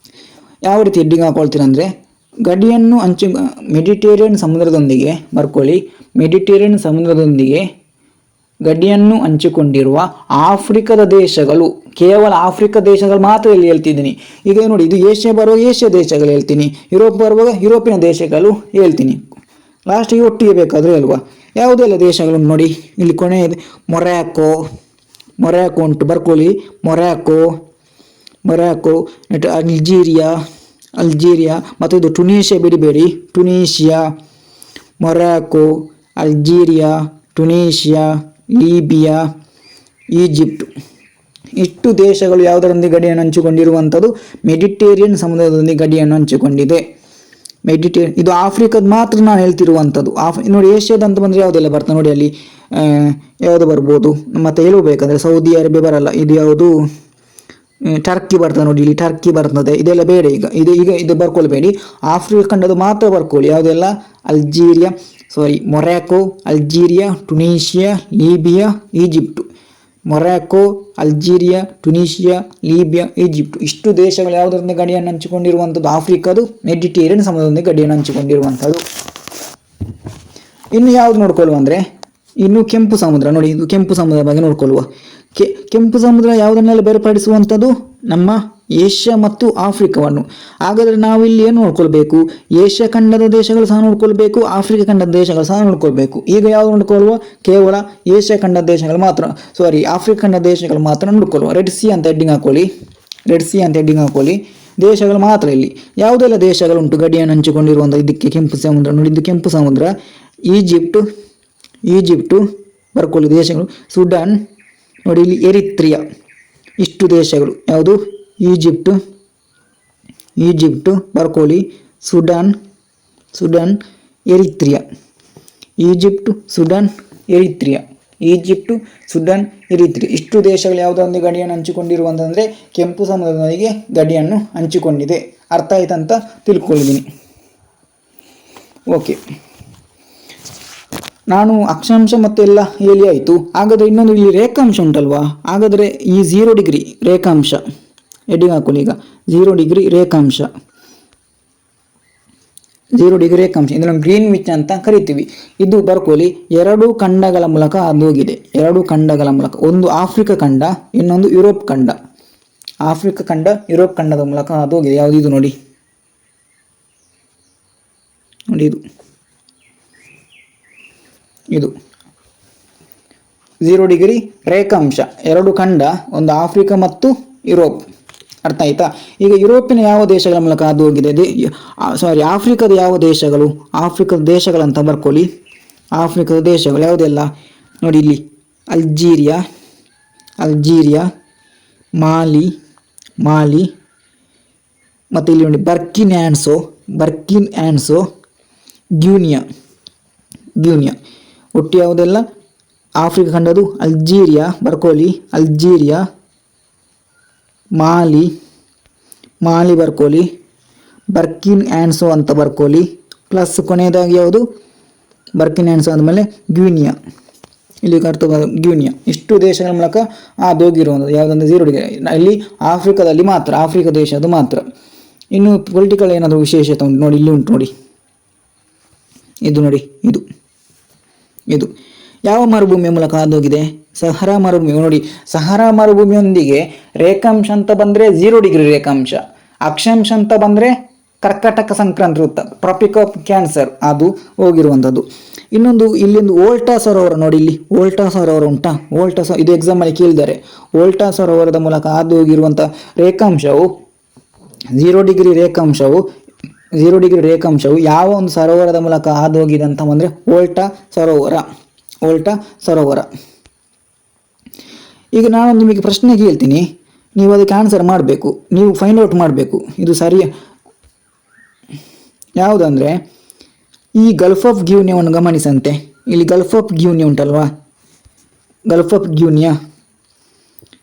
ಯಾವ ರೀತಿ ಹೆಡ್ಡಿಂಗ್ ಹಾಕೊಳ್ತೀರಂದರೆ ಗಡಿಯನ್ನು ಮೆಡಿಟೇರಿಯನ್ ಸಮುದ್ರದೊಂದಿಗೆ ಬರ್ಕೊಳ್ಳಿ. ಮೆಡಿಟೇರಿಯನ್ ಸಮುದ್ರದೊಂದಿಗೆ ಗಡಿಯನ್ನು ಹಂಚಿಕೊಂಡಿರುವ ಆಫ್ರಿಕಾದ ದೇಶಗಳು, ಕೇವಲ ಆಫ್ರಿಕಾ ದೇಶಗಳು ಮಾತ್ರ ಇಲ್ಲಿ ಹೇಳ್ತಿದ್ದೀನಿ. ಈಗ ನೋಡಿ, ಇದು ಏಷ್ಯಾ ಬರುವಾಗ ಏಷ್ಯಾ ದೇಶಗಳು ಹೇಳ್ತೀನಿ, ಯುರೋಪ್ ಬರುವಾಗ ಯುರೋಪಿನ ದೇಶಗಳು ಹೇಳ್ತೀನಿ, ಲಾಸ್ಟಿಗೆ ಒಟ್ಟಿಗೆ ಬೇಕಾದರೂ ಹೇಳುವ. ಯಾವುದೆಲ್ಲ ದೇಶಗಳು ನೋಡಿ, ಇಲ್ಲಿ ಕೊನೆಯದು ಮೊರ್ಯಾಕೋ ಉಂಟು, ಬರ್ಕೊಳ್ಳಿ. ಮೊರ್ಯಾಕೋ ಅಲ್ಜೀರಿಯಾ ಮತ್ತು ಇದು ಟುನೀಷಿಯಾ ಬಿಡಿಬೇಡಿ. ಮೊರ್ಯಾಕೋ, ಅಲ್ಜೀರಿಯಾ, ಟುನೀಷಿಯಾ, ಲೀಬಿಯಾ, ಈಜಿಪ್ಟ್, ಇಷ್ಟು ದೇಶಗಳು ಯಾವುದರೊಂದಿಗೆ ಗಡಿಯನ್ನು ಹಂಚಿಕೊಂಡಿರುವಂಥದ್ದು? ಮೆಡಿಟೇರಿಯನ್ ಸಮುದ್ರದೊಂದಿಗೆ ಗಡಿಯನ್ನು ಹಂಚಿಕೊಂಡಿದೆ. ಇದು ಆಫ್ರಿಕಾದ ಮಾತ್ರ ನಾನು ಹೇಳ್ತಿರುವಂಥದ್ದು. ನೋಡಿ, ಏಷ್ಯಾದ ಅಂತ ಬಂದರೆ ಯಾವುದೆಲ್ಲ ಬರ್ತದೆ ನೋಡಿ, ಅಲ್ಲಿ ಯಾವುದು ಬರ್ಬೋದು. ಮತ್ತೆ ಹೇಳಬೇಕಂದ್ರೆ ಸೌದಿ ಅರೇಬಿಯಾ ಬರಲ್ಲ, ಇದು ಯಾವುದು ಟರ್ಕಿ ಬರ್ತದೆ ನೋಡಿ, ಇಲ್ಲಿ ಟರ್ಕಿ ಬರ್ತದೆ. ಇದೆಲ್ಲ ಬೇಡ. ಇದು ಬರ್ಕೊಳ್ಬೇಡಿ, ಆಫ್ರಿಕಾ ಖಂಡದ ಮಾತ್ರ ಬರ್ಕೊಳ್ಳಿ. ಯಾವುದೆಲ್ಲ? ಮೊರ್ಯಾಕೋ, ಅಲ್ಜೀರಿಯಾ, ಟುನೀಷಿಯಾ, ಲೀಬಿಯಾ, ಈಜಿಪ್ಟು. ಮೊರ್ಯಾಕೋ, ಅಲ್ಜೀರಿಯಾ, ಟುನೀಷಿಯಾ, ಲೀಬಿಯಾ, ಈಜಿಪ್ಟ್, ಇಷ್ಟು ದೇಶಗಳು ಯಾವುದರಿಂದ ಗಡಿಯನ್ನು ಹಂಚಿಕೊಂಡಿರುವಂಥದ್ದು? ಆಫ್ರಿಕಾದು ಮೆಡಿಟೇರಿಯನ್ ಸಮುದ್ರದೊಂದಿಗೆ ಗಡಿಯನ್ನು ಹಂಚಿಕೊಂಡಿರುವಂಥದ್ದು. ಇನ್ನು ಯಾವುದು ನೋಡ್ಕೊಳ್ಳುವ ಅಂದರೆ, ಇನ್ನು ಕೆಂಪು ಸಮುದ್ರ ನೋಡಿ, ಇದು ಕೆಂಪು ಸಮುದ್ರ ಬಗ್ಗೆ ನೋಡ್ಕೊಳ್ಳುವ. ಕೆಂಪು ಸಮುದ್ರ ಯಾವುದನ್ನೆಲ್ಲ ಬೇರ್ಪಡಿಸುವಂಥದ್ದು? ನಮ್ಮ ಏಷ್ಯಾ ಮತ್ತು ಆಫ್ರಿಕಾವನ್ನು. ಹಾಗಾದರೆ ನಾವು ಇಲ್ಲಿ ಏನು ನೋಡ್ಕೊಳ್ಬೇಕು? ಏಷ್ಯಾ ಖಂಡದ ದೇಶಗಳು ಸಹ ನೋಡ್ಕೊಳ್ಬೇಕು, ಆಫ್ರಿಕಾ ಖಂಡದ ದೇಶಗಳು ಸಹ ನೋಡ್ಕೊಳ್ಬೇಕು. ಈಗ ಯಾವುದು ನೋಡ್ಕೊಳ್ಳುವ? ಕೇವಲ ಏಷ್ಯಾ ಖಂಡದ ದೇಶಗಳು ಮಾತ್ರ, ಆಫ್ರಿಕಾ ಖಂಡದ ದೇಶಗಳು ಮಾತ್ರ ನೋಡ್ಕೊಳ್ಳುವ. ರೆಡ್ ಸಿ ಅಂತ ಹೆಡ್ಡಿಂಗ್ ಹಾಕೊಳ್ಳಿ. ದೇಶಗಳು ಮಾತ್ರ ಇಲ್ಲಿ ಯಾವುದೆಲ್ಲ ದೇಶಗಳುಂಟು ಗಡಿಯನ್ನು ಹಂಚಿಕೊಂಡಿರುವಂಥ ಇದಕ್ಕೆ ಕೆಂಪು ಸಮುದ್ರ ನೋಡಿ, ಇದು ಕೆಂಪು ಸಮುದ್ರ. ಈಜಿಪ್ಟು ಬರ್ಕೊಳ್ಳಿ ದೇಶಗಳು. ಸುಡಾನ್ ನೋಡಿ, ಇಲ್ಲಿ ಎರಿತ್ರಿಯಾ, ಇಷ್ಟು ದೇಶಗಳು. ಯಾವುದು? ಈಜಿಪ್ಟು ಬರ್ಕೊಳ್ಳಿ. Sudan, Eritrea. Egypt, Sudan, Eritrea. ಇಷ್ಟು ದೇಶಗಳು ಯಾವುದೊಂದಿಗೆ ಗಡಿಯನ್ನು ಹಂಚಿಕೊಂಡಿರುವಂತಂದರೆ ಕೆಂಪು ಸಮುದ್ರದೊಂದಿಗೆ ಗಡಿಯನ್ನು ಹಂಚಿಕೊಂಡಿದೆ. ಅರ್ಥ ಆಯ್ತಂತ ತಿಳ್ಕೊಂಡಿದ್ದೀನಿ. ಓಕೆ, ನಾನು ಅಕ್ಷಾಂಶ ಮತ್ತೆಲ್ಲ ಹೇಳಿ ಆಯಿತು. ಹಾಗಾದರೆ ಇನ್ನೊಂದು ಇಲ್ಲಿ ರೇಖಾಂಶ ಉಂಟಲ್ವಾ? ಹಾಗಾದರೆ ಈ 0 ಡಿಗ್ರಿ ರೇಖಾಂಶ ಹೆಡ್ಡಿಂಗ್ ಹಾಕೊಳ್ಳಿ. ಈಗ 0 ಡಿಗ್ರಿ ರೇಖಾಂಶ, ಇದನ್ನು ಗ್ರೀನ್ ವಿಚ್ ಅಂತ ಕರಿತೀವಿ. ಇದು ಬರ್ಕೊಳ್ಳಿ, 2 ಖಂಡಗಳ ಮೂಲಕ ಅದು ಹೋಗಿದೆ. 2 ಖಂಡಗಳ ಮೂಲಕ, ಒಂದು ಆಫ್ರಿಕಾ ಖಂಡ, ಇನ್ನೊಂದು ಯುರೋಪ್ ಖಂಡ. ಆಫ್ರಿಕಾ ಖಂಡ, ಯುರೋಪ್ ಖಂಡದ ಮೂಲಕ ಅದು ಹೋಗಿದೆ. ಯಾವುದು? ಇದು ನೋಡಿ, ಇದು 0 ಡಿಗ್ರಿ ರೇಖಾಂಶ, 2 ಖಂಡ, ಒಂದು ಆಫ್ರಿಕಾ ಮತ್ತು ಯುರೋಪ್. ಅರ್ಥ ಆಯ್ತಾ? ಈಗ ಯುರೋಪಿನ ಯಾವ ದೇಶಗಳ ಮೂಲಕ ಅದು ಹೋಗಿದೆ? ಆಫ್ರಿಕಾದ ಯಾವ ದೇಶಗಳು? ಆಫ್ರಿಕಾದ ದೇಶಗಳಂತ ಬರ್ಕೊಳ್ಳಿ. ಆಫ್ರಿಕಾದ ದೇಶಗಳು ಯಾವುದೆಲ್ಲ ನೋಡಿ, ಇಲ್ಲಿ ಅಲ್ಜೀರಿಯಾ, ಮಾಲಿ ಮತ್ತು ಇಲ್ಲಿ ನೋಡಿ ಬರ್ಕಿನ್ ಆ್ಯನ್ಸೋ, ಗ್ಯೂನಿಯಾ. ಒಟ್ಟು ಯಾವುದೆಲ್ಲ? ಆಫ್ರಿಕಾ ಖಂಡದು ಅಲ್ಜೀರಿಯಾ ಬರ್ಕೊಳ್ಳಿ. ಮಾಲಿ ಬರ್ಕೊಳ್ಳಿ. ಬರ್ಕಿನ್ ಆ್ಯನ್ಸೋ ಅಂತ ಬರ್ಕೊಳ್ಳಿ. ಪ್ಲಸ್ ಕೊನೆಯದಾಗಿ ಯಾವುದು? ಬರ್ಕಿನ್ ಆ್ಯನ್ಸೋ ಆದಮೇಲೆ ಗ್ಯೂನಿಯಾ. ಇಲ್ಲಿ ಗ್ಯೂನಿಯಾ. ಇಷ್ಟು ದೇಶಗಳ ಮೂಲಕ ಹೋಗಿರುವಂಥದ್ದು ಯಾವುದಂದ್ರೆ 0 ಡಿಗ್ರಿ. ಇಲ್ಲಿ ಆಫ್ರಿಕಾದಲ್ಲಿ ಮಾತ್ರ, ಆಫ್ರಿಕಾ ದೇಶದ ಮಾತ್ರ. ಇನ್ನು ಪೊಲಿಟಿಕಲ್ ಏನಾದರೂ ವಿಶೇಷತೆ ಉಂಟು ನೋಡಿ, ಇಲ್ಲಿ ಉಂಟು ನೋಡಿ, ಇದು ನೋಡಿ, ಇದು ಯಾವ ಮರುಭೂಮಿಯ ಮೂಲಕ ಹಾದೋಗಿದೆ? ಸಹರಾ ಮರುಭೂಮಿ. ನೋಡಿ, ಸಹರಾ ಮರುಭೂಮಿಯೊಂದಿಗೆ ರೇಖಾಂಶ ಅಂತ ಬಂದರೆ 0 ಡಿಗ್ರಿ ರೇಖಾಂಶ, ಅಕ್ಷಾಂಶ ಅಂತ ಬಂದರೆ ಕರ್ಕಾಟಕ ಸಂಕ್ರಾಂತಿ ವೃತ್ತ, ಟ್ರಾಪಿಕ್ ಆಫ್ ಕ್ಯಾನ್ಸರ್, ಅದು ಹೋಗಿರುವಂಥದ್ದು. ಇನ್ನೊಂದು ಇಲ್ಲಿಂದು ವೋಲ್ಟಾ ಸರೋವರ ನೋಡಿ, ಇಲ್ಲಿ ವೋಲ್ಟಾ ಸರೋವರ ಉಂಟಾ? ಇದು ಎಕ್ಸಾಮಲ್ಲಿ ಕೇಳಿದ್ದಾರೆ. ವೋಲ್ಟಾ ಸರೋವರದ ಮೂಲಕ ಹಾದು ಹೋಗಿರುವಂಥ ರೇಖಾಂಶವು 0 ಡಿಗ್ರಿ ರೇಖಾಂಶವು ಯಾವ ಒಂದು ಸರೋವರದ ಮೂಲಕ ಹಾದು ಹೋಗಿದೆ ಅಂತ ಬಂದರೆ ವೋಲ್ಟಾ ಸರೋವರ. ಈಗ ನಾನು ನಿಮಗೆ ಪ್ರಶ್ನೆ ಕೇಳ್ತೀನಿ, ನೀವು ಅದಕ್ಕೆ ಆನ್ಸರ್ ಮಾಡಬೇಕು, ನೀವು ಫೈಂಡ್ ಔಟ್ ಮಾಡಬೇಕು ಇದು ಸರಿ ಯಾವುದಂದರೆ, ಈ ಗಲ್ಫ್ ಆಫ್ ಗ್ಯೂನಿಯನ್ನು ಗಮನಿಸಂತೆ. ಇಲ್ಲಿ ಗಲ್ಫ್ ಆಫ್ ಗ್ಯೂನಿ ಉಂಟಲ್ವಾ, ಗಲ್ಫ್ ಆಫ್ ಗ್ಯೂನಿಯಾ.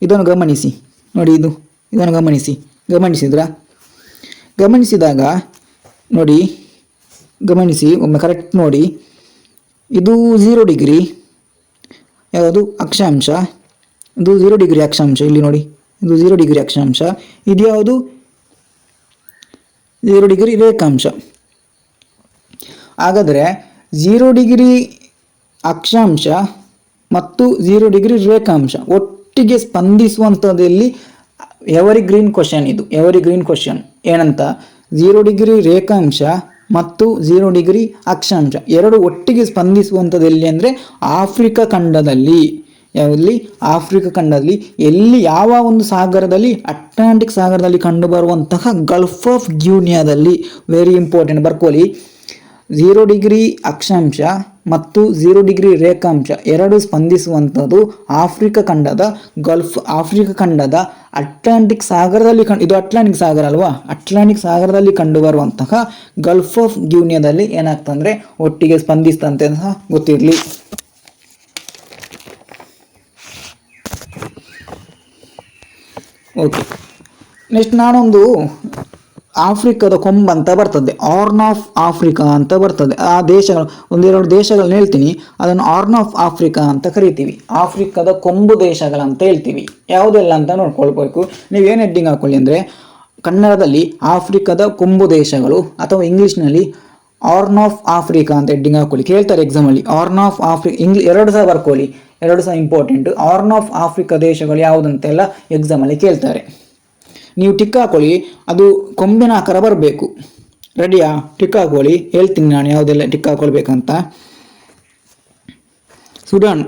ಇದನ್ನು ಗಮನಿಸಿ ನೋಡಿ, ಇದನ್ನು ಗಮನಿಸಿದ್ರಾ? ಗಮನಿಸಿದಾಗ ನೋಡಿ, ಗಮನಿಸಿ ಒಮ್ಮೆ ಕರೆಕ್ಟ್ ನೋಡಿ. ಇದು 0 ಡಿಗ್ರಿ ಯಾವುದು ಅಕ್ಷಾಂಶ, ಇದು 0 ಡಿಗ್ರಿ ಅಕ್ಷಾಂಶ. ಇಲ್ಲಿ ನೋಡಿ, ಇದು 0 ಡಿಗ್ರಿ ಅಕ್ಷಾಂಶ, ಇದು ಯಾವುದು 0 ಡಿಗ್ರಿ ರೇಖಾಂಶ. ಹಾಗಾದರೆ 0 ಡಿಗ್ರಿ ಅಕ್ಷಾಂಶ ಮತ್ತು 0 ಡಿಗ್ರಿ ರೇಖಾಂಶ ಒಟ್ಟಿಗೆ ಸ್ಪಂದಿಸುವಂಥದ್ದಲ್ಲಿ ಎವರಿಗ್ರೀನ್ ಕ್ವಶನ್. ಇದು ಎವರಿಗ್ರೀನ್ ಕ್ವಶನ್ ಏನಂತ, 0 ಡಿಗ್ರಿ ರೇಖಾಂಶ ಮತ್ತು 0 ಡಿಗ್ರಿ ಅಕ್ಷಾಂಶ ಎರಡು ಒಟ್ಟಿಗೆ ಸ್ಪಂದಿಸುವಂಥದ್ದಲ್ಲಿ ಅಂದರೆ ಆಫ್ರಿಕಾ ಖಂಡದಲ್ಲಿ. ಯಾವಲ್ಲಿ? ಆಫ್ರಿಕಾ ಖಂಡದಲ್ಲಿ. ಎಲ್ಲಿ? ಯಾವ ಒಂದು ಸಾಗರದಲ್ಲಿ? ಅಟ್ಲಾಂಟಿಕ್ ಸಾಗರದಲ್ಲಿ ಕಂಡುಬರುವಂತಹ ಗಲ್ಫ್ ಆಫ್ ಗ್ಯೂನಿಯಾದಲ್ಲಿ. ವೆರಿ ಇಂಪಾರ್ಟೆಂಟ್, ಬರ್ಕೊಳ್ಳಿ. 0 ಡಿಗ್ರಿ ಅಕ್ಷಾಂಶ ಮತ್ತು 0 ಡಿಗ್ರಿ ರೇಖಾಂಶ ಎರಡು ಸ್ಪಂದಿಸುವಂಥದ್ದು ಆಫ್ರಿಕಾ ಖಂಡದ ಆಫ್ರಿಕಾ ಖಂಡದ ಅಟ್ಲಾಂಟಿಕ್ ಸಾಗರದಲ್ಲಿ ಇದು ಅಟ್ಲಾಂಟಿಕ್ ಸಾಗರ ಅಲ್ವಾ? ಅಟ್ಲಾಂಟಿಕ್ ಸಾಗರದಲ್ಲಿ ಕಂಡುಬರುವಂತಹ ಗಲ್ಫ್ ಆಫ್ ಗ್ಯೂನಿಯಾದಲ್ಲಿ ಏನಾಗ್ತಂದ್ರೆ ಒಟ್ಟಿಗೆ ಸ್ಪಂದಿಸ್ತಂತೆ ಅಂತ ಗೊತ್ತಿರಲಿ. ಓಕೆ, ನೆಕ್ಸ್ಟ್ ನಾನೊಂದು ಆಫ್ರಿಕಾದ ಕೊಂಬಂತ ಬರ್ತದೆ, ಆರ್ನ್ ಆಫ್ ಆಫ್ರಿಕಾ ಅಂತ ಬರ್ತದೆ. ಆ ದೇಶಗಳು ಒಂದೆರಡು ದೇಶಗಳನ್ನ ಹೇಳ್ತೀನಿ, ಅದನ್ನು ಆರ್ನ್ ಆಫ್ ಆಫ್ರಿಕಾ ಅಂತ ಕರಿತೀವಿ. ಆಫ್ರಿಕಾದ ಕೊಂಬು ದೇಶಗಳಂತ ಹೇಳ್ತೀವಿ. ಯಾವುದೆಲ್ಲ ಅಂತ ನೋಡ್ಕೊಳ್ಬೇಕು. ನೀವೇನು ಹೆಡ್ಡಿಂಗ್ ಹಾಕೊಳ್ಳಿ ಅಂದರೆ, ಕನ್ನಡದಲ್ಲಿ ಆಫ್ರಿಕಾದ ಕೊಂಬು ದೇಶಗಳು ಅಥವಾ ಇಂಗ್ಲೀಷ್ನಲ್ಲಿ ಆರ್ನ್ ಆಫ್ ಆಫ್ರಿಕಾ ಅಂತ ಹೆಡ್ಡಿಂಗ್ ಹಾಕೊಳ್ಳಿ. ಕೇಳ್ತಾರೆ ಎಕ್ಸಾಮಲ್ಲಿ, ಆರ್ನ್ ಆಫ್ ಆಫ್ರಿಕಾ ಎರಡು ಸಹ ಬರ್ಕೊಳ್ಳಿ, ಎರಡು ಸಹ ಇಂಪಾರ್ಟೆಂಟ್. ಆರ್ನ್ ಆಫ್ ಆಫ್ರಿಕಾ ದೇಶಗಳು ಯಾವುದಂತೆಲ್ಲ ಎಕ್ಸಾಮಲ್ಲಿ ಕೇಳ್ತಾರೆ. ನೀವು ಟಿಕ್ ಹಾಕೊಳ್ಳಿ, ಅದು ಕೊಂಬಿನ ಆಕಾರ ಬರಬೇಕು. ರೆಡಿಯಾ? ಟಿಕ್ ಹಾಕೊಳ್ಳಿ, ಹೇಳ್ತೀನಿ ನಾನು ಯಾವುದೆಲ್ಲ ಟಿಕ್ ಹಾಕೊಳ್ಬೇಕಂತ. ಸುಡಾನ್,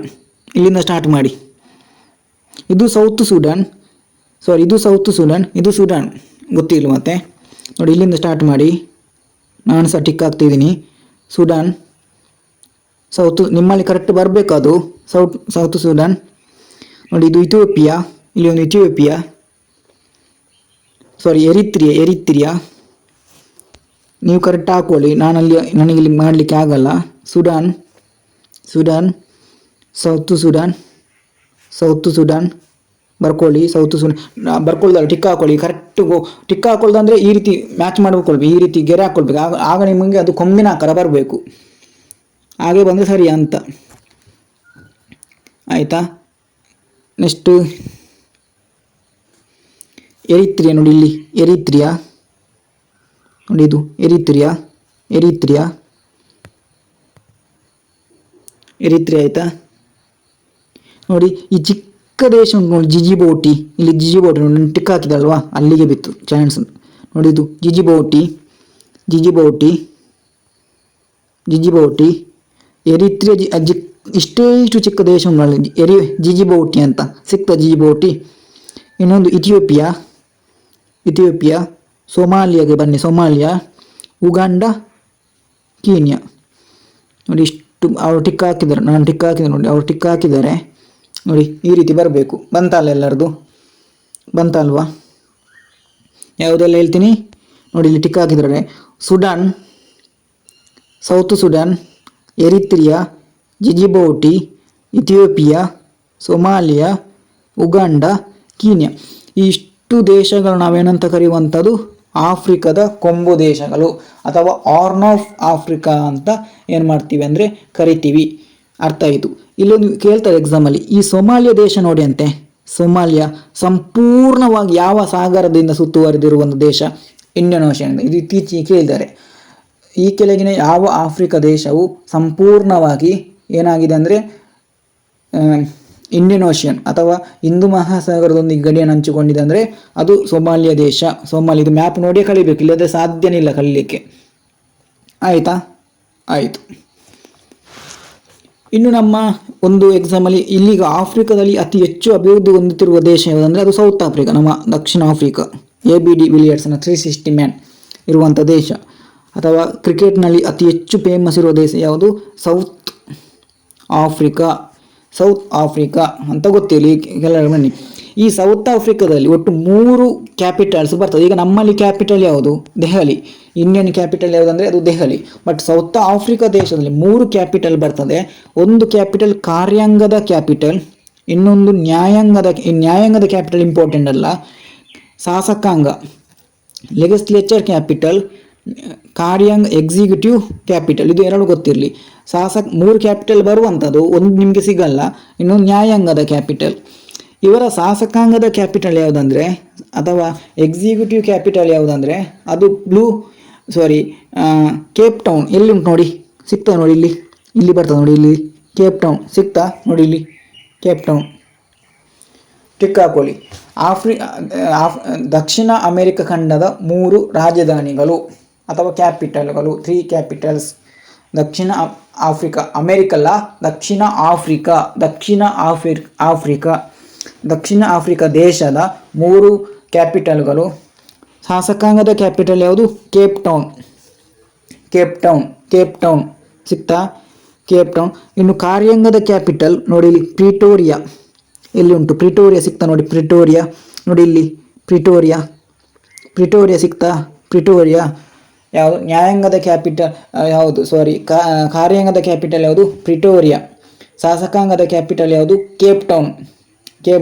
ಇಲ್ಲಿಂದ ಸ್ಟಾರ್ಟ್ ಮಾಡಿ. ಇದು ಸೌತ್ ಸುಡಾನ್, ಇದು ಸೌತ್ ಸುಡಾನ್, ಇದು ಸುಡಾನ್, ಗೊತ್ತಿಲ್ಲ ಮತ್ತೆ ನೋಡಿ. ಇಲ್ಲಿಂದ ಸ್ಟಾರ್ಟ್ ಮಾಡಿ, ನಾನು ಸಹ ಟಿಕ್ ಹಾಕ್ತಿದ್ದೀನಿ. ಸುಡಾನ್, ಸೌತ್, ನಿಮ್ಮಲ್ಲಿ ಕರೆಕ್ಟ್ ಬರಬೇಕು ಅದು. ಸೌತ್ ಸುಡಾನ್ ನೋಡಿ. ಇದು ಇಥಿಯೋಪಿಯಾ, ಇಲ್ಲಿ ಒಂದು ಇಥಿಯೋಪಿಯಾ, ಎರಿತ್ರಿಯಾ. ನೀವು ಕರೆಕ್ಟ್ ಹಾಕೊಳ್ಳಿ, ನನಗಿಲ್ಲಿ ಮಾಡಲಿಕ್ಕೆ ಆಗಲ್ಲ. ಸುಡಾನ್, ಸೌತ್ ಸುಡಾನ್ ಬರ್ಕೊಳ್ಳಿ. ಸೌತ್ ಸುಡಾನ್ ಬರ್ಕೊಳ್ದಲ್ಲ, ಟಿಕ್ ಹಾಕೊಳ್ಳಿ. ಕರೆಕ್ಟ್ ಟಿಕ್ ಹಾಕೊಳ್ದಂದ್ರೆ ಈ ರೀತಿ ಮ್ಯಾಚ್ ಮಾಡ್ಕೊಳ್ಬೇಕು, ಈ ರೀತಿ ಗೆರೆ ಹಾಕೊಳ್ಬೇಕು. ಆಗ ನಿಮಗೆ ಅದು ಕೊಂಬಿನ ಆಕಾರ ಬರಬೇಕು. ಹಾಗೆ ಬಂದರೆ ಸರಿ ಅಂತ, ಆಯಿತಾ? ನೆಕ್ಸ್ಟು ಎರಿತ್ರಿಯಾ ನೋಡಿ, ಇಲ್ಲಿ ಎರಿತ್ರಿಯಾ ನೋಡಿ, ಇದು ಎರಿತ್ರಿಯಾ ಆಯಿತಾ? ನೋಡಿ, ಈ ಚಿಕ್ಕ ದೇಶ ಉಂಟು ನೋಡಿ, ಜಿಜಿಬೌಟಿ. ಇಲ್ಲಿ ಜಿಜಿಬೌಟಿ ನೋಡಿ, ಟಿಕ್ ಹಾಕಿದಲ್ವಾ, ಅಲ್ಲಿಗೆ ಬಿತ್ತು ಚಾನ್ಸ್ ನೋಡಿ. ಇದು ಜಿಜಿಬೌಟಿ ಎರಿತ್ರಿಯಾ. ಇಷ್ಟು ಚಿಕ್ಕ ದೇಶ ಉಂಟು ಜಿಜಿಬೌಟಿ ಅಂತ ಸಿಕ್ತ ಜಿಜಿಬೌಟಿ. ಇನ್ನೊಂದು ಇಥಿಯೋಪಿಯಾ. ಸೊಮಾಲಿಯಾಗೆ ಬನ್ನಿ, ಸೊಮಾಲಿಯಾ, ಉಗಾಂಡ, ಕೀನ್ಯಾ ನೋಡಿ. ಇಷ್ಟು ಅವರು ಟಿಕ್ ಹಾಕಿದ್ದಾರೆ, ನಾನು ಟಿಕ್ ಹಾಕಿದ್ದಾರೆ ನೋಡಿ, ಅವರು ಟಿಕ್ ಹಾಕಿದ್ದಾರೆ ನೋಡಿ. ಈ ರೀತಿ ಬರಬೇಕು. ಬಂತಲ್ಲ ಎಲ್ಲರದು? ಬಂತಲ್ವಾ? ಯಾವುದೆಲ್ಲ ಹೇಳ್ತೀನಿ ನೋಡಿ, ಇಲ್ಲಿ ಟಿಕ್ ಹಾಕಿದ್ದಾರೆ. Sudan, South Sudan, Eritrea, Djibouti, Ethiopia, Somalia, Uganda, Kenya. ಇಷ್ಟು ದೇಶಗಳು ನಾವೇನಂತ ಕರೆಯುವಂಥದ್ದು ಆಫ್ರಿಕಾದ ಕೊಂಬು ದೇಶಗಳು ಅಥವಾ ಆರ್ನ್ ಆಫ್ ಆಫ್ರಿಕಾ ಅಂತ ಏನು ಮಾಡ್ತೀವಿ ಅಂದರೆ ಕರಿತೀವಿ. ಅರ್ಥ ಆಯಿತು? ಇಲ್ಲೊಂದು ಕೇಳ್ತಾರೆ ಎಕ್ಸಾಮಲ್ಲಿ, ಈ ಸೊಮಾಲಿಯಾ ದೇಶ ನೋಡಿ ಅಂತೆ. ಸೊಮಾಲಿಯಾ ಸಂಪೂರ್ಣವಾಗಿ ಯಾವ ಸಾಗರದಿಂದ ಸುತ್ತುವರೆದಿರುವ ಒಂದು ದೇಶ? Indian ocean. ಇದು ಇತ್ತೀಚೆಗೆ ಕೇಳಿದ್ದಾರೆ. ಈ ಕೆಳಗಿನ ಯಾವ ಆಫ್ರಿಕಾ ದೇಶವು ಸಂಪೂರ್ಣವಾಗಿ ಏನಾಗಿದೆ ಅಂದರೆ ಇಂಡಿಯನ್ ಓಷನ್ ಅಥವಾ ಹಿಂದೂ ಮಹಾಸಾಗರದೊಂದಿಗೆ ಗಡಿಯನ್ನು ಹಂಚಿಕೊಂಡಿದೆ ಅಂದರೆ ಅದು ಸೊಮಾಲಿಯಾ ದೇಶ. ಇದು ಮ್ಯಾಪ್ ನೋಡಿಯೇ ಕಲಿಬೇಕು, ಇಲ್ಲದೆ ಸಾಧ್ಯನೇ ಇಲ್ಲ ಕಲೀಲಿಕ್ಕೆ. ಆಯಿತಾ? ಆಯಿತು. ಇನ್ನು ನಮ್ಮ ಒಂದು ಎಕ್ಸಾಮಲ್ಲಿ ಇಲ್ಲಿಗ ಆಫ್ರಿಕಾದಲ್ಲಿ ಅತಿ ಹೆಚ್ಚು ಅಭಿವೃದ್ಧಿ ಹೊಂದುತ್ತಿರುವ ದೇಶ ಯಾವುದಂದರೆ ಅದು ಸೌತ್ ಆಫ್ರಿಕಾ, ನಮ್ಮ ದಕ್ಷಿಣ ಆಫ್ರಿಕಾ. ABD ವಿಲಿಯರ್ಸ್ನ 360 ಮ್ಯಾನ್ ಇರುವಂಥ ದೇಶ. ಅಥವಾ ಕ್ರಿಕೆಟ್ನಲ್ಲಿ ಅತಿ ಹೆಚ್ಚು ಫೇಮಸ್ ಇರುವ ದೇಶ ಯಾವುದು? ಸೌತ್ ಆಫ್ರಿಕಾ ಅಂತ ಗೊತ್ತಿರಲಿ ಕೆಲವರು. ಬನ್ನಿ, ಈ ಸೌತ್ ಆಫ್ರಿಕಾದಲ್ಲಿ ಒಟ್ಟು 3 ಕ್ಯಾಪಿಟಲ್ಸ್ ಬರ್ತದೆ. ಈಗ ನಮ್ಮಲ್ಲಿ ಕ್ಯಾಪಿಟಲ್ ಯಾವುದು? ದೆಹಲಿ. ಇಂಡಿಯನ್ ಕ್ಯಾಪಿಟಲ್ ಯಾವುದಂದರೆ ಅದು ದೆಹಲಿ. ಬಟ್ ಸೌತ್ ಆಫ್ರಿಕಾ ದೇಶದಲ್ಲಿ 3 ಕ್ಯಾಪಿಟಲ್ ಬರ್ತದೆ. ಒಂದು ಕ್ಯಾಪಿಟಲ್ ಕಾರ್ಯಾಂಗದ ಕ್ಯಾಪಿಟಲ್, ಇನ್ನೊಂದು ನ್ಯಾಯಾಂಗದ ಕ್ಯಾಪಿಟಲ್ ಇಂಪಾರ್ಟೆಂಟ್ ಅಲ್ಲ, ಶಾಸಕಾಂಗ ಲೆಗಿಸ್ಲೇಚರ್ ಕ್ಯಾಪಿಟಲ್, ಕಾರ್ಯಾಂಗ ಎಕ್ಸಿಕ್ಯೂಟಿವ್ ಕ್ಯಾಪಿಟಲ್. ಇದು ಎರಡು ಗೊತ್ತಿರಲಿ. ಮೂರು ಕ್ಯಾಪಿಟಲ್ ಬರುವಂಥದ್ದು, ಒಂದು ನಿಮಗೆ ಸಿಗಲ್ಲ. ಇನ್ನೊಂದು ನ್ಯಾಯಾಂಗದ ಕ್ಯಾಪಿಟಲ್. ಇವರ ಶಾಸಕಾಂಗದ ಕ್ಯಾಪಿಟಲ್ ಯಾವುದಂದರೆ ಅಥವಾ ಎಕ್ಸಿಕ್ಯೂಟಿವ್ ಕ್ಯಾಪಿಟಲ್ ಯಾವುದಂದರೆ ಅದು ಕೇಪ್ ಟೌನ್. ಎಲ್ಲಿ ಉಂಟು ನೋಡಿ, ಸಿಗ್ತದೆ ನೋಡಿ, ಇಲ್ಲಿ ಬರ್ತದೆ ನೋಡಿ, ಇಲ್ಲಿ ಕೇಪ್ ಟೌನ್ ಸಿಗ್ತಾ ನೋಡಿ, ಇಲ್ಲಿ ಕೇಪ್ ಟೌನ್. ಟಿಕ್ ಹಾಕೊಳ್ಳಿ. ದಕ್ಷಿಣ ಅಮೆರಿಕ ಖಂಡದ 3 ರಾಜಧಾನಿಗಳು ಅಥವಾ ಕ್ಯಾಪಿಟಲ್ಗಳು, 3 ಕ್ಯಾಪಿಟಲ್ಸ್. ದಕ್ಷಿಣ ಆಫ್ರಿಕಾ, ಅಮೆರಿಕಲ್ಲ, ದಕ್ಷಿಣ ಆಫ್ರಿಕಾ ದೇಶದ 3 ಕ್ಯಾಪಿಟಲ್ಗಳು. ಶಾಸಕಾಂಗದ ಕ್ಯಾಪಿಟಲ್ ಯಾವುದು? ಕೇಪ್ ಟೌನ್ ಸಿಗ್ತಾ, ಕೇಪ್ ಟೌನ್. ಇನ್ನು ಕಾರ್ಯಾಂಗದ ಕ್ಯಾಪಿಟಲ್ ನೋಡಿ, ಇಲ್ಲಿ ಪ್ರಿಟೋರಿಯಾ. ಎಲ್ಲಿ ಉಂಟು? ಪ್ರಿಟೋರಿಯಾ ಸಿಗ್ತಾ ನೋಡಿ, ಪ್ರಿಟೋರಿಯಾ ನೋಡಿ, ಇಲ್ಲಿ ಪ್ರಿಟೋರಿಯಾ ಸಿಗ್ತಾ, ಪ್ರಿಟೋರಿಯಾ. ಯಾವುದು? ನ್ಯಾಯಾಂಗದ ಕ್ಯಾಪಿಟಲ್ ಯಾವುದು? ಕಾರ್ಯಾಂಗದ ಕ್ಯಾಪಿಟಲ್ ಯಾವುದು? ಪ್ರಿಟೋರಿಯಾ. ಶಾಸಕಾಂಗದ ಕ್ಯಾಪಿಟಲ್ ಯಾವುದು? Cape town.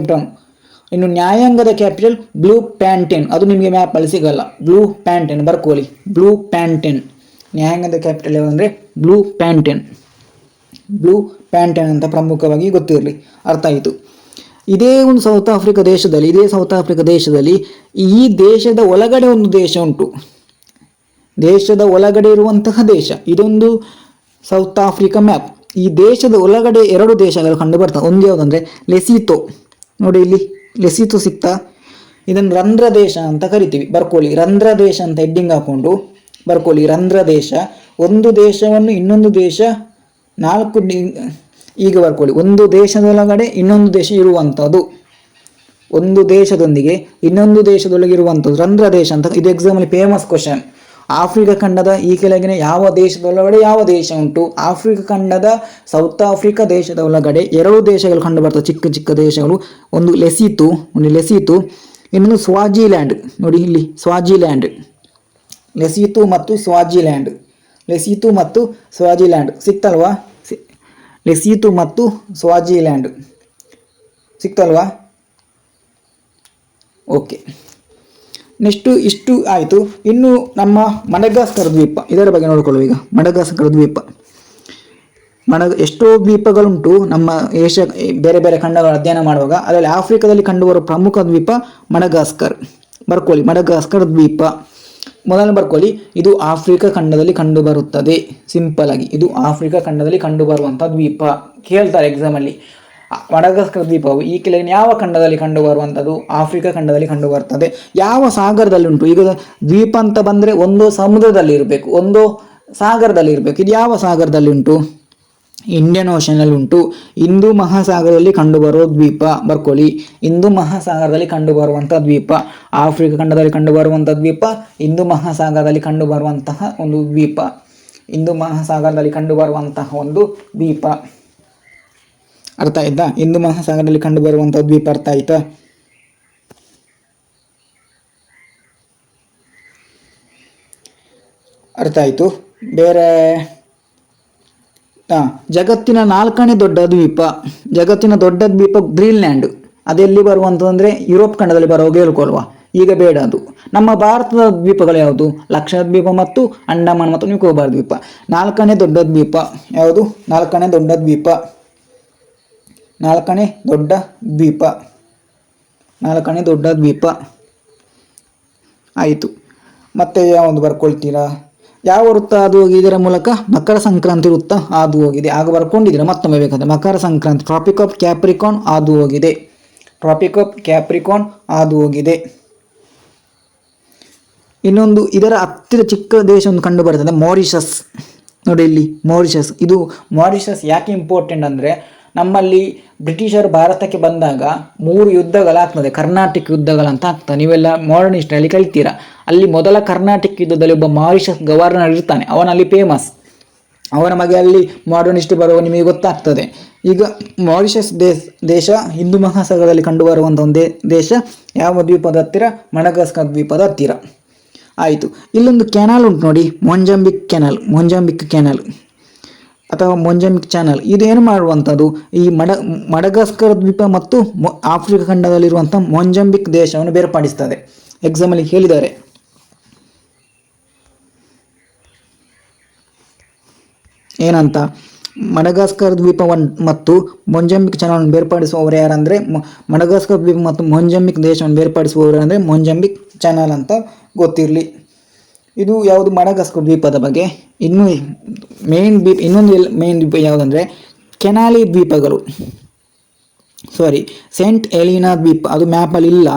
ಇನ್ನು ನ್ಯಾಯಾಂಗದ ಕ್ಯಾಪಿಟಲ್ ಬ್ಲೂ ಪ್ಯಾಂಟೇನ್. ಅದು ನಿಮಗೆ ಮ್ಯಾಪಲ್ಲಿ ಸಿಗಲ್ಲ. ಬ್ಲೂ ಪ್ಯಾಂಟೇನ್ ಬರ್ಕೊಳ್ಳಿ, ಬ್ಲೂ ಪ್ಯಾಂಟೇನ್. ನ್ಯಾಯಾಂಗದ ಕ್ಯಾಪಿಟಲ್ ಯಾವುದಂದರೆ ಬ್ಲೂ ಪ್ಯಾಂಟೇನ್ ಅಂತ ಪ್ರಮುಖವಾಗಿ ಗೊತ್ತಿರಲಿ. ಅರ್ಥ ಆಯಿತು. ಇದೇ ಸೌತ್ ಆಫ್ರಿಕಾ ದೇಶದಲ್ಲಿ ಈ ದೇಶದ ಒಳಗಡೆ ಒಂದು ದೇಶ ಉಂಟು. ದೇಶದ ಒಳಗಡೆ ಇರುವಂತಹ ದೇಶ ಇದೊಂದು ಸೌತ್ ಆಫ್ರಿಕಾ ಮ್ಯಾಪ್. ಈ ದೇಶದ ಒಳಗಡೆ 2 ದೇಶಗಳು ಕಂಡು ಬರ್ತವೆ. ಒಂದು ಯಾವುದಂದರೆ ಲೆಸಿಥೋ ನೋಡಿ, ಇಲ್ಲಿ ಲೆಸಿಥೋ ಸಿಗ್ತಾ. ಇದನ್ನು ರಂಧ್ರ ದೇಶ ಅಂತ ಕರಿತೀವಿ. ಬರ್ಕೊಳ್ಳಿ, ರಂಧ್ರ ದೇಶ ಅಂತ ಹೆಡ್ಡಿಂಗ್ ಹಾಕೊಂಡು ಬರ್ಕೊಳ್ಳಿ. ರಂಧ್ರ ದೇಶ, ಒಂದು ದೇಶವನ್ನು ಇನ್ನೊಂದು ದೇಶ 4 ಈಗ ಬರ್ಕೊಳ್ಳಿ. ಒಂದು ದೇಶದೊಳಗಡೆ ಇನ್ನೊಂದು ದೇಶ ಇರುವಂಥದ್ದು, ಒಂದು ದೇಶದೊಂದಿಗೆ ಇನ್ನೊಂದು ದೇಶದೊಳಗಿರುವಂಥದ್ದು ರಂಧ್ರ ದೇಶ ಅಂತ. ಇದು ಎಕ್ಸಾಮಲ್ಲಿ ಫೇಮಸ್ ಕ್ವಶನ್. ಆಫ್ರಿಕಾ ಖಂಡದ ಈ ಕೆಳಗಿನ ಯಾವ ದೇಶದೊಳಗಡೆ ಯಾವ ದೇಶ ಉಂಟು? ಆಫ್ರಿಕಾ ಖಂಡದ ಸೌತ್ ಆಫ್ರಿಕಾ ದೇಶದ ಒಳಗಡೆ 2 ದೇಶಗಳು ಕಂಡು ಬರ್ತವೆ, ಚಿಕ್ಕ ದೇಶಗಳು. ಒಂದು ಲೆಸಿಥೋ, ಇನ್ನೊಂದು ಸ್ವಾಜಿಲ್ಯಾಂಡ್ ನೋಡಿ, ಇಲ್ಲಿ ಸ್ವಾಜಿಲ್ಯಾಂಡ್. ಲೆಸಿಥೋ ಮತ್ತು ಸ್ವಾಜಿಲ್ಯಾಂಡ್ ಸಿಕ್ತಲ್ವಾ? ಲೆಸಿಥೋ ಮತ್ತು ಸ್ವಾಜಿಲ್ಯಾಂಡ್ ಸಿಕ್ತಲ್ವಾ? ಓಕೆ, ನೆಕ್ಸ್ಟು ಇಷ್ಟು ಆಯಿತು. ಇನ್ನು ನಮ್ಮ ಮಡಗಾಸ್ಕರ್ ದ್ವೀಪ, ಇದರ ಬಗ್ಗೆ ನೋಡಿಕೊಳ್ಳುವ. ಈಗ ಮಡಗಾಸ್ಕರ್ ದ್ವೀಪ, ಎಷ್ಟೋ ದ್ವೀಪಗಳುಂಟು ನಮ್ಮ ಏಷ್ಯಾ ಬೇರೆ ಬೇರೆ ಖಂಡಗಳ ಅಧ್ಯಯನ ಮಾಡುವಾಗ. ಅದರಲ್ಲಿ ಆಫ್ರಿಕಾದಲ್ಲಿ ಕಂಡುಬರುವ ಪ್ರಮುಖ ದ್ವೀಪ ಮಡಗಾಸ್ಕರ್. ಬರ್ಕೊಳ್ಳಿ, ಮಡಗಾಸ್ಕರ್ ದ್ವೀಪ. ಮೊದಲು ಬರ್ಕೊಳ್ಳಿ, ಇದು ಆಫ್ರಿಕಾ ಖಂಡದಲ್ಲಿ ಕಂಡುಬರುತ್ತದೆ. ಸಿಂಪಲ್ ಆಗಿ ಇದು ಆಫ್ರಿಕಾ ಖಂಡದಲ್ಲಿ ಕಂಡುಬರುವಂಥ ದ್ವೀಪ. ಕೇಳ್ತಾರೆ ಎಕ್ಸಾಮಲ್ಲಿ. ಮಡಗಾಸ್ಕರ್ ದ್ವೀಪವು ಈ ಕೆಳಗಿನ ಯಾವ ಖಂಡದಲ್ಲಿ ಕಂಡುಬರುವಂಥದ್ದು? ಆಫ್ರಿಕಾ ಖಂಡದಲ್ಲಿ ಕಂಡುಬರ್ತದೆ. ಯಾವ ಸಾಗರದಲ್ಲಿ ಉಂಟು? ಈಗ ದ್ವೀಪ ಅಂತ ಬಂದರೆ ಒಂದು ಸಮುದ್ರದಲ್ಲಿ ಇರಬೇಕು, ಒಂದು ಸಾಗರದಲ್ಲಿ ಇರಬೇಕು. ಇದು ಯಾವ ಸಾಗರದಲ್ಲಿ ಉಂಟು? ಇಂಡಿಯನ್ ಓಷನಲ್ಲಿ ಉಂಟು. ಹಿಂದೂ ಮಹಾಸಾಗರದಲ್ಲಿ ಕಂಡುಬರುವ ದ್ವೀಪ. ಬರ್ಕೊಳ್ಳಿ, ಹಿಂದೂ ಮಹಾಸಾಗರದಲ್ಲಿ ಕಂಡುಬರುವಂಥ ದ್ವೀಪ. ಆಫ್ರಿಕಾ ಖಂಡದಲ್ಲಿ ಕಂಡುಬರುವಂಥ ದ್ವೀಪ, ಹಿಂದೂ ಮಹಾಸಾಗರದಲ್ಲಿ ಕಂಡುಬರುವಂತಹ ಒಂದು ದ್ವೀಪ. ಹಿಂದೂ ಮಹಾಸಾಗರದಲ್ಲಿ ಕಂಡುಬರುವಂತಹ ಒಂದು ದ್ವೀಪ. ಅರ್ಥ ಆಯ್ತಾ? ಹಿಂದೂ ಮಹಾಸಾಗರದಲ್ಲಿ ಕಂಡುಬರುವಂಥ ದ್ವೀಪ ಅರ್ಥ ಆಯ್ತಾ? ಅರ್ಥ ಆಯಿತು. ಬೇರೆ ಜಗತ್ತಿನ 4ನೇ ದೊಡ್ಡ ದ್ವೀಪ, ಜಗತ್ತಿನ ದೊಡ್ಡ ದ್ವೀಪ ಗ್ರೀನ್ಲ್ಯಾಂಡ್. ಅದೆಲ್ಲಿ ಬರುವಂಥದ್ದಂದರೆ ಯುರೋಪ್ ಖಂಡದಲ್ಲಿ ಬರುವಾಗ ಹೇಳ್ಕೊಳ್ವಾ, ಈಗ ಬೇಡ. ಅದು ನಮ್ಮ ಭಾರತದ ದ್ವೀಪಗಳು ಯಾವುದು? ಲಕ್ಷದ್ವೀಪ ಮತ್ತು ಅಂಡಮಾನ್ ಮತ್ತು ನಿಕೋಬಾರ್ ದ್ವೀಪ. 4ನೇ ದೊಡ್ಡ ದ್ವೀಪ ಯಾವುದು? 4ನೇ ದೊಡ್ಡ ದ್ವೀಪ. 4ನೇ ದೊಡ್ಡ ದ್ವೀಪ ಆಯಿತು. ಮತ್ತೆ ಯಾವುದು ಬರ್ಕೊಳ್ತೀರಾ? ಯಾವ ವೃತ್ತ ಹಾದು ಹೋಗಿ ಇದರ ಮೂಲಕ? ಮಕರ ಸಂಕ್ರಾಂತಿ ವೃತ್ತ ಹಾದು ಹೋಗಿದೆ. ಆಗ ಬರ್ಕೊಂಡಿದ್ದೀರಾ, ಮತ್ತೊಮ್ಮೆ ಬೇಕಾದ್ರೆ. ಮಕರ ಸಂಕ್ರಾಂತಿ, ಟ್ರಾಪಿಕ್ ಆಫ್ ಕ್ಯಾಪ್ರಿಕಾನ್ ಹಾದು ಹೋಗಿದೆ. ಇನ್ನೊಂದು ಇದರ ಹತ್ತಿರ ಚಿಕ್ಕ ದೇಶ ಒಂದು ಕಂಡು ಬರ್ತದೆ, ಮಾರಿಷಸ್. ನೋಡಿ ಇಲ್ಲಿ ಮಾರಿಷಸ್. ಇದು ಮಾರಿಷಸ್ ಯಾಕೆ ಇಂಪಾರ್ಟೆಂಟ್ ಅಂದರೆ, ನಮ್ಮಲ್ಲಿ ಬ್ರಿಟಿಷರು ಭಾರತಕ್ಕೆ ಬಂದಾಗ 3 ಯುದ್ಧಗಳಾಗ್ತದೆ, ಕರ್ನಾಟಕ ಯುದ್ಧಗಳಂತ ಆಗ್ತದೆ. ನೀವೆಲ್ಲ ಮಾಡರ್ನ್ ಹಿಸ್ಟ್ರಿಯಲ್ಲಿ ಕಲಿತೀರಾ. ಅಲ್ಲಿ ಮೊದಲ ಕರ್ನಾಟಕ ಯುದ್ಧದಲ್ಲಿ ಒಬ್ಬ ಮಾರಿಷಸ್ ಗವರ್ನರ್ ಇರ್ತಾನೆ, ಅವನಲ್ಲಿ ಫೇಮಸ್. ಅವನ ಬಗ್ಗೆ ಅಲ್ಲಿ ಮಾಡರ್ನ್ ಹಿಸ್ಟ್ರಿ ಬರುವ ನಿಮಗೆ ಗೊತ್ತಾಗ್ತದೆ. ಈಗ ಮಾರಿಷಸ್ ದೇಶ ಹಿಂದೂ ಮಹಾಸಾಗರದಲ್ಲಿ ಕಂಡುಬರುವಂಥ ಒಂದು ದೇಶ. ಯಾವ ದ್ವೀಪದ ಹತ್ತಿರ? ಮಡಗಾಸ್ಕರ್ ದ್ವೀಪದ ಹತ್ತಿರ. ಆಯಿತು. ಇಲ್ಲೊಂದು ಕೆನಾಲ್ ಉಂಟು ನೋಡಿ, ಮೊಂಜಾಂಬಿಕ್ ಕೆನಾಲ್. ಅಥವಾ ಮೊಂಜಾಂಬಿಕ್ ಚಾನಲ್ ಇದೇನು ಮಾಡುವಂಥದ್ದು, ಈ ಮಡಗಾಸ್ಕರ್ ದ್ವೀಪ ಮತ್ತು ಆಫ್ರಿಕಾ ಖಂಡದಲ್ಲಿರುವಂಥ ಮೊಂಜಾಂಬಿಕ್ ದೇಶವನ್ನು ಬೇರ್ಪಡಿಸ್ತದೆ. ಎಕ್ಸಾಮಲ್ಲಿ ಹೇಳಿದ್ದಾರೆ. ಏನಂತ, ಮಡಗಾಸ್ಕರ್ ದ್ವೀಪವನ್ನು ಮತ್ತು ಮೊಂಜಾಂಬಿಕ್ ಚಾನಲನ್ನು ಬೇರ್ಪಡಿಸುವವರು ಯಾರಂದರೆ, ಮಡಗಾಸ್ಕರ್ ದ್ವೀಪ ಮತ್ತು ಮೊಂಜಾಂಬಿಕ್ ದೇಶವನ್ನು ಬೇರ್ಪಡಿಸುವವರು ಅಂದರೆ ಮೊಂಜಾಂಬಿಕ್ ಚಾನಲ್ ಅಂತ ಗೊತ್ತಿರಲಿ. ಇದು ಯಾವುದು ಮಡಗಾಸ್ಕರ್ ದ್ವೀಪದ ಬಗ್ಗೆ. ಇನ್ನೂ ಇನ್ನೊಂದು ಮೇನ್ ದ್ವೀಪ ಯಾವುದಂದರೆ ಕೆನಾಲಿ ದ್ವೀಪಗಳು. ಸೆಂಟ್ ಎಲಿನಾ ದ್ವೀಪ. ಅದು ಮ್ಯಾಪಲ್ಲಿ ಇಲ್ಲ,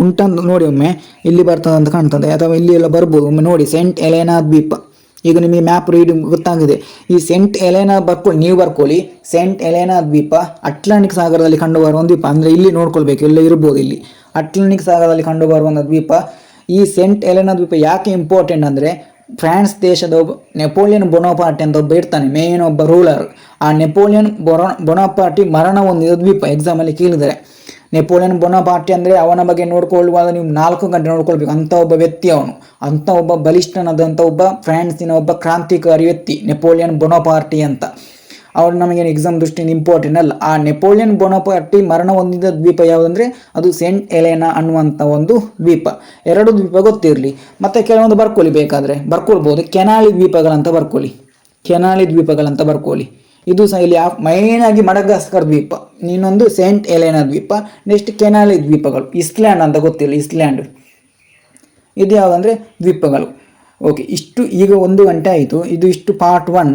ಉಂಟಂತ ನೋಡಿ ಒಮ್ಮೆ, ಇಲ್ಲಿ ಬರ್ತದೆ ಅಂತ ಕಾಣ್ತದೆ ಅಥವಾ ಇಲ್ಲಿ ಎಲ್ಲ ಬರ್ಬೋದು, ಒಮ್ಮೆ ನೋಡಿ. ಸೆಂಟ್ ಎಲೆನಾ ದ್ವೀಪ. ಈಗ ನಿಮಗೆ ಮ್ಯಾಪ್ ರೀಡಿಂಗ್ ಗೊತ್ತಾಗಿದೆ. ಈ ಸೆಂಟ್ ಎಲೆನಾ ನೀವು ಬರ್ಕೊಳ್ಳಿ. ಸೆಂಟ್ ಎಲೆನಾ ದ್ವೀಪ ಅಟ್ಲಾಂಟಿಕ್ ಸಾಗರದಲ್ಲಿ ಕಂಡುಬರುವ ದ್ವೀಪ. ಅಂದರೆ ಇಲ್ಲಿ ನೋಡ್ಕೊಳ್ಬೇಕು, ಎಲ್ಲ ಇರ್ಬೋದು ಇಲ್ಲಿ. ಅಟ್ಲಾಂಟಿಕ್ ಸಾಗರದಲ್ಲಿ ಕಂಡುಬರುವ ದ್ವೀಪ. ಈ ಸೆಂಟ್ ಎಲೆನಾ ದ್ವೀಪ ಯಾಕೆ ಇಂಪಾರ್ಟೆಂಟ್ ಅಂದರೆ, ಫ್ರಾನ್ಸ್ ದೇಶದ ಒಬ್ಬ ನೆಪೋಲಿಯನ್ ಬೊನಾಪಾರ್ಟಿ ಅಂತ ಒಬ್ಬ ಇರ್ತಾನೆ, ಮೇನ್ ಒಬ್ಬ ರೂಲರ್. ಆ ನೆಪೋಲಿಯನ್ ಬೊನಾಪಾರ್ಟಿ ಮರಣ ಹೊಂದಿದ ದ್ವೀಪ. ಎಕ್ಸಾಮಲ್ಲಿ ಕೇಳಿದರೆ ನೆಪೋಲಿಯನ್ ಬೊನಾಪಾರ್ಟಿ ಅಂದರೆ ಅವನ ಬಗ್ಗೆ ನೋಡ್ಕೊಳ್ಳುವಾಗ ನೀವು 4 ಗಂಟೆ ನೋಡ್ಕೊಳ್ಬೇಕು. ಅಂಥ ಒಬ್ಬ ವ್ಯಕ್ತಿ ಅವನು. ಅಂಥ ಒಬ್ಬ ಬಲಿಷ್ಠನಾದಂಥ ಒಬ್ಬ ಫ್ರಾನ್ಸಿನ ಒಬ್ಬ ಕ್ರಾಂತಿಕಾರಿ ವ್ಯಕ್ತಿ ನೆಪೋಲಿಯನ್ ಬೊನಾಪಾರ್ಟಿ ಅಂತ. ಅವರು ನಮಗೇನು ಎಕ್ಸಾಮ್ ದೃಷ್ಟಿಯಿಂದ ಇಂಪಾರ್ಟೆಂಟ್ ಅಲ್ಲ. ಆ ನೆಪೋಲಿಯನ್ ಬೊನಾಪಾರ್ಟಿ ಮರಣ ಹೊಂದಿದ ದ್ವೀಪ ಯಾವುದಂದರೆ ಅದು ಸೆಂಟ್ ಎಲೆನಾ ಅನ್ನುವಂಥ ಒಂದು ದ್ವೀಪ. 2 ದ್ವೀಪ ಗೊತ್ತಿರಲಿ. ಮತ್ತು ಕೆಲವೊಂದು ಬರ್ಕೊಳ್ಳಿ, ಬೇಕಾದರೆ ಬರ್ಕೊಳ್ಬೋದು. ಕೆನಾಲಿ ದ್ವೀಪಗಳಂತ ಬರ್ಕೊಳ್ಳಿ. ಕೆನಾಲಿ ದ್ವೀಪಗಳಂತ ಬರ್ಕೊಳ್ಳಿ. ಇದು ಸಹ ಇಲ್ಲಿ ಮೈನಾಗಿ ಮಡಗಾಸ್ಕರ್ ದ್ವೀಪ, ಇನ್ನೊಂದು ಸೆಂಟ್ ಎಲೆನಾ ದ್ವೀಪ, ನೆಕ್ಸ್ಟ್ ಕೆನಾಲಿ ದ್ವೀಪಗಳು. ಇಸ್ಲ್ಯಾಂಡ್ ಅಂತ ಗೊತ್ತಿಲ್ಲ, ಇಸ್ಲ್ಯಾಂಡ್. ಇದು ಯಾವುದಂದರೆ ದ್ವೀಪಗಳು. ಓಕೆ, ಇಷ್ಟು ಈಗ 1 ಗಂಟೆ ಆಯಿತು. ಇದು ಇಷ್ಟು ಪಾರ್ಟ್ 1.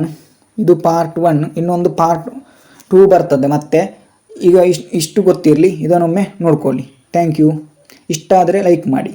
ಇದು ಪಾರ್ಟ್ 1. ಇನ್ನೊಂದು ಪಾರ್ಟ್ 2 ಬರ್ತದೆ ಮತ್ತೆ. ಈಗ ಇಷ್ಟು ಗೊತ್ತಿರಲಿ, ಇದನ್ನೊಮ್ಮೆ ನೋಡ್ಕೊಳ್ಳಿ. Thank you. ಇಷ್ಟ ಆದರೆ ಲೈಕ್ ಮಾಡಿ.